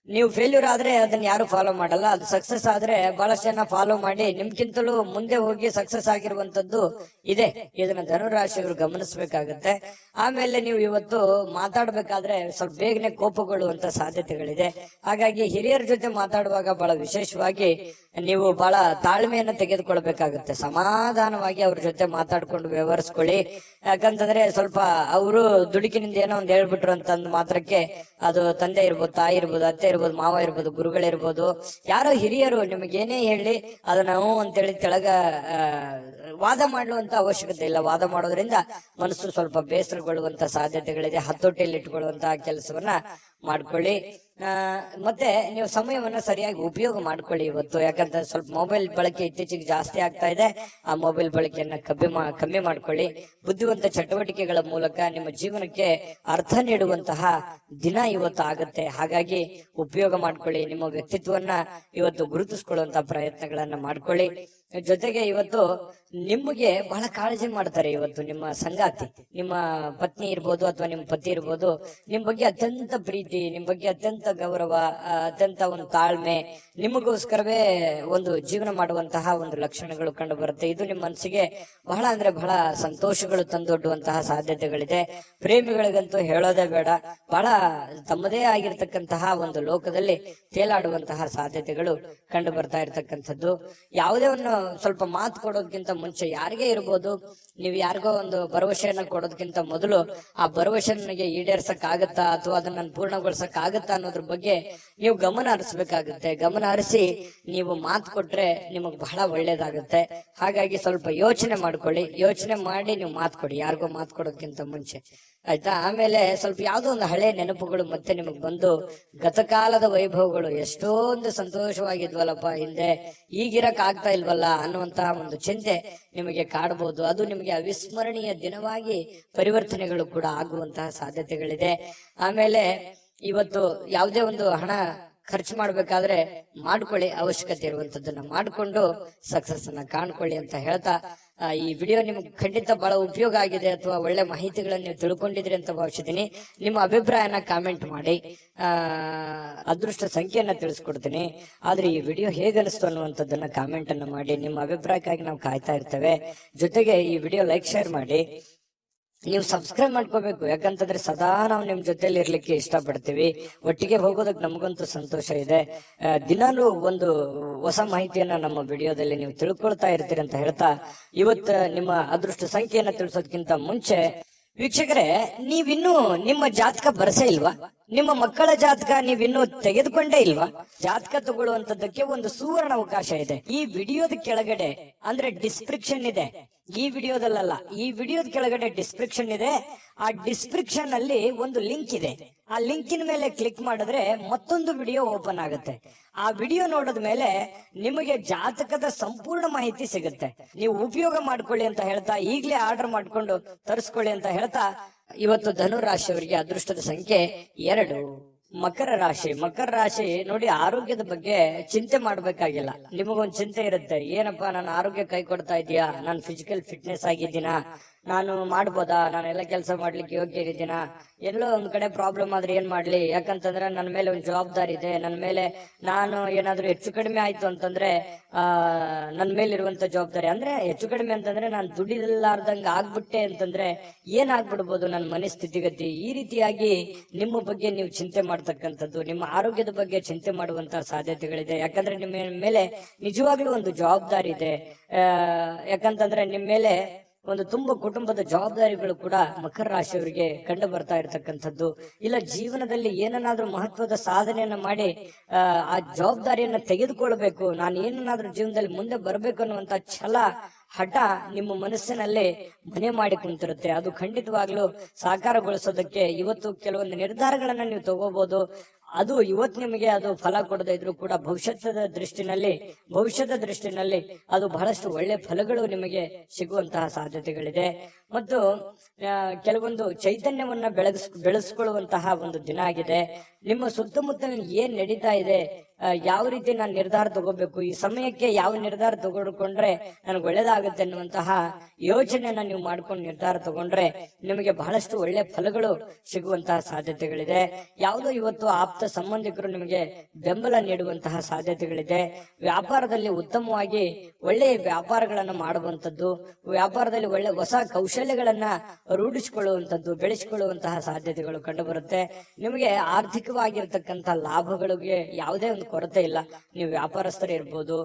ನೀವು ಫೇಲ್ಯೂರ್ ಆದ್ರೆ ಅದನ್ನ ಯಾರು ಫಾಲೋ ಮಾಡಲ್ಲ. ಅದು ಸಕ್ಸಸ್ ಆದ್ರೆ ಬಹಳಷ್ಟು ಜನ ಫಾಲೋ ಮಾಡಿ ನಿಮ್ಗಿಂತಲೂ ಮುಂದೆ ಹೋಗಿ ಸಕ್ಸಸ್ ಆಗಿರುವಂತದ್ದು ಇದೆ. ಇದನ್ನ ಧನುರಾಶಿಯವರು ಗಮನಿಸಬೇಕಾಗುತ್ತೆ. ಆಮೇಲೆ ನೀವು ಇವತ್ತು ಮಾತಾಡ್ಬೇಕಾದ್ರೆ ಸ್ವಲ್ಪ ಬೇಗನೆ ಕೋಪಗೊಳ್ಳುವಂತ ಸಾಧ್ಯತೆಗಳಿದೆ. ಹಾಗಾಗಿ ಹಿರಿಯರ ಜೊತೆ ಮಾತಾಡುವಾಗ ಬಹಳ ವಿಶೇಷವಾಗಿ ನೀವು ಬಹಳ ತಾಳ್ಮೆಯನ್ನ ತೆಗೆದುಕೊಳ್ಬೇಕಾಗುತ್ತೆ. ಸಮಾಧಾನವಾಗಿ ಅವ್ರ ಜೊತೆ ಮಾತಾಡ್ಕೊಂಡು ವ್ಯವಹರಿಸ್ಕೊಳ್ಳಿ. ಯಾಕಂತಂದ್ರೆ ಸ್ವಲ್ಪ ಅವರು ದುಡುಕಿನಿಂದ ಏನೋ ಒಂದ್ ಹೇಳ್ಬಿಟ್ರು ಅಂತಂದ್ ಮಾತ್ರಕ್ಕೆ ಅದು ತಂದೆ ಇರ್ಬೋದು, ತಾಯಿ ಇರ್ಬೋದು, ಅತ್ತೆ ಇರ್ಬೋದು, ಮಾವ ಇರ್ಬೋದು, ಗುರುಗಳಿರ್ಬೋದು, ಯಾರೋ ಹಿರಿಯರು ನಿಮಗೇನೇ ಹೇಳಿ ಅದನ್ನ ಹ್ಞೂ ಅಂತೇಳಿ ತೆಳಗ ವಾದ ಮಾಡುವಂತ ಅವಶ್ಯಕತೆ ಇಲ್ಲ. ವಾದ ಮಾಡೋದ್ರಿಂದ ಮನಸ್ಸು ಸ್ವಲ್ಪ ಬೇಸರಗೊಳ್ಳುವಂತ ಸಾಧ್ಯತೆಗಳಿದೆ. ಹತೋಟಿಯಲ್ಲಿ ಇಟ್ಕೊಳ್ಳುವಂತಹ ಕೆಲಸವನ್ನ ಮಾಡ್ಕೊಳ್ಳಿ. ಮತ್ತೆ ನೀವು ಸಮಯವನ್ನ ಸರಿಯಾಗಿ ಉಪಯೋಗ ಮಾಡ್ಕೊಳ್ಳಿ ಇವತ್ತು. ಯಾಕಂದ್ರೆ ಸ್ವಲ್ಪ ಮೊಬೈಲ್ ಬಳಕೆ ಇತ್ತೀಚೆಗೆ ಜಾಸ್ತಿ ಆಗ್ತಾ ಇದೆ. ಆ ಮೊಬೈಲ್ ಬಳಕೆಯನ್ನ ಕಮ್ಮಿ ಮಾಡ್ಕೊಳ್ಳಿ. ಬುದ್ಧಿವಂತ ಚಟುವಟಿಕೆಗಳ ಮೂಲಕ ನಿಮ್ಮ ಜೀವನಕ್ಕೆ ಅರ್ಥ ನೀಡುವಂತಹ ದಿನ ಇವತ್ತು ಆಗುತ್ತೆ. ಹಾಗಾಗಿ ಉಪಯೋಗ ಮಾಡ್ಕೊಳ್ಳಿ. ನಿಮ್ಮ ವ್ಯಕ್ತಿತ್ವವನ್ನ ಇವತ್ತು ಗುರುತಿಸ್ಕೊಳ್ಳುವಂತ ಪ್ರಯತ್ನಗಳನ್ನ ಮಾಡ್ಕೊಳ್ಳಿ. ಜೊತೆಗೆ ಇವತ್ತು ನಿಮಗೆ ಬಹಳ ಕಾಳಜಿ ಮಾಡ್ತಾರೆ. ಇವತ್ತು ನಿಮ್ಮ ಸಂಗಾತಿ, ನಿಮ್ಮ ಪತ್ನಿ ಇರ್ಬೋದು ಅಥವಾ ನಿಮ್ಮ ಪತಿ ಇರ್ಬೋದು, ನಿಮ್ ಬಗ್ಗೆ ಅತ್ಯಂತ ಪ್ರೀತಿ, ನಿಮ್ ಬಗ್ಗೆ ಅತ್ಯಂತ ಗೌರವ, ಅತ್ಯಂತ ಒಂದು ತಾಳ್ಮೆ, ನಿಮಗೋಸ್ಕರವೇ ಒಂದು ಜೀವನ ಮಾಡುವಂತಹ ಒಂದು ಲಕ್ಷಣಗಳು ಕಂಡು ಬರುತ್ತೆ. ಇದು ನಿಮ್ಮ ಮನಸ್ಸಿಗೆ ಬಹಳ ಅಂದ್ರೆ ಬಹಳ ಸಂತೋಷಗಳು ತಂದೊಡ್ಡುವಂತಹ ಸಾಧ್ಯತೆಗಳಿದೆ. ಪ್ರೇಮಿಗಳಿಗಂತೂ ಹೇಳೋದೇ ಬೇಡ, ಬಹಳ ತಮ್ಮದೇ ಆಗಿರ್ತಕ್ಕಂತಹ ಒಂದು ಲೋಕದಲ್ಲಿ ತೇಲಾಡುವಂತಹ ಸಾಧ್ಯತೆಗಳು ಕಂಡು ಬರ್ತಾ ಇರ್ತಕ್ಕಂಥದ್ದು. ಯಾವುದೇ ಒಂದು ಸ್ವಲ್ಪ ಮಾತು ಕೊಡೋದಕ್ಕಿಂತ ಮುಂಚೆ ಯಾರಿಗೇ ಇರ್ಬೋದು, ನೀವು ಯಾರಿಗೋ ಒಂದು ಭರವಸೆಯನ್ನ ಕೊಡೋದಕ್ಕಿಂತ ಮೊದಲು ಆ ಭರವಸೆ ನನಗೆ ಈಡೇರ್ಸಕ್ ಆಗತ್ತಾ ಅಥವಾ ಅದನ್ನ ಪೂರ್ಣಗೊಳಿಸಕ್ ಆಗತ್ತಾ ಅನ್ನೋದ್ರ ಬಗ್ಗೆ ನೀವು ಗಮನ ಹರಿಸಬೇಕಾಗುತ್ತೆ. ಗಮನ ಹರಿಸಿ ನೀವು ಮಾತು ಕೊಟ್ರೆ ನಿಮಗ್ ಬಹಳ ಒಳ್ಳೇದಾಗುತ್ತೆ. ಹಾಗಾಗಿ ಸ್ವಲ್ಪ ಯೋಚನೆ ಮಾಡ್ಕೊಳ್ಳಿ. ಯೋಚನೆ ಮಾಡಿ ನೀವು ಮಾತು ಕೊಡಿ, ಯಾರಿಗೋ ಮಾತು ಕೊಡೋದಕ್ಕಿಂತ ಮುಂಚೆ. ಆಯ್ತಾ. ಆಮೇಲೆ ಸ್ವಲ್ಪ ಯಾವ್ದೋ ಒಂದು ಹಳೆ ನೆನಪುಗಳು ಮತ್ತೆ ನಿಮಗ್ ಬಂದು ಗತಕಾಲದ ವೈಭವಗಳು ಎಷ್ಟೊಂದು ಸಂತೋಷವಾಗಿದ್ವಲ್ಲಪ್ಪ ಹಿಂದೆ, ಈಗಿರಕ್ ಆಗ್ತಾ ಇಲ್ವಲ್ಲ ಅನ್ನುವಂತಹ ಒಂದು ಚಿಂತೆ ನಿಮಗೆ ಕಾಡಬಹುದು. ಅದು ನಿಮಗೆ ಅವಿಸ್ಮರಣೀಯ ದಿನವಾಗಿ ಪರಿವರ್ತನೆಗಳು ಕೂಡ ಆಗುವಂತಹ ಸಾಧ್ಯತೆಗಳಿದೆ. ಆಮೇಲೆ ಇವತ್ತು ಯಾವುದೇ ಒಂದು ಹಣ ಖರ್ಚು ಮಾಡ್ಬೇಕಾದ್ರೆ ಮಾಡ್ಕೊಳ್ಳಿ, ಅವಶ್ಯಕತೆ ಇರುವಂತದ್ದನ್ನ ಮಾಡ್ಕೊಂಡು ಸಕ್ಸಸ್ ಅನ್ನ ಕಾಣ್ಕೊಳ್ಳಿ ಅಂತ ಹೇಳ್ತಾ, ಈ ವಿಡಿಯೋ ನಿಮ್ಗೆ ಖಂಡಿತ ಬಹಳ ಉಪಯೋಗ ಆಗಿದೆ ಅಥವಾ ಒಳ್ಳೆ ಮಾಹಿತಿಗಳನ್ನ ನೀವು ತಿಳ್ಕೊಂಡಿದ್ರಿ ಅಂತ ಭಾವಿಸಿದ್ದೀನಿ. ನಿಮ್ಮ ಅಭಿಪ್ರಾಯನ ಕಾಮೆಂಟ್ ಮಾಡಿ, ಅದೃಷ್ಟ ಸಂಖ್ಯೆಯನ್ನ ತಿಳಿಸ್ಕೊಡ್ತೀನಿ. ಆದ್ರೆ ಈ ವಿಡಿಯೋ ಹೇಗನಿಸ್ತು ಅನ್ನುವಂಥದ್ದನ್ನ ಕಾಮೆಂಟ್ ಅನ್ನ ಮಾಡಿ. ನಿಮ್ಮ ಅಭಿಪ್ರಾಯಕ್ಕಾಗಿ ನಾವು ಕಾಯ್ತಾ ಇರ್ತೇವೆ. ಜೊತೆಗೆ ಈ ವಿಡಿಯೋ ಲೈಕ್ ಶೇರ್ ಮಾಡಿ. ನೀವು ಸಬ್ಸ್ಕ್ರೈಬ್ ಮಾಡ್ಕೋಬೇಕು, ಯಾಕಂತಂದ್ರೆ ಸದಾ ನಾವು ನಿಮ್ ಜೊತೆಲಿ ಇರ್ಲಿಕ್ಕೆ ಇಷ್ಟಪಡ್ತೀವಿ. ಒಟ್ಟಿಗೆ ಹೋಗೋದಕ್ಕೆ ನಮಗಂತೂ ಸಂತೋಷ ಇದೆ. ದಿನಾಲೂ ಒಂದು ಹೊಸ ಮಾಹಿತಿಯನ್ನ ನಮ್ಮ ವಿಡಿಯೋದಲ್ಲಿ ನೀವು ತಿಳ್ಕೊಳ್ತಾ ಇರ್ತೀರಿ ಅಂತ ಹೇಳ್ತಾ, ಇವತ್ತು ನಿಮ್ಮ ಅದೃಷ್ಟ ಸಂಖ್ಯೆಯನ್ನ ತಿಳಿಸೋದಕ್ಕಿಂತ ಮುಂಚೆ ವೀಕ್ಷಕರೇ, ನೀವಿನ್ನೂ ನಿಮ್ಮ ಜಾತಕ ಬರಸೇ ಇಲ್ವಾ? ನಿಮ್ಮ ಮಕ್ಕಳ ಜಾತಕ ನೀವಿನ್ನೂ ತೆಗೆದುಕೊಂಡೇ ಇಲ್ವಾ? ಜಾತಕ ತಗೊಳ್ಳುವಂತದ್ದಕ್ಕೆ ಒಂದು ಸುವರ್ಣ ಅವಕಾಶ ಇದೆ. ಈ ವಿಡಿಯೋದ ಕೆಳಗಡೆ ಅಂದ್ರೆ ಡಿಸ್ಕ್ರಿಪ್ಷನ್ ಇದೆ, ಈ ವಿಡಿಯೋದಲ್ಲ, ಈ ವಿಡಿಯೋದ ಕೆಳಗಡೆ ಡಿಸ್ಕ್ರಿಪ್ಷನ್ ಇದೆ. ಆ ಡಿಸ್ಕ್ರಿಪ್ಷನ್ ಅಲ್ಲಿ ಒಂದು ಲಿಂಕ್ ಇದೆ. ಆ ಲಿಂಕಿನ ಮೇಲೆ ಕ್ಲಿಕ್ ಮಾಡಿದ್ರೆ ಮತ್ತೊಂದು ವಿಡಿಯೋ ಓಪನ್ ಆಗುತ್ತೆ. ಆ ವಿಡಿಯೋ ನೋಡಿದ ಮೇಲೆ ನಿಮಗೆ ಜಾತಕದ ಸಂಪೂರ್ಣ ಮಾಹಿತಿ ಸಿಗುತ್ತೆ. ನೀವು ಉಪಯೋಗ ಮಾಡ್ಕೊಳ್ಳಿ ಅಂತ ಹೇಳ್ತಾ, ಈಗಲೇ ಆರ್ಡರ್ ಮಾಡ್ಕೊಂಡು ತರಿಸ್ಕೊಳ್ಳಿ ಅಂತ ಹೇಳ್ತಾ, ಇವತ್ತು ಧನು ರಾಶಿಯವರಿಗೆ ಅದೃಷ್ಟದ ಸಂಖ್ಯೆ 2. ಮಕರ ರಾಶಿ. ಮಕರ ರಾಶಿ ನೋಡಿ, ಆರೋಗ್ಯದ ಬಗ್ಗೆ ಚಿಂತೆ ಮಾಡ್ಬೇಕಾಗಿಲ್ಲ. ನಿಮಗೊಂದು ಚಿಂತೆ ಇರುತ್ತೆ, ಏನಪ್ಪಾ ನನ್ನ ಆರೋಗ್ಯ ಕೈ ಕೊಡ್ತಾ ಇದೆಯಾ, ನಾನು ಫಿಸಿಕಲ್ ಫಿಟ್ನೆಸ್ ಆಗಿದ್ದೀನಾ, ನಾನು ಮಾಡ್ಬೋದಾ, ನಾನೆಲ್ಲ ಕೆಲಸ ಮಾಡ್ಲಿಕ್ಕೆ ಯೋಗ್ಯ ಇದ್ದೀನಾ, ಎಲ್ಲೋ ಒಂದ್ ಕಡೆ ಪ್ರಾಬ್ಲಮ್ ಆದ್ರೆ ಏನ್ ಮಾಡ್ಲಿ, ಯಾಕಂತಂದ್ರೆ ನನ್ನ ಮೇಲೆ ಒಂದು ಜವಾಬ್ದಾರಿ ಇದೆ, ನನ್ನ ಮೇಲೆ ನಾನು ಏನಾದ್ರೂ ಹೆಚ್ಚು ಕಡಿಮೆ ಆಯ್ತು ಅಂತಂದ್ರೆ ನನ್ನ ಮೇಲೆ ಇರುವಂತ ಜವಾಬ್ದಾರಿ, ಅಂದ್ರೆ ಹೆಚ್ಚು ಕಡಿಮೆ ಅಂತಂದ್ರೆ ನಾನು ದುಡಿಲಾರ್ದಂಗ ಆಗ್ಬಿಟ್ಟೆ ಅಂತಂದ್ರೆ ಏನಾಗ್ಬಿಡ್ಬೋದು ನನ್ನ ಮನೆ ಸ್ಥಿತಿಗತಿ. ಈ ರೀತಿಯಾಗಿ ನಿಮ್ಮ ಬಗ್ಗೆ ನೀವು ಚಿಂತೆ ಮಾಡ್ತಕ್ಕಂಥದ್ದು, ನಿಮ್ಮ ಆರೋಗ್ಯದ ಬಗ್ಗೆ ಚಿಂತೆ ಮಾಡುವಂತಹ ಸಾಧ್ಯತೆಗಳಿದೆ. ಯಾಕಂದ್ರೆ ನಿಮ್ಮ ಮೇಲೆ ನಿಜವಾಗ್ಲೂ ಒಂದು ಜವಾಬ್ದಾರಿ ಇದೆ. ಯಾಕಂತಂದ್ರೆ ನಿಮ್ಮ ಮೇಲೆ ಒಂದು ತುಂಬ ಕುಟುಂಬದ ಜವಾಬ್ದಾರಿಗಳು ಕೂಡ ಮಕರ ರಾಶಿಯವರಿಗೆ ಕಂಡು ಬರ್ತಾ ಇರತಕ್ಕಂಥದ್ದು. ಇಲ್ಲ ಜೀವನದಲ್ಲಿ ಏನನ್ನಾದ್ರೂ ಮಹತ್ವದ ಸಾಧನೆಯನ್ನ ಮಾಡಿ ಆ ಜವಾಬ್ದಾರಿಯನ್ನ ತೆಗೆದುಕೊಳ್ಬೇಕು, ನಾನು ಏನನ್ನಾದ್ರೂ ಜೀವನದಲ್ಲಿ ಮುಂದೆ ಬರ್ಬೇಕು ಅನ್ನುವಂತ ಛಲ, ಹಠ ನಿಮ್ಮ ಮನಸ್ಸಿನಲ್ಲಿ ಮನೆ ಮಾಡಿ ಕುಂತಿರುತ್ತೆ. ಅದು ಖಂಡಿತವಾಗ್ಲೂ ಸಾಕಾರಗೊಳಿಸೋದಕ್ಕೆ ಇವತ್ತು ಕೆಲವೊಂದು ನಿರ್ಧಾರಗಳನ್ನ ನೀವು ತಗೋಬಹುದು. ಅದು ಇವತ್ತು ನಿಮಗೆ ಅದು ಫಲ ಕೊಡದೇ ಇದ್ರು ಕೂಡ ಭವಿಷ್ಯದ ದೃಷ್ಟಿನಲ್ಲಿ ಅದು ಬಹಳಷ್ಟು ಒಳ್ಳೆ ಫಲಗಳು ನಿಮಗೆ ಸಿಗುವಂತಹ ಸಾಧ್ಯತೆಗಳಿದೆ. ಮತ್ತು ಕೆಲವೊಂದು ಚೈತನ್ಯವನ್ನ ಬೆಳೆಸ್ಕೊಳ್ಳುವಂತಹ ಒಂದು ದಿನ ಆಗಿದೆ. ನಿಮ್ಮ ಸುತ್ತಮುತ್ತ ಏನ್ ನಡೀತಾ ಇದೆ, ಯಾವ ರೀತಿ ನಾನು ನಿರ್ಧಾರ ತಗೋಬೇಕು, ಈ ಸಮಯಕ್ಕೆ ಯಾವ ನಿರ್ಧಾರ ತಗೊಂಡ್ರೆ ನನಗೆ ಒಳ್ಳೇದಾಗುತ್ತೆ ಅನ್ನುವಂತಹ ಯೋಚನೆಯನ್ನ ನೀವು ಮಾಡ್ಕೊಂಡು ನಿರ್ಧಾರ ತಗೊಂಡ್ರೆ ನಿಮಗೆ ಬಹಳಷ್ಟು ಒಳ್ಳೆ ಫಲಗಳು ಸಿಗುವಂತಹ ಸಾಧ್ಯತೆಗಳಿದೆ. ಯಾವುದೋ ಇವತ್ತು ಆಪ್ತ ಸಂಬಂಧಿಕರು ನಿಮಗೆ ಬೆಂಬಲ ನೀಡುವಂತಹ ಸಾಧ್ಯತೆಗಳಿದೆ. ವ್ಯಾಪಾರದಲ್ಲಿ ಉತ್ತಮವಾಗಿ ಒಳ್ಳೆಯ ವ್ಯಾಪಾರಗಳನ್ನ ಮಾಡುವಂತದ್ದು, ವ್ಯಾಪಾರದಲ್ಲಿ ಒಳ್ಳೆ ಹೊಸ ಕೌಶಲ್ಯಗಳನ್ನ ರೂಢಿಸಿಕೊಳ್ಳುವಂತದ್ದು, ಬೆಳೆಸಿಕೊಳ್ಳುವಂತಹ ಸಾಧ್ಯತೆಗಳು ಕಂಡು ಬರುತ್ತೆ. ನಿಮಗೆ ಆರ್ಥಿಕವಾಗಿರ್ತಕ್ಕಂಥ ಲಾಭಗಳಿಗೆ ಯಾವುದೇ ಒಂದು ಕೊರತೆ ಇಲ್ಲ. ನೀವು ವ್ಯಾಪಾರಸ್ಥರೇ ಇರ್ಬೋದು,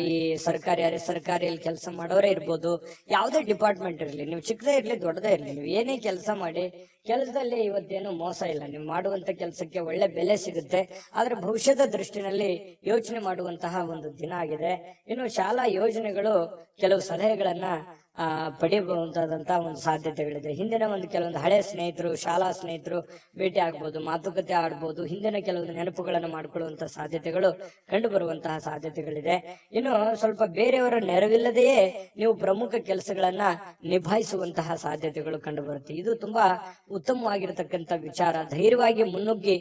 ಈ ಸರ್ಕಾರಿಯಲ್ಲಿ ಕೆಲಸ ಮಾಡೋರೇ ಇರ್ಬೋದು, ಯಾವುದೇ ಡಿಪಾರ್ಟ್ಮೆಂಟ್ ಇರಲಿ, ನೀವು ಚಿಕ್ಕದೇ ಇರ್ಲಿ ದೊಡ್ಡದೇ ಇರ್ಲಿ, ನೀವು ಏನೇ ಕೆಲಸ ಮಾಡಿ, ಕೆಲಸದಲ್ಲಿ ಇವತ್ತೇನು ಮೋಸ ಇಲ್ಲ. ನೀವು ಮಾಡುವಂತ ಕೆಲಸಕ್ಕೆ ಒಳ್ಳೆ ಬೆಲೆ ಸಿಗುತ್ತೆ. ಆದ್ರೆ ಭವಿಷ್ಯದ ದೃಷ್ಟಿನಲ್ಲಿ ಯೋಚನೆ ಮಾಡುವಂತಹ ಒಂದು ದಿನ ಆಗಿದೆ. ಇನ್ನು ಶಾಲಾ ಯೋಜನೆಗಳು ಕೆಲವು ಸಲಹೆಗಳನ್ನ ಪಡೆಯಬಹುದಾದಂತಹ ಒಂದು ಸಾಧ್ಯತೆಗಳಿದೆ. ಹಿಂದಿನ ಕೆಲವೊಂದು ಹಳೆ ಸ್ನೇಹಿತರು, ಶಾಲಾ ಸ್ನೇಹಿತರು ಭೇಟಿ ಆಗ್ಬೋದು, ಮಾತುಕತೆ ಆಡ್ಬೋದು, ಹಿಂದಿನ ಕೆಲವೊಂದು ನೆನಪುಗಳನ್ನು ಮಾಡಿಕೊಳ್ಳುವಂತಹ ಸಾಧ್ಯತೆಗಳು ಕಂಡು ಬರುವಂತಹ ಸಾಧ್ಯತೆಗಳಿದೆ. ಇನ್ನು ಸ್ವಲ್ಪ ಬೇರೆಯವರ ನೆರವಿಲ್ಲದೆಯೇ ನೀವು ಪ್ರಮುಖ ಕೆಲಸಗಳನ್ನ ನಿಭಾಯಿಸುವಂತಹ ಸಾಧ್ಯತೆಗಳು ಕಂಡು ಬರುತ್ತೆ. ಇದು ತುಂಬಾ ಉತ್ತಮವಾಗಿರತಕ್ಕಂತ ವಿಚಾರ. ಧೈರ್ಯವಾಗಿ ಮುನ್ನುಗ್ಗಿ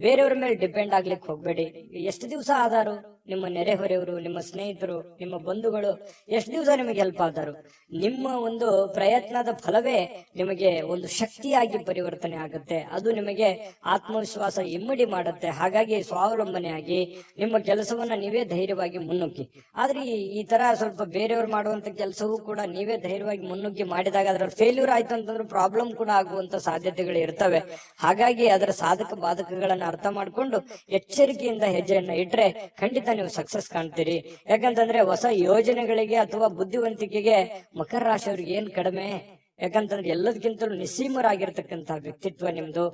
ಬೇರೆಯವರ ಮೇಲೆ ಡಿಪೆಂಡ್ ಆಗ್ಲಿಕ್ಕೆ ಹೋಗ್ಬೇಡಿ. ಎಷ್ಟು ದಿವಸ ಆದಾರು ನಿಮ್ಮ ನೆರೆಹೊರೆಯವರು, ನಿಮ್ಮ ಸ್ನೇಹಿತರು, ನಿಮ್ಮ ಬಂಧುಗಳು ಎಷ್ಟು ದಿವಸ ನಿಮಗೆ ಹೆಲ್ಪ್ ಆದರು? ನಿಮ್ಮ ಒಂದು ಪ್ರಯತ್ನದ ಫಲವೇ ನಿಮಗೆ ಒಂದು ಶಕ್ತಿಯಾಗಿ ಪರಿವರ್ತನೆ ಆಗುತ್ತೆ. ಅದು ನಿಮಗೆ ಆತ್ಮವಿಶ್ವಾಸ ಇಮ್ಮಡಿ ಮಾಡುತ್ತೆ. ಹಾಗಾಗಿ ಸ್ವಾವಲಂಬನೆಯಾಗಿ ನಿಮ್ಮ ಕೆಲಸವನ್ನ ನೀವೇ ಧೈರ್ಯವಾಗಿ ಮುನ್ನುಗ್ಗಿ. ಆದ್ರೆ ಈ ತರ ಸ್ವಲ್ಪ ಬೇರೆಯವರು ಮಾಡುವಂತ ಕೆಲಸವೂ ಕೂಡ ನೀವೇ ಧೈರ್ಯವಾಗಿ ಮುನ್ನುಗ್ಗಿ ಮಾಡಿದಾಗ ಅದರ ಫೇಲ್ಯೂರ್ ಆಯ್ತು ಅಂತಂದ್ರೆ ಪ್ರಾಬ್ಲಮ್ ಕೂಡ ಆಗುವಂತ ಸಾಧ್ಯತೆಗಳು ಇರ್ತವೆ. ಹಾಗಾಗಿ ಅದರ ಸಾಧಕ ಬಾಧಕಗಳನ್ನ ಅರ್ಥ ಮಾಡ್ಕೊಂಡು ಎಚ್ಚರಿಕೆಯಿಂದ ಹೆಜ್ಜೆಯನ್ನ ಇಟ್ರೆ ಖಂಡಿತ ನೀವು ಸಕ್ಸಸ್ ಕಾಣ್ತೀರಿ. ಯಾಕಂತಂದ್ರೆ ಹೊಸ ಯೋಜನೆಗಳಿಗೆ ಅಥವಾ ಬುದ್ಧಿವಂತಿಕೆಗೆ ಮಕರ ರಾಶಿಯವ್ರಿಗೆ ಏನ್ ಕಡಿಮೆ? ಯಾಕಂತಂದ್ರೆ ಎಲ್ಲದಕ್ಕಿಂತಲೂ ನಿಸ್ಸೀಮರಾಗಿರ್ತಕ್ಕಂಥ ವ್ಯಕ್ತಿತ್ವ ನಿಮ್ದು.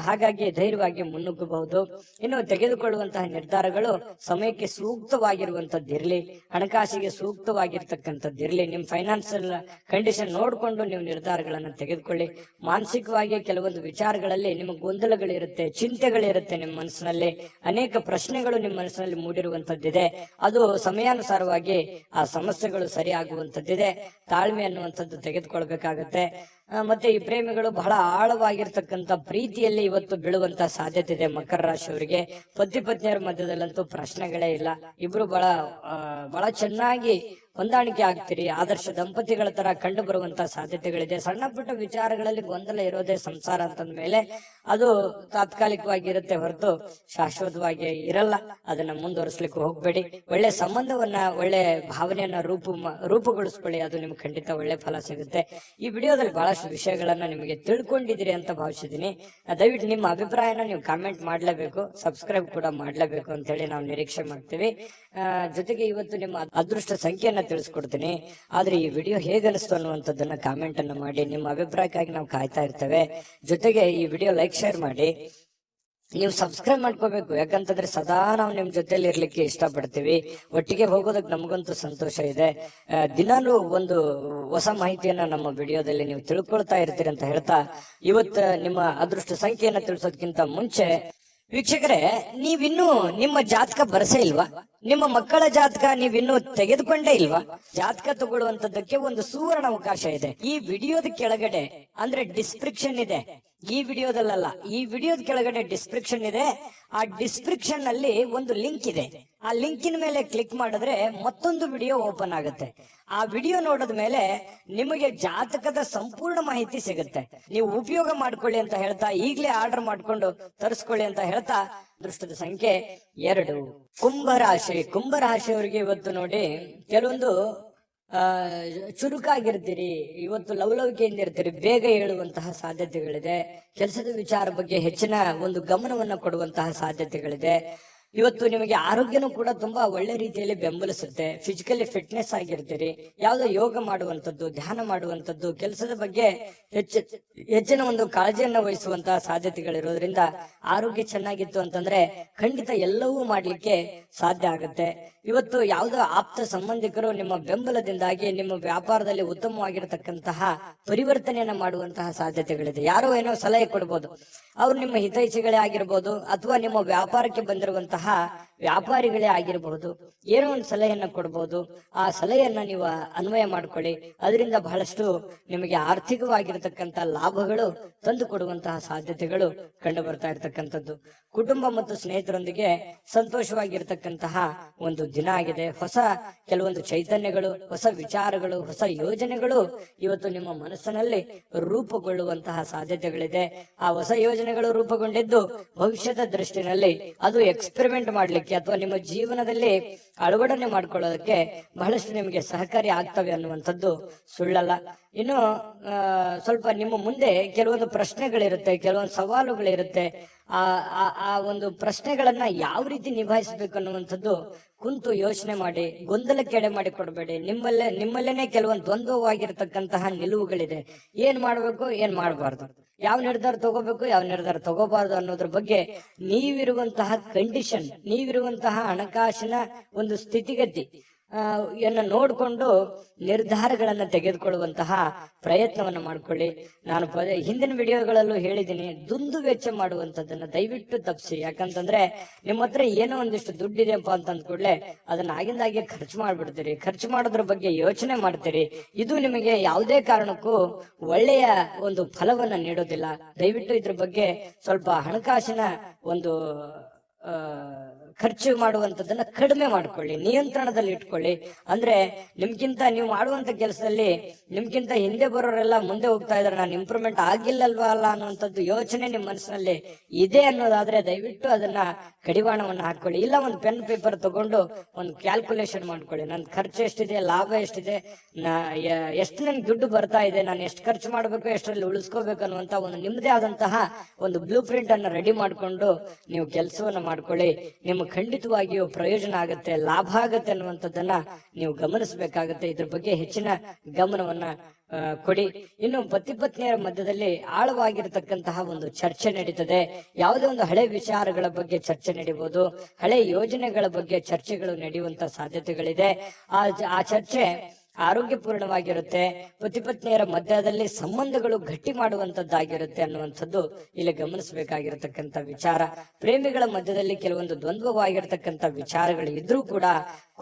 ಹಾಗಾಗಿ ಧೈರ್ಯವಾಗಿ ಮುನ್ನುಗ್ಗಬಹುದು. ಇನ್ನು ತೆಗೆದುಕೊಳ್ಳುವಂತಹ ನಿರ್ಧಾರಗಳು ಸಮಯಕ್ಕೆ ಸೂಕ್ತವಾಗಿರುವಂತದ್ದಿರ್ಲಿ, ಹಣಕಾಸಿಗೆ ಸೂಕ್ತವಾಗಿರ್ತಕ್ಕಂಥದ್ದಿರ್ಲಿ. ನಿಮ್ ಫೈನಾನ್ಸಿಯಲ್ ಕಂಡೀಷನ್ ನೋಡ್ಕೊಂಡು ನೀವು ನಿರ್ಧಾರಗಳನ್ನ ತೆಗೆದುಕೊಳ್ಳಿ. ಮಾನಸಿಕವಾಗಿ ಕೆಲವೊಂದು ವಿಚಾರಗಳಲ್ಲಿ ನಿಮಗೆ ಗೊಂದಲಗಳಿರುತ್ತೆ, ಚಿಂತೆಗಳಿರುತ್ತೆ. ನಿಮ್ಮ ಮನಸ್ಸಿನಲ್ಲಿ ಅನೇಕ ಪ್ರಶ್ನೆಗಳು ನಿಮ್ಮ ಮನಸ್ಸಿನಲ್ಲಿ ಮೂಡಿರುವಂತದ್ದಿದೆ. ಅದು ಸಮಯಾನುಸಾರವಾಗಿ ಆ ಸಮಸ್ಯೆಗಳು ಸರಿಯಾಗುವಂತದ್ದಿದೆ. ತಾಳ್ಮೆ ಅನ್ನುವಂಥದ್ದು ತೆಗೆದುಕೊಳ್ಬೇಕಾಗತ್ತೆ. ಮತ್ತೆ ಈ ಪ್ರೇಮಿಗಳು ಬಹಳ ಆಳವಾಗಿರ್ತಕ್ಕಂಥ ಪ್ರೀತಿಯಲ್ಲಿ ಇವತ್ತು ಬೀಳುವಂತ ಸಾಧ್ಯತೆ ಇದೆ. ಮಕರ ರಾಶಿಯವರಿಗೆ ಪತಿ ಪತ್ನಿಯರ ಮಧ್ಯದಲ್ಲಂತೂ ಪ್ರಶ್ನೆಗಳೇ ಇಲ್ಲ. ಇಬ್ರು ಬಹಳ ಚೆನ್ನಾಗಿ ಹೊಂದಾಣಿಕೆ ಆಗ್ತೀರಿ. ಆದರ್ಶ ದಂಪತಿಗಳ ತರ ಕಂಡು ಬರುವಂತ ಸಾಧ್ಯತೆಗಳಿದೆ. ಸಣ್ಣ ಪುಟ್ಟ ವಿಚಾರಗಳಲ್ಲಿ ಗೊಂದಲ ಇರೋದೇ ಸಂಸಾರ ಅಂತಂದ ಮೇಲೆ ಅದು ತಾತ್ಕಾಲಿಕವಾಗಿ ಇರುತ್ತೆ ಹೊರತು ಶಾಶ್ವತವಾಗಿ ಇರಲ್ಲ. ಅದನ್ನ ಮುಂದುವರಿಸ್ಲಿಕ್ಕೆ ಹೋಗ್ಬೇಡಿ. ಒಳ್ಳೆ ಸಂಬಂಧವನ್ನ, ಒಳ್ಳೆ ಭಾವನೆಯನ್ನ ರೂಪುಗೊಳಿಸ್ಕೊಳ್ಳಿ. ಅದು ನಿಮ್ಗೆ ಖಂಡಿತ ಒಳ್ಳೆ ಫಲ ಸಿಗುತ್ತೆ. ಈ ವಿಡಿಯೋದಲ್ಲಿ ಬಹಳಷ್ಟು ವಿಷಯಗಳನ್ನ ನಿಮಗೆ ತಿಳ್ಕೊಂಡಿದ್ದೀರಿ ಅಂತ ಭಾವಿಸಿದೀನಿ. ದಯವಿಟ್ಟು ನಿಮ್ಮ ಅಭಿಪ್ರಾಯನ ನೀವು ಕಾಮೆಂಟ್ ಮಾಡ್ಲೇಬೇಕು, ಸಬ್ಸ್ಕ್ರೈಬ್ ಕೂಡ ಮಾಡ್ಲೇಬೇಕು ಅಂತ ಹೇಳಿ ನಾವು ನಿರೀಕ್ಷೆ ಮಾಡ್ತೀವಿ. ಜೊತೆಗೆ ಇವತ್ತು ನಿಮ್ಮ ಅದೃಷ್ಟ ಸಂಖ್ಯೆಯನ್ನ ತಿಳಿಸ್ಕೊಡ್ತೀನಿ. ಆದ್ರೆ ಈ ವಿಡಿಯೋ ಹೇಗನಿಸ್ತು ಅನ್ನುವಂಥದ್ದನ್ನ ಕಾಮೆಂಟ್ ಅನ್ನ ಮಾಡಿ. ನಿಮ್ಮ ಅಭಿಪ್ರಾಯಕ್ಕಾಗಿ ನಾವು ಕಾಯ್ತಾ ಇರ್ತೇವೆ. ಜೊತೆಗೆ ಈ ವಿಡಿಯೋ ಲೈಕ್, ಶೇರ್ ಮಾಡಿ. ನೀವು ಸಬ್ಸ್ಕ್ರೈಬ್ ಮಾಡ್ಕೋಬೇಕು. ಯಾಕಂತಂದ್ರೆ ಸದಾ ನಾವು ನಿಮ್ ಜೊತೆಲಿ ಇರ್ಲಿಕ್ಕೆ ಇಷ್ಟಪಡ್ತೀವಿ. ಒಟ್ಟಿಗೆ ಹೋಗೋದಕ್ಕೆ ನಮಗಂತೂ ಸಂತೋಷ ಇದೆ. ದಿನಾಲೂ ಒಂದು ಹೊಸ ಮಾಹಿತಿಯನ್ನ ನಮ್ಮ ವಿಡಿಯೋದಲ್ಲಿ ನೀವು ತಿಳ್ಕೊಳ್ತಾ ಇರ್ತೀರಿ ಅಂತ ಹೇಳ್ತಾ, ಇವತ್ತು ನಿಮ್ಮ ಅದೃಷ್ಟ ಸಂಖ್ಯೆಯನ್ನ ತಿಳಿಸೋದಕ್ಕಿಂತ ಮುಂಚೆ ವೀಕ್ಷಕರೇ, ನೀವಿನ್ನೂ ನಿಮ್ಮ ಜಾತಕ ಬರಸೇ ಇಲ್ವಾ? ನಿಮ್ಮ ಮಕ್ಕಳ ಜಾತಕ ನೀವಿನ್ನೂ ತೆಗೆದುಕೊಂಡೇ ಇಲ್ವಾ? ಜಾತಕ ತಗೊಳ್ಳುವಂತದ್ದಕ್ಕೆ ಒಂದು ಸುವರ್ಣ ಅವಕಾಶ ಇದೆ. ಈ ವಿಡಿಯೋದ ಕೆಳಗಡೆ ಅಂದ್ರೆ ಡಿಸ್ಕ್ರಿಪ್ಷನ್ ಇದೆ. ಈ ವಿಡಿಯೋದಲ್ಲ, ಈ ವಿಡಿಯೋದ ಕೆಳಗಡೆ ಡಿಸ್ಕ್ರಿಪ್ಷನ್ ಇದೆ. ಆ ಡಿಸ್ಕ್ರಿಪ್ಷನ್ ನಲ್ಲಿ ಒಂದು ಲಿಂಕ್ ಇದೆ. ಆ ಲಿಂಕಿನ ಮೇಲೆ ಕ್ಲಿಕ್ ಮಾಡಿದ್ರೆ ಮತ್ತೊಂದು ವಿಡಿಯೋ ಓಪನ್ ಆಗುತ್ತೆ. ಆ ವಿಡಿಯೋ ನೋಡಿದ ಮೇಲೆ ನಿಮಗೆ ಜಾತಕದ ಸಂಪೂರ್ಣ ಮಾಹಿತಿ ಸಿಗುತ್ತೆ. ನೀವು ಉಪಯೋಗ ಮಾಡ್ಕೊಳ್ಳಿ ಅಂತ ಹೇಳ್ತಾ, ಈಗಲೇ ಆರ್ಡರ್ ಮಾಡ್ಕೊಂಡು ತರಿಸ್ಕೊಳ್ಳಿ ಅಂತ ಹೇಳ್ತಾ, ಅದೃಷ್ಟದ ಸಂಖ್ಯೆ 2. ಕುಂಭರಾಶಿ. ಕುಂಭರಾಶಿಯವರಿಗೆ ಇವತ್ತು ನೋಡಿ, ಕೆಲವೊಂದು ಚುರುಕಾಗಿರ್ತೀರಿ. ಇವತ್ತು ಲವಲವಿಕೆಯಿಂದ ಇರ್ತೀರಿ. ಬೇಗ ಹೇಳುವಂತಹ ಸಾಧ್ಯತೆಗಳಿದೆ. ಕೆಲಸದ ವಿಚಾರ ಬಗ್ಗೆ ಹೆಚ್ಚಿನ ಒಂದು ಗಮನವನ್ನ ಕೊಡುವಂತಹ ಸಾಧ್ಯತೆಗಳಿದೆ. ಇವತ್ತು ನಿಮಗೆ ಆರೋಗ್ಯನೂ ಕೂಡ ತುಂಬಾ ಒಳ್ಳೆ ರೀತಿಯಲ್ಲಿ ಬೆಂಬಲಿಸುತ್ತೆ. Physically fitness ಆಗಿರ್ತೀರಿ. ಯಾವುದೋ ಯೋಗ ಮಾಡುವಂತದ್ದು, ಧ್ಯಾನ ಮಾಡುವಂತದ್ದು, ಕೆಲಸದ ಬಗ್ಗೆ ಹೆಚ್ಚಿನ ಒಂದು ಕಾಳಜಿಯನ್ನ ವಹಿಸುವಂತಹ ಸಾಧ್ಯತೆಗಳಿರೋದ್ರಿಂದ ಆರೋಗ್ಯ ಚೆನ್ನಾಗಿತ್ತು ಅಂತಂದ್ರೆ ಖಂಡಿತ ಎಲ್ಲವೂ ಮಾಡ್ಲಿಕ್ಕೆ ಸಾಧ್ಯ ಆಗುತ್ತೆ. ಇವತ್ತು ಯಾವುದೋ ಆಪ್ತ ಸಂಬಂಧಿಕರು ನಿಮ್ಮ ಬೆಂಬಲದಿಂದಾಗಿ ನಿಮ್ಮ ವ್ಯಾಪಾರದಲ್ಲಿ ಉತ್ತಮವಾಗಿರತಕ್ಕಂತಹ ಪರಿವರ್ತನೆಯನ್ನ ಮಾಡುವಂತಹ ಸಾಧ್ಯತೆಗಳಿದೆ. ಯಾರೋ ಏನೋ ಸಲಹೆ ಕೊಡ್ಬೋದು. ಅವ್ರು ನಿಮ್ಮ ಹಿತೈಷಿಗಳೇ ಆಗಿರ್ಬೋದು, ಅಥವಾ ನಿಮ್ಮ ವ್ಯಾಪಾರಕ್ಕೆ ಬಂದಿರುವಂತಹ ವ್ಯಾಪಾರಿಗಳೇ ಆಗಿರಬಹುದು. ಏನೋ ಒಂದು ಸಲಹೆಯನ್ನ ಕೊಡ್ಬೋದು. ಆ ಸಲಹೆಯನ್ನ ನೀವು ಅನ್ವಯ ಮಾಡ್ಕೊಳ್ಳಿ. ಅದರಿಂದ ಬಹಳಷ್ಟು ನಿಮಗೆ ಆರ್ಥಿಕವಾಗಿರತಕ್ಕಂತ ಲಾಭಗಳು ತಂದು ಕೊಡುವಂತಹ ಸಾಧ್ಯತೆಗಳು ಕಂಡು ಬರ್ತಾ ಇರತಕ್ಕಂಥದ್ದು. ಕುಟುಂಬ ಮತ್ತು ಸ್ನೇಹಿತರೊಂದಿಗೆ ಸಂತೋಷವಾಗಿರ್ತಕ್ಕಂತಹ ಒಂದು ದಿನ ಆಗಿದೆ. ಹೊಸ ಕೆಲವೊಂದು ಚೈತನ್ಯಗಳು, ಹೊಸ ವಿಚಾರಗಳು, ಹೊಸ ಯೋಜನೆಗಳು ಇವತ್ತು ನಿಮ್ಮ ಮನಸ್ಸಿನಲ್ಲಿ ರೂಪುಗೊಳ್ಳುವಂತಹ ಸಾಧ್ಯತೆಗಳಿದೆ. ಆ ಹೊಸ ಯೋಜನೆಗಳು ರೂಪುಗೊಂಡಿದ್ದು ಭವಿಷ್ಯದ ದೃಷ್ಟಿನಲ್ಲಿ ಅದು ಎಕ್ಸ್ಪೆರಿಮೆಂಟ್ ಮಾಡ್ಲಿಕ್ಕೆ ಅಥವಾ ನಿಮ್ಮ ಜೀವನದಲ್ಲಿ ಅಳವಡನೆ ಮಾಡ್ಕೊಳ್ಳೋದಕ್ಕೆ ಬಹಳಷ್ಟು ನಿಮಗೆ ಸಹಕಾರಿ ಆಗ್ತವೆ ಅನ್ನುವಂಥದ್ದು ಸುಳ್ಳಲ್ಲ. ಇನ್ನು ಸ್ವಲ್ಪ ನಿಮ್ಮ ಮುಂದೆ ಕೆಲವೊಂದು ಪ್ರಶ್ನೆಗಳಿರುತ್ತೆ, ಕೆಲವೊಂದು ಸವಾಲುಗಳಿರುತ್ತೆ. ಆ ಒಂದು ಪ್ರಶ್ನೆಗಳನ್ನ ಯಾವ ರೀತಿ ನಿಭಾಯಿಸಬೇಕು ಅನ್ನುವಂಥದ್ದು ಕುಂತು ಯೋಚನೆ ಮಾಡಿ. ಗೊಂದಲಕ್ಕೆ ಎಡೆ ಮಾಡಿ ಕೊಡಬೇಡಿ. ನಿಮ್ಮಲ್ಲೇನೆ ಕೆಲವೊಂದು ದ್ವಂದ್ವವಾಗಿರ್ತಕ್ಕಂತಹ ನಿಲುವುಗಳಿದೆ. ಏನ್ ಮಾಡ್ಬೇಕು, ಏನ್ ಮಾಡಬಾರ್ದು, ಯಾವ ನಿರ್ಧಾರ ತಗೋಬೇಕು, ಯಾವ ನಿರ್ಧಾರ ತಗೋಬಾರ್ದು ಅನ್ನೋದ್ರ ಬಗ್ಗೆ ನೀವಿರುವಂತಹ ಕಂಡೀಷನ್, ನೀವಿರುವಂತಹ ಹಣಕಾಸಿನ ಒಂದು ಸ್ಥಿತಿಗತಿ ನೋಡ್ಕೊಂಡು ನಿರ್ಧಾರಗಳನ್ನ ತೆಗೆದುಕೊಳ್ಳುವಂತಹ ಪ್ರಯತ್ನವನ್ನ ಮಾಡ್ಕೊಳ್ಳಿ. ನಾನು ಹಿಂದಿನ ವಿಡಿಯೋಗಳಲ್ಲೂ ಹೇಳಿದ್ದೀನಿ, ದುಂದು ವೆಚ್ಚ ಮಾಡುವಂತದನ್ನ ದಯವಿಟ್ಟು ತಪ್ಪಿಸಿ. ಯಾಕಂತಂದ್ರೆ ನಿಮ್ಮ ಹತ್ರ ಏನೋ ಒಂದಿಷ್ಟು ದುಡ್ಡಿದೆಯಪ್ಪ ಅಂತ ಅಂದ್ಕೂಡ್ಲೆ ಅದನ್ನ ಆಗಿಂದಾಗೆ ಖರ್ಚು ಮಾಡ್ಬಿಡ್ತೀರಿ. ಖರ್ಚು ಮಾಡೋದ್ರ ಬಗ್ಗೆ ಯೋಚನೆ ಮಾಡ್ತೀರಿ. ಇದು ನಿಮಗೆ ಯಾವುದೇ ಕಾರಣಕ್ಕೂ ಒಳ್ಳೆಯ ಒಂದು ಫಲವನ್ನ ನೀಡೋದಿಲ್ಲ. ದಯವಿಟ್ಟು ಇದ್ರ ಬಗ್ಗೆ ಸ್ವಲ್ಪ ಹಣಕಾಸಿನ ಒಂದು ಖರ್ಚು ಮಾಡುವಂತದನ್ನ ಕಡಿಮೆ ಮಾಡ್ಕೊಳ್ಳಿ, ನಿಯಂತ್ರಣದಲ್ಲಿ ಇಟ್ಕೊಳ್ಳಿ. ಅಂದ್ರೆ ನಿಮ್ಗಿಂತ ನೀವು ಮಾಡುವಂತ ಕೆಲಸದಲ್ಲಿ ನಿಮ್ಗಿಂತ ಹಿಂದೆ ಬರೋರೆಲ್ಲ ಮುಂದೆ ಹೋಗ್ತಾ ಇದಾರೆ, ನಾನು ಇಂಪ್ರೂವ್ಮೆಂಟ್ ಆಗಿಲ್ಲಲ್ವಾ ಅಲ್ಲ ಅನ್ನುವಂಥದ್ದು ಯೋಚನೆ ನಿಮ್ಮ ಮನಸ್ಸಿನಲ್ಲಿ ಇದೆ ಅನ್ನೋದಾದ್ರೆ ದಯವಿಟ್ಟು ಅದನ್ನ ಕಡಿವಾಣವನ್ನ ಹಾಕೊಳ್ಳಿ. ಇಲ್ಲ ಒಂದು ಪೆನ್ ಪೇಪರ್ ತಗೊಂಡು ಒಂದು ಕ್ಯಾಲ್ಕುಲೇಷನ್ ಮಾಡ್ಕೊಳ್ಳಿ. ನನ್ ಖರ್ಚು ಎಷ್ಟಿದೆ, ಲಾಭ ಎಷ್ಟಿದೆ, ಎಷ್ಟು ನನ್ಗೆ ದುಡ್ಡು ಬರ್ತಾ ಇದೆ, ನಾನು ಎಷ್ಟು ಖರ್ಚು ಮಾಡ್ಬೇಕು, ಎಷ್ಟರಲ್ಲಿ ಉಳಿಸ್ಕೋಬೇಕು ಅನ್ನುವಂತ ಒಂದು ನಿಮ್ಮದೇ ಆದಂತಹ ಒಂದು ಬ್ಲೂ ಪ್ರಿಂಟ್ ಅನ್ನ ರೆಡಿ ಮಾಡ್ಕೊಂಡು ನೀವು ಕೆಲಸವನ್ನ ಮಾಡ್ಕೊಳ್ಳಿ. ನಿಮ್ಮ ನಿಮಗೆ ಖಂಡಿತವಾಗಿಯೂ ಪ್ರಯೋಜನ ಆಗುತ್ತೆ, ಲಾಭ ಆಗುತ್ತೆ ಅನ್ನುವಂಥದ್ದನ್ನ ನೀವು ಗಮನಿಸಬೇಕಾಗುತ್ತೆ. ಇದ್ರ ಬಗ್ಗೆ ಹೆಚ್ಚಿನ ಗಮನವನ್ನ ಕೊಡಿ. ಇನ್ನು ಪತಿ ಪತ್ನಿಯರ ಮಧ್ಯದಲ್ಲಿ ಆಳವಾಗಿರತಕ್ಕಂತಹ ಒಂದು ಚರ್ಚೆ ನಡೀತದೆ. ಯಾವುದೇ ಒಂದು ಹಳೆ ವಿಚಾರಗಳ ಬಗ್ಗೆ ಚರ್ಚೆ ನಡೀಬಹುದು, ಹಳೆ ಯೋಜನೆಗಳ ಬಗ್ಗೆ ಚರ್ಚೆಗಳು ನಡೆಯುವಂತ ಸಾಧ್ಯತೆಗಳಿದೆ. ಆ ಚರ್ಚೆ ಆರೋಗ್ಯಪೂರ್ಣವಾಗಿರುತ್ತೆ. ಪತಿ ಪತ್ನಿಯರ ಮಧ್ಯದಲ್ಲಿ ಸಂಬಂಧಗಳು ಗಟ್ಟಿ ಮಾಡುವಂತದ್ದಾಗಿರುತ್ತೆ ಅನ್ನುವಂಥದ್ದು ಇಲ್ಲಿ ಗಮನಿಸಬೇಕಾಗಿರತಕ್ಕಂತ ವಿಚಾರ. ಪ್ರೇಮಿಗಳ ಮಧ್ಯದಲ್ಲಿ ಕೆಲವೊಂದು ದ್ವಂದ್ವವಾಗಿರತಕ್ಕಂತ ವಿಚಾರಗಳು ಇದ್ರೂ ಕೂಡ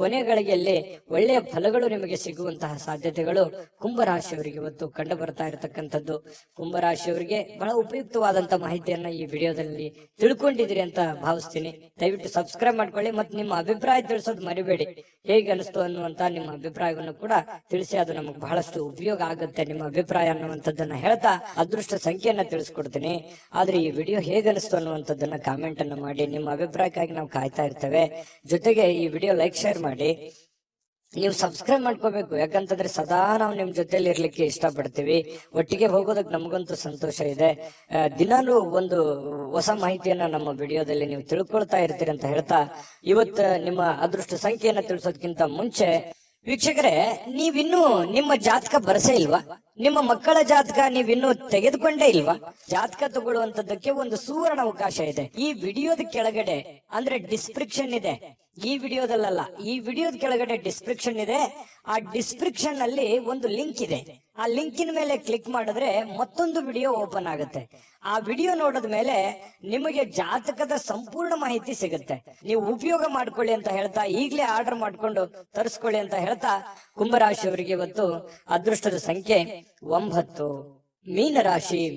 ಕೊನೆಗಳಿಗೆಯಲ್ಲಿ ಒಳ್ಳೆಯ ಫಲಗಳು ನಿಮಗೆ ಸಿಗುವಂತಹ ಸಾಧ್ಯತೆಗಳು ಕುಂಭರಾಶಿಯವರಿಗೆ ಇವತ್ತು ಕಂಡು ಬರ್ತಾ ಇರತಕ್ಕಂಥದ್ದು. ಕುಂಭರಾಶಿಯವರಿಗೆ ಬಹಳ ಉಪಯುಕ್ತವಾದಂತ ಮಾಹಿತಿಯನ್ನ ಈ ವಿಡಿಯೋದಲ್ಲಿ ತಿಳ್ಕೊಂಡಿದ್ರಿ ಅಂತ ಭಾವಿಸ್ತೀನಿ. ದಯವಿಟ್ಟು ಸಬ್ಸ್ಕ್ರೈಬ್ ಮಾಡ್ಕೊಳ್ಳಿ ಮತ್ತು ನಿಮ್ಮ ಅಭಿಪ್ರಾಯ ತಿಳಿಸೋದು ಮರಿಬೇಡಿ. ಹೇಗೆ ಅನಿಸ್ತು ಅನ್ನುವಂತ ನಿಮ್ಮ ಅಭಿಪ್ರಾಯವನ್ನು ಕೂಡ ತಿಳಿಸಿ, ಅದು ನಮಗೆ ಬಹಳಷ್ಟು ಉಪಯೋಗ ಆಗುತ್ತೆ ನಿಮ್ಮ ಅಭಿಪ್ರಾಯ ಅನ್ನುವಂಥದ್ದನ್ನ ಹೇಳ್ತಾ ಅದೃಷ್ಟ ಸಂಖ್ಯೆಯನ್ನ ತಿಳಿಸ್ಕೊಡ್ತೀನಿ. ಆದ್ರೆ ಈ ವಿಡಿಯೋ ಹೇಗೆ ಅನಿಸ್ತು ಅನ್ನುವಂಥದ್ದನ್ನ ಕಾಮೆಂಟ್ ಅನ್ನ ಮಾಡಿ. ನಿಮ್ಮ ಅಭಿಪ್ರಾಯಕ್ಕಾಗಿ ನಾವು ಕಾಯ್ತಾ ಇರ್ತೇವೆ. ಜೊತೆಗೆ ಈ ವಿಡಿಯೋ ಲೈಕ್ ಶೇರ್ ಮಾಡಿ. ನೀವು ಸಬ್ಸ್ಕ್ರೈಬ್ ಮಾಡ್ಕೋಬೇಕು, ಯಾಕಂತಂದ್ರೆ ಸದಾ ನಾವು ನಿಮ್ ಜೊತೆಲಿ ಇರ್ಲಿಕ್ಕೆ ಇಷ್ಟಪಡ್ತೀವಿ. ಒಟ್ಟಿಗೆ ಹೋಗೋದಕ್ಕೆ ನಮಗಂತೂ ಸಂತೋಷ ಇದೆ. ದಿನಾಲೂ ಒಂದು ಹೊಸ ಮಾಹಿತಿಯನ್ನ ನಮ್ಮ ವಿಡಿಯೋದಲ್ಲಿ ನೀವು ತಿಳ್ಕೊಳ್ತಾ ಇರ್ತೀರಿ ಅಂತ ಹೇಳ್ತಾ, ಇವತ್ತು ನಿಮ್ಮ ಅದೃಷ್ಟ ಸಂಖ್ಯೆಯನ್ನ ತಿಳಿಸೋದಕ್ಕಿಂತ ಮುಂಚೆ ವೀಕ್ಷಕರೇ, ನೀವಿನ್ನೂ ನಿಮ್ಮ ಜಾತಕ ಬರಸೇ ಇಲ್ವಾ? ನಿಮ್ಮ ಮಕ್ಕಳ ಜಾತಕ ನೀವಿನ್ನೂ ತೆಗೆದುಕೊಂಡೇ ಇಲ್ವಾ? ಜಾತಕ ತಗೊಳ್ಳುವಂತದ್ದಕ್ಕೆ ಒಂದು ಸುವರ್ಣ ಅವಕಾಶ ಇದೆ. ಈ ವಿಡಿಯೋದ ಕೆಳಗಡೆ ಅಂದ್ರೆ ಡಿಸ್ಕ್ರಿಪ್ಷನ್ ಇದೆ. ಈ ವಿಡಿಯೋದಲ್ಲ, ಈ ವಿಡಿಯೋದ ಕೆಳಗಡೆ ಡಿಸ್ಕ್ರಿಪ್ಷನ್ ಇದೆ. ಆ ಡಿಸ್ಕ್ರಿಪ್ಷನ್ ಅಲ್ಲಿ ಒಂದು ಲಿಂಕ್ ಇದೆ. ಆ ಲಿಂಕಿನ ಮೇಲೆ ಕ್ಲಿಕ್ ಮಾಡಿದ್ರೆ ಮತ್ತೊಂದು ವಿಡಿಯೋ ಓಪನ್ ಆಗುತ್ತೆ. ಆ ವಿಡಿಯೋ ನೋಡಿದ ಮೇಲೆ ನಿಮಗೆ ಜಾತಕದ ಸಂಪೂರ್ಣ ಮಾಹಿತಿ ಸಿಗುತ್ತೆ. ನೀವು ಉಪಯೋಗ ಮಾಡ್ಕೊಳ್ಳಿ ಅಂತ ಹೇಳ್ತಾ, ಈಗಲೇ ಆರ್ಡರ್ ಮಾಡ್ಕೊಂಡು ತರಿಸ್ಕೊಳ್ಳಿ ಅಂತ ಹೇಳ್ತಾ, ಕುಂಭರಾಶಿಯವರಿಗೆ ಇವತ್ತು ಅದೃಷ್ಟದ ಸಂಖ್ಯೆ 9.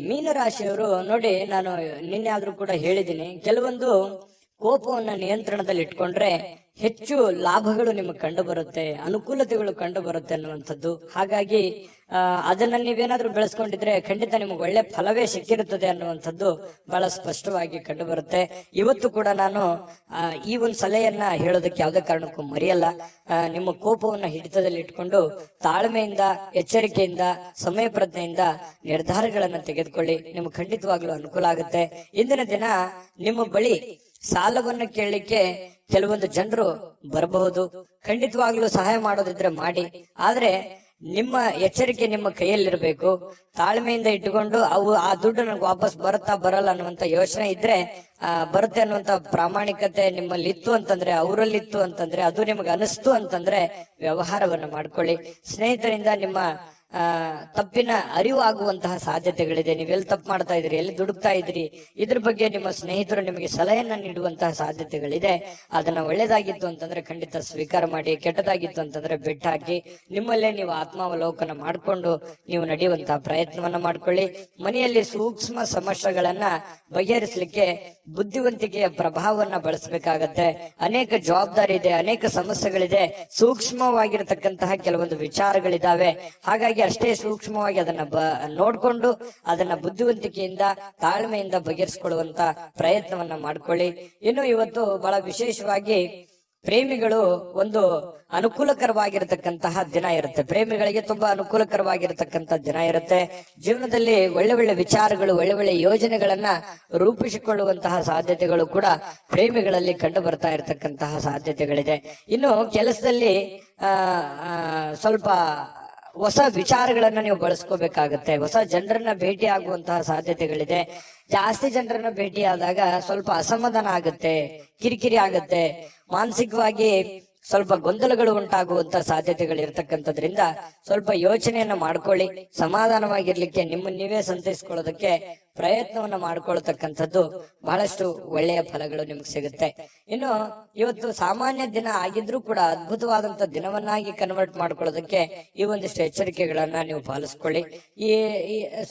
ಮೀನರಾಶಿಯವರು ನೋಡಿ, ನಾನು ನಿನ್ನೆ ಆದ್ರೂ ಕೂಡ ಹೇಳಿದ್ದೀನಿ, ಕೆಲವೊಂದು ಕೋಪವನ್ನ ನಿಯಂತ್ರಣದಲ್ಲಿ ಇಟ್ಕೊಂಡ್ರೆ ಹೆಚ್ಚು ಲಾಭಗಳು ನಿಮಗೆ ಕಂಡು ಬರುತ್ತೆ, ಅನುಕೂಲತೆಗಳು ಕಂಡು ಬರುತ್ತೆ ಅನ್ನುವಂಥದ್ದು. ಹಾಗಾಗಿ ಅದನ್ನ ನೀವೇನಾದ್ರೂ ಬೆಳೆಸ್ಕೊಂಡಿದ್ರೆ ಖಂಡಿತ ನಿಮಗೆ ಒಳ್ಳೆ ಫಲವೇ ಸಿಕ್ಕಿರುತ್ತದೆ ಅನ್ನುವಂಥದ್ದು ಬಹಳ ಸ್ಪಷ್ಟವಾಗಿ ಕಂಡು ಬರುತ್ತೆ. ಇವತ್ತು ಕೂಡ ನಾನು ಈ ಒಂದು ಸಲಹೆಯನ್ನ ಹೇಳೋದಕ್ಕೆ ಯಾವುದೇ ಕಾರಣಕ್ಕೂ ಮರೆಯಲ್ಲ. ನಿಮ್ಮ ಕೋಪವನ್ನ ಹಿಡಿತದಲ್ಲಿ ಇಟ್ಕೊಂಡು ತಾಳ್ಮೆಯಿಂದ, ಎಚ್ಚರಿಕೆಯಿಂದ, ಸಮಯ ಪ್ರಜ್ಞೆಯಿಂದ ನಿರ್ಧಾರಗಳನ್ನ ತೆಗೆದುಕೊಳ್ಳಿ. ನಿಮ್ಗೆ ಖಂಡಿತವಾಗ್ಲೂ ಅನುಕೂಲ ಆಗುತ್ತೆ. ಇಂದಿನ ದಿನ ನಿಮ್ಮ ಬಳಿ ಸಾಲವನ್ನು ಕೇಳಲಿಕ್ಕೆ ಕೆಲವೊಂದು ಜನರು ಬರಬಹುದು. ಖಂಡಿತವಾಗ್ಲೂ ಸಹಾಯ ಮಾಡೋದಿದ್ರೆ ಮಾಡಿ. ಆದ್ರೆ ನಿಮ್ಮ ಎಚ್ಚರಿಕೆ ನಿಮ್ಮ ಕೈಯಲ್ಲಿರ್ಬೇಕು. ತಾಳ್ಮೆಯಿಂದ ಇಟ್ಟುಕೊಂಡು ಆ ದುಡ್ಡು ನನಗೆ ವಾಪಸ್ ಬರುತ್ತಾ ಬರಲ್ಲ ಅನ್ನುವಂತ ಯೋಚನೆ ಇದ್ರೆ, ಬರುತ್ತೆ ಅನ್ನುವಂತ ಪ್ರಾಮಾಣಿಕತೆ ನಿಮ್ಮಲ್ಲಿ ಇತ್ತು ಅಂತಂದ್ರೆ, ಅವರಲ್ಲಿತ್ತು ಅಂತಂದ್ರೆ, ಅದು ನಿಮಗೆ ಅನಿಸ್ತು ಅಂತಂದ್ರೆ ವ್ಯವಹಾರವನ್ನು ಮಾಡ್ಕೊಳ್ಳಿ. ಸ್ನೇಹಿತರಿಂದ ನಿಮ್ಮ ತಪ್ಪಿನ ಅರಿವು ಆಗುವಂತಹ ಸಾಧ್ಯತೆಗಳಿದೆ. ನೀವೆಲ್ಲಿ ತಪ್ಪು ಮಾಡ್ತಾ ಇದ್ರಿ, ಎಲ್ಲಿ ದುಡುಕ್ತಾ ಇದ್ರಿ, ಇದ್ರ ಬಗ್ಗೆ ನಿಮ್ಮ ಸ್ನೇಹಿತರು ನಿಮಗೆ ಸಲಹೆಯನ್ನ ನೀಡುವಂತಹ ಸಾಧ್ಯತೆಗಳಿದೆ. ಅದನ್ನ ಒಳ್ಳೇದಾಗಿತ್ತು ಅಂತಂದ್ರೆ ಖಂಡಿತ ಸ್ವೀಕಾರ ಮಾಡಿ, ಕೆಟ್ಟದಾಗಿತ್ತು ಅಂತಂದ್ರೆ ಬೆಟ್ಟ ಹಾಕಿ ನಿಮ್ಮಲ್ಲೇ ನೀವು ಆತ್ಮಾವಲೋಕನ ಮಾಡಿಕೊಂಡು ನೀವು ನಡೆಯುವಂತಹ ಪ್ರಯತ್ನವನ್ನ ಮಾಡ್ಕೊಳ್ಳಿ. ಮನೆಯಲ್ಲಿ ಸೂಕ್ಷ್ಮ ಸಮಸ್ಯೆಗಳನ್ನ ಬಗೆಹರಿಸಲಿಕ್ಕೆ ಬುದ್ಧಿವಂತಿಕೆಯ ಪ್ರಭಾವವನ್ನ ಬಳಸಬೇಕಾಗತ್ತೆ. ಅನೇಕ ಜವಾಬ್ದಾರಿ ಇದೆ, ಅನೇಕ ಸಮಸ್ಯೆಗಳಿದೆ, ಸೂಕ್ಷ್ಮವಾಗಿರತಕ್ಕಂತಹ ಕೆಲವೊಂದು ವಿಚಾರಗಳಿದಾವೆ. ಹಾಗಾಗಿ ಅಷ್ಟೇ ಸೂಕ್ಷ್ಮವಾಗಿ ಅದನ್ನ ನೋಡ್ಕೊಂಡು ಅದನ್ನ ಬುದ್ಧಿವಂತಿಕೆಯಿಂದ, ತಾಳ್ಮೆಯಿಂದ ಬಗೆಹರಿಸಿಕೊಳ್ಳುವಂತ ಪ್ರಯತ್ನವನ್ನ ಮಾಡ್ಕೊಳ್ಳಿ. ಇನ್ನು ಇವತ್ತು ಬಹಳ ವಿಶೇಷವಾಗಿ ಪ್ರೇಮಿಗಳು ಒಂದು ಅನುಕೂಲಕರವಾಗಿರತಕ್ಕಂತಹ ದಿನ ಇರುತ್ತೆ. ಪ್ರೇಮಿಗಳಿಗೆ ತುಂಬಾ ಅನುಕೂಲಕರವಾಗಿರತಕ್ಕಂತ ದಿನ ಇರುತ್ತೆ. ಜೀವನದಲ್ಲಿ ಒಳ್ಳೆ ಒಳ್ಳೆ ವಿಚಾರಗಳು, ಒಳ್ಳೆ ಒಳ್ಳೆ ಯೋಜನೆಗಳನ್ನ ರೂಪಿಸಿಕೊಳ್ಳುವಂತಹ ಸಾಧ್ಯತೆಗಳು ಕೂಡ ಪ್ರೇಮಿಗಳಲ್ಲಿ ಕಂಡು ಬರ್ತಾ ಇರತಕ್ಕಂತಹ ಸಾಧ್ಯತೆಗಳಿದೆ. ಇನ್ನು ಕೆಲಸದಲ್ಲಿ ಸ್ವಲ್ಪ ಹೊಸ ವಿಚಾರಗಳನ್ನ ನೀವು ಬಳಸ್ಕೋಬೇಕಾಗತ್ತೆ. ಹೊಸ ಜನರನ್ನ ಭೇಟಿ ಆಗುವಂತಹ ಸಾಧ್ಯತೆಗಳಿದೆ. ಜಾಸ್ತಿ ಜನರನ್ನ ಭೇಟಿ ಆದಾಗ ಸ್ವಲ್ಪ ಅಸಮಾಧಾನ ಆಗುತ್ತೆ, ಕಿರಿಕಿರಿ ಆಗುತ್ತೆ, ಮಾನಸಿಕವಾಗಿ ಸ್ವಲ್ಪ ಗೊಂದಲಗಳು ಉಂಟಾಗುವಂತ ಸಾಧ್ಯತೆಗಳು ಇರ್ತಕ್ಕಂಥದ್ರಿಂದ ಸ್ವಲ್ಪ ಯೋಚನೆಯನ್ನ ಮಾಡ್ಕೊಳ್ಳಿ. ಸಮಾಧಾನವಾಗಿರ್ಲಿಕ್ಕೆ ನಿಮ್ಮನ್ನ ನೀವೇ ಸಂತೈಸ್ಕೊಳ್ಳೋದಕ್ಕೆ ಪ್ರಯತ್ನವನ್ನ ಮಾಡ್ಕೊಳ್ತಕ್ಕಂಥದ್ದು ಬಹಳಷ್ಟು ಒಳ್ಳೆಯ ಫಲಗಳು ನಿಮ್ಗೆ ಸಿಗುತ್ತೆ. ಇನ್ನು ಇವತ್ತು ಸಾಮಾನ್ಯ ದಿನ ಆಗಿದ್ರೂ ಕೂಡ ಅದ್ಭುತವಾದಂತ ದಿನವನ್ನಾಗಿ ಕನ್ವರ್ಟ್ ಮಾಡ್ಕೊಳ್ಳೋದಕ್ಕೆ ಈ ಒಂದಿಷ್ಟು ಎಚ್ಚರಿಕೆಗಳನ್ನ ನೀವು ಪಾಲಿಸ್ಕೊಳ್ಳಿ. ಈ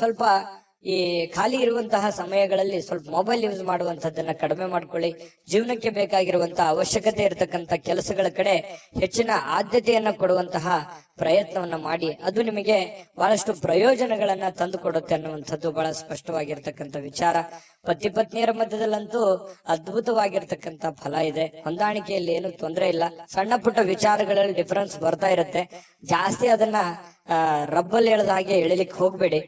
ಸ್ವಲ್ಪ ಈ ಖಾಲಿ ಇರುವಂತಹ ಸಮಯಗಳಲ್ಲಿ ಸ್ವಲ್ಪ ಮೊಬೈಲ್ ಯೂಸ್ ಮಾಡುವಂತದ್ದನ್ನ ಕಡಿಮೆ ಮಾಡ್ಕೊಳ್ಳಿ. ಜೀವನಕ್ಕೆ ಬೇಕಾಗಿರುವಂತಹ ಅವಶ್ಯಕತೆ ಇರತಕ್ಕಂತ ಕೆಲಸಗಳ ಕಡೆ ಹೆಚ್ಚಿನ ಆದ್ಯತೆಯನ್ನ ಕೊಡುವಂತಹ ಪ್ರಯತ್ನವನ್ನ ಮಾಡಿ, ಅದು ನಿಮಗೆ ಬಹಳಷ್ಟು ಪ್ರಯೋಜನಗಳನ್ನ ತಂದು ಕೊಡುತ್ತೆ ಅನ್ನುವಂಥದ್ದು ಬಹಳ ಸ್ಪಷ್ಟವಾಗಿರ್ತಕ್ಕಂಥ ವಿಚಾರ. ಪತಿ ಪತ್ನಿಯರ ಮಧ್ಯದಲ್ಲಂತೂ ಅದ್ಭುತವಾಗಿರ್ತಕ್ಕಂಥ ಫಲ ಇದೆ. ಹೊಂದಾಣಿಕೆಯಲ್ಲಿ ಏನು ತೊಂದರೆ ಇಲ್ಲ. ಸಣ್ಣ ಪುಟ್ಟ ವಿಚಾರಗಳಲ್ಲಿ ಡಿಫರೆನ್ಸ್ ಬರ್ತಾ ಇರುತ್ತೆ. ಜಾಸ್ತಿ ಅದನ್ನ ರಬ್ಬಲ್ ಎಳೆದ ಹಾಗೆ ಎಳಿಲಿಕ್ಕೆ ಹೋಗ್ಬೇಡಿ.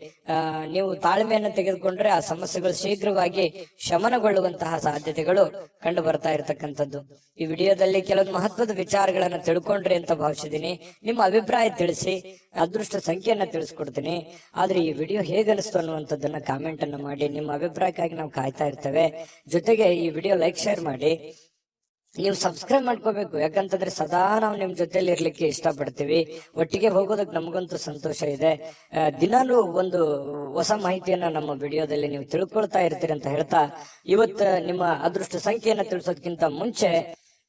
ನೀವು ತಾಳ್ಮೆಯನ್ನು ತೆಗೆದುಕೊಂಡ್ರೆ ಆ ಸಮಸ್ಯೆಗಳು ಶೀಘ್ರವಾಗಿ ಶಮನಗೊಳ್ಳುವಂತಹ ಸಾಧ್ಯತೆಗಳು ಕಂಡು ಬರ್ತಾ ಇರತಕ್ಕಂಥದ್ದು. ಈ ವಿಡಿಯೋದಲ್ಲಿ ಕೆಲವೊಂದು ಮಹತ್ವದ ವಿಚಾರಗಳನ್ನ ತಿಳ್ಕೊಂಡ್ರಿ ಅಂತ ಭಾವಿಸಿದೀನಿ. ನಿಮ್ಮ ಅಭಿಪ್ರಾಯ ತಿಳಿಸಿ, ಅದೃಷ್ಟ ಸಂಖ್ಯೆಯನ್ನ ತಿಳಿಸ್ಕೊಡ್ತೀನಿ. ಆದ್ರೆ ಈ ವಿಡಿಯೋ ಹೇಗನಿಸ್ತು ಅನ್ನುವಂಥದ್ದನ್ನ ಕಾಮೆಂಟ್ ಅನ್ನ ಮಾಡಿ. ನಿಮ್ಮ ಅಭಿಪ್ರಾಯಕ್ಕಾಗಿ ನಾವು ಕಾಯ್ತಾ ಇರ್ತೇವೆ. ಜೊತೆಗೆ ಈ ವಿಡಿಯೋ ಲೈಕ್ ಶೇರ್ ಮಾಡಿ. ನೀವು ಸಬ್ಸ್ಕ್ರೈಬ್ ಮಾಡ್ಕೋಬೇಕು, ಯಾಕಂತಂದ್ರೆ ಸದಾ ನಾವು ನಿಮ್ ಜೊತೆಲಿ ಇರ್ಲಿಕ್ಕೆ ಇಷ್ಟಪಡ್ತೀವಿ. ಒಟ್ಟಿಗೆ ಹೋಗೋದಕ್ಕೆ ನಮಗಂತೂ ಸಂತೋಷ ಇದೆ. ದಿನಾಲೂ ಒಂದು ಹೊಸ ಮಾಹಿತಿಯನ್ನ ನಮ್ಮ ವಿಡಿಯೋದಲ್ಲಿ ನೀವು ತಿಳ್ಕೊಳ್ತಾ ಇರ್ತೀರಿ ಅಂತ ಹೇಳ್ತಾ, ಇವತ್ತು ನಿಮ್ಮ ಅದೃಷ್ಟ ಸಂಖ್ಯೆಯನ್ನ ತಿಳಿಸೋದಕ್ಕಿಂತ ಮುಂಚೆ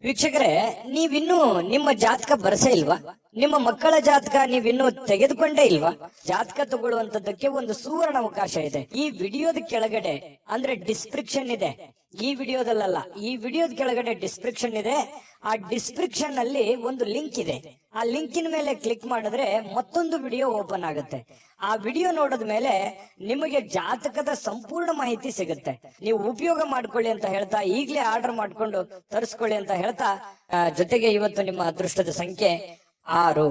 ವೀಕ್ಷಕರೇ, ನೀವಿನ್ನೂ ನಿಮ್ಮ ಜಾತಕ ಬರಸೇ ಇಲ್ವಾ? ನಿಮ್ಮ ಮಕ್ಕಳ ಜಾತಕ ನೀವಿನ್ನೂ ತೆಗೆದುಕೊಂಡೇ ಇಲ್ವಾ? ಜಾತಕ ತಗೊಳ್ಳುವಂತದ್ದಕ್ಕೆ ಒಂದು ಸುವರ್ಣ ಅವಕಾಶ ಇದೆ. ಈ ವಿಡಿಯೋದ ಕೆಳಗಡೆ ಅಂದ್ರೆ ಡಿಸ್ಕ್ರಿಪ್ಷನ್ ಇದೆ. ಈ ವಿಡಿಯೋದಲ್ಲ, ಈ ವಿಡಿಯೋದ ಕೆಳಗಡೆ ಡಿಸ್ಕ್ರಿಪ್ಷನ್ ಇದೆ. ಆ ಡಿಸ್ಕ್ರಿಪ್ಷನ್ ಅಲ್ಲಿ ಒಂದು ಲಿಂಕ್ ಇದೆ. ಆ ಲಿಂಕಿನ ಮೇಲೆ ಕ್ಲಿಕ್ ಮಾಡಿದ್ರೆ ಮತ್ತೊಂದು ವಿಡಿಯೋ ಓಪನ್ ಆಗುತ್ತೆ. ಆ ವಿಡಿಯೋ ನೋಡಿದ ಮೇಲೆ ನಿಮಗೆ ಜಾತಕದ ಸಂಪೂರ್ಣ ಮಾಹಿತಿ ಸಿಗುತ್ತೆ. ನೀವು ಉಪಯೋಗ ಮಾಡ್ಕೊಳ್ಳಿ ಅಂತ ಹೇಳ್ತಾ, ಈಗಲೇ ಆರ್ಡರ್ ಮಾಡ್ಕೊಂಡು ತರಿಸ್ಕೊಳ್ಳಿ ಅಂತ ಹೇಳ್ತಾ, ಜೊತೆಗೆ ಇವತ್ತು ನಿಮ್ಮ ಅದೃಷ್ಟದ ಸಂಖ್ಯೆ 6.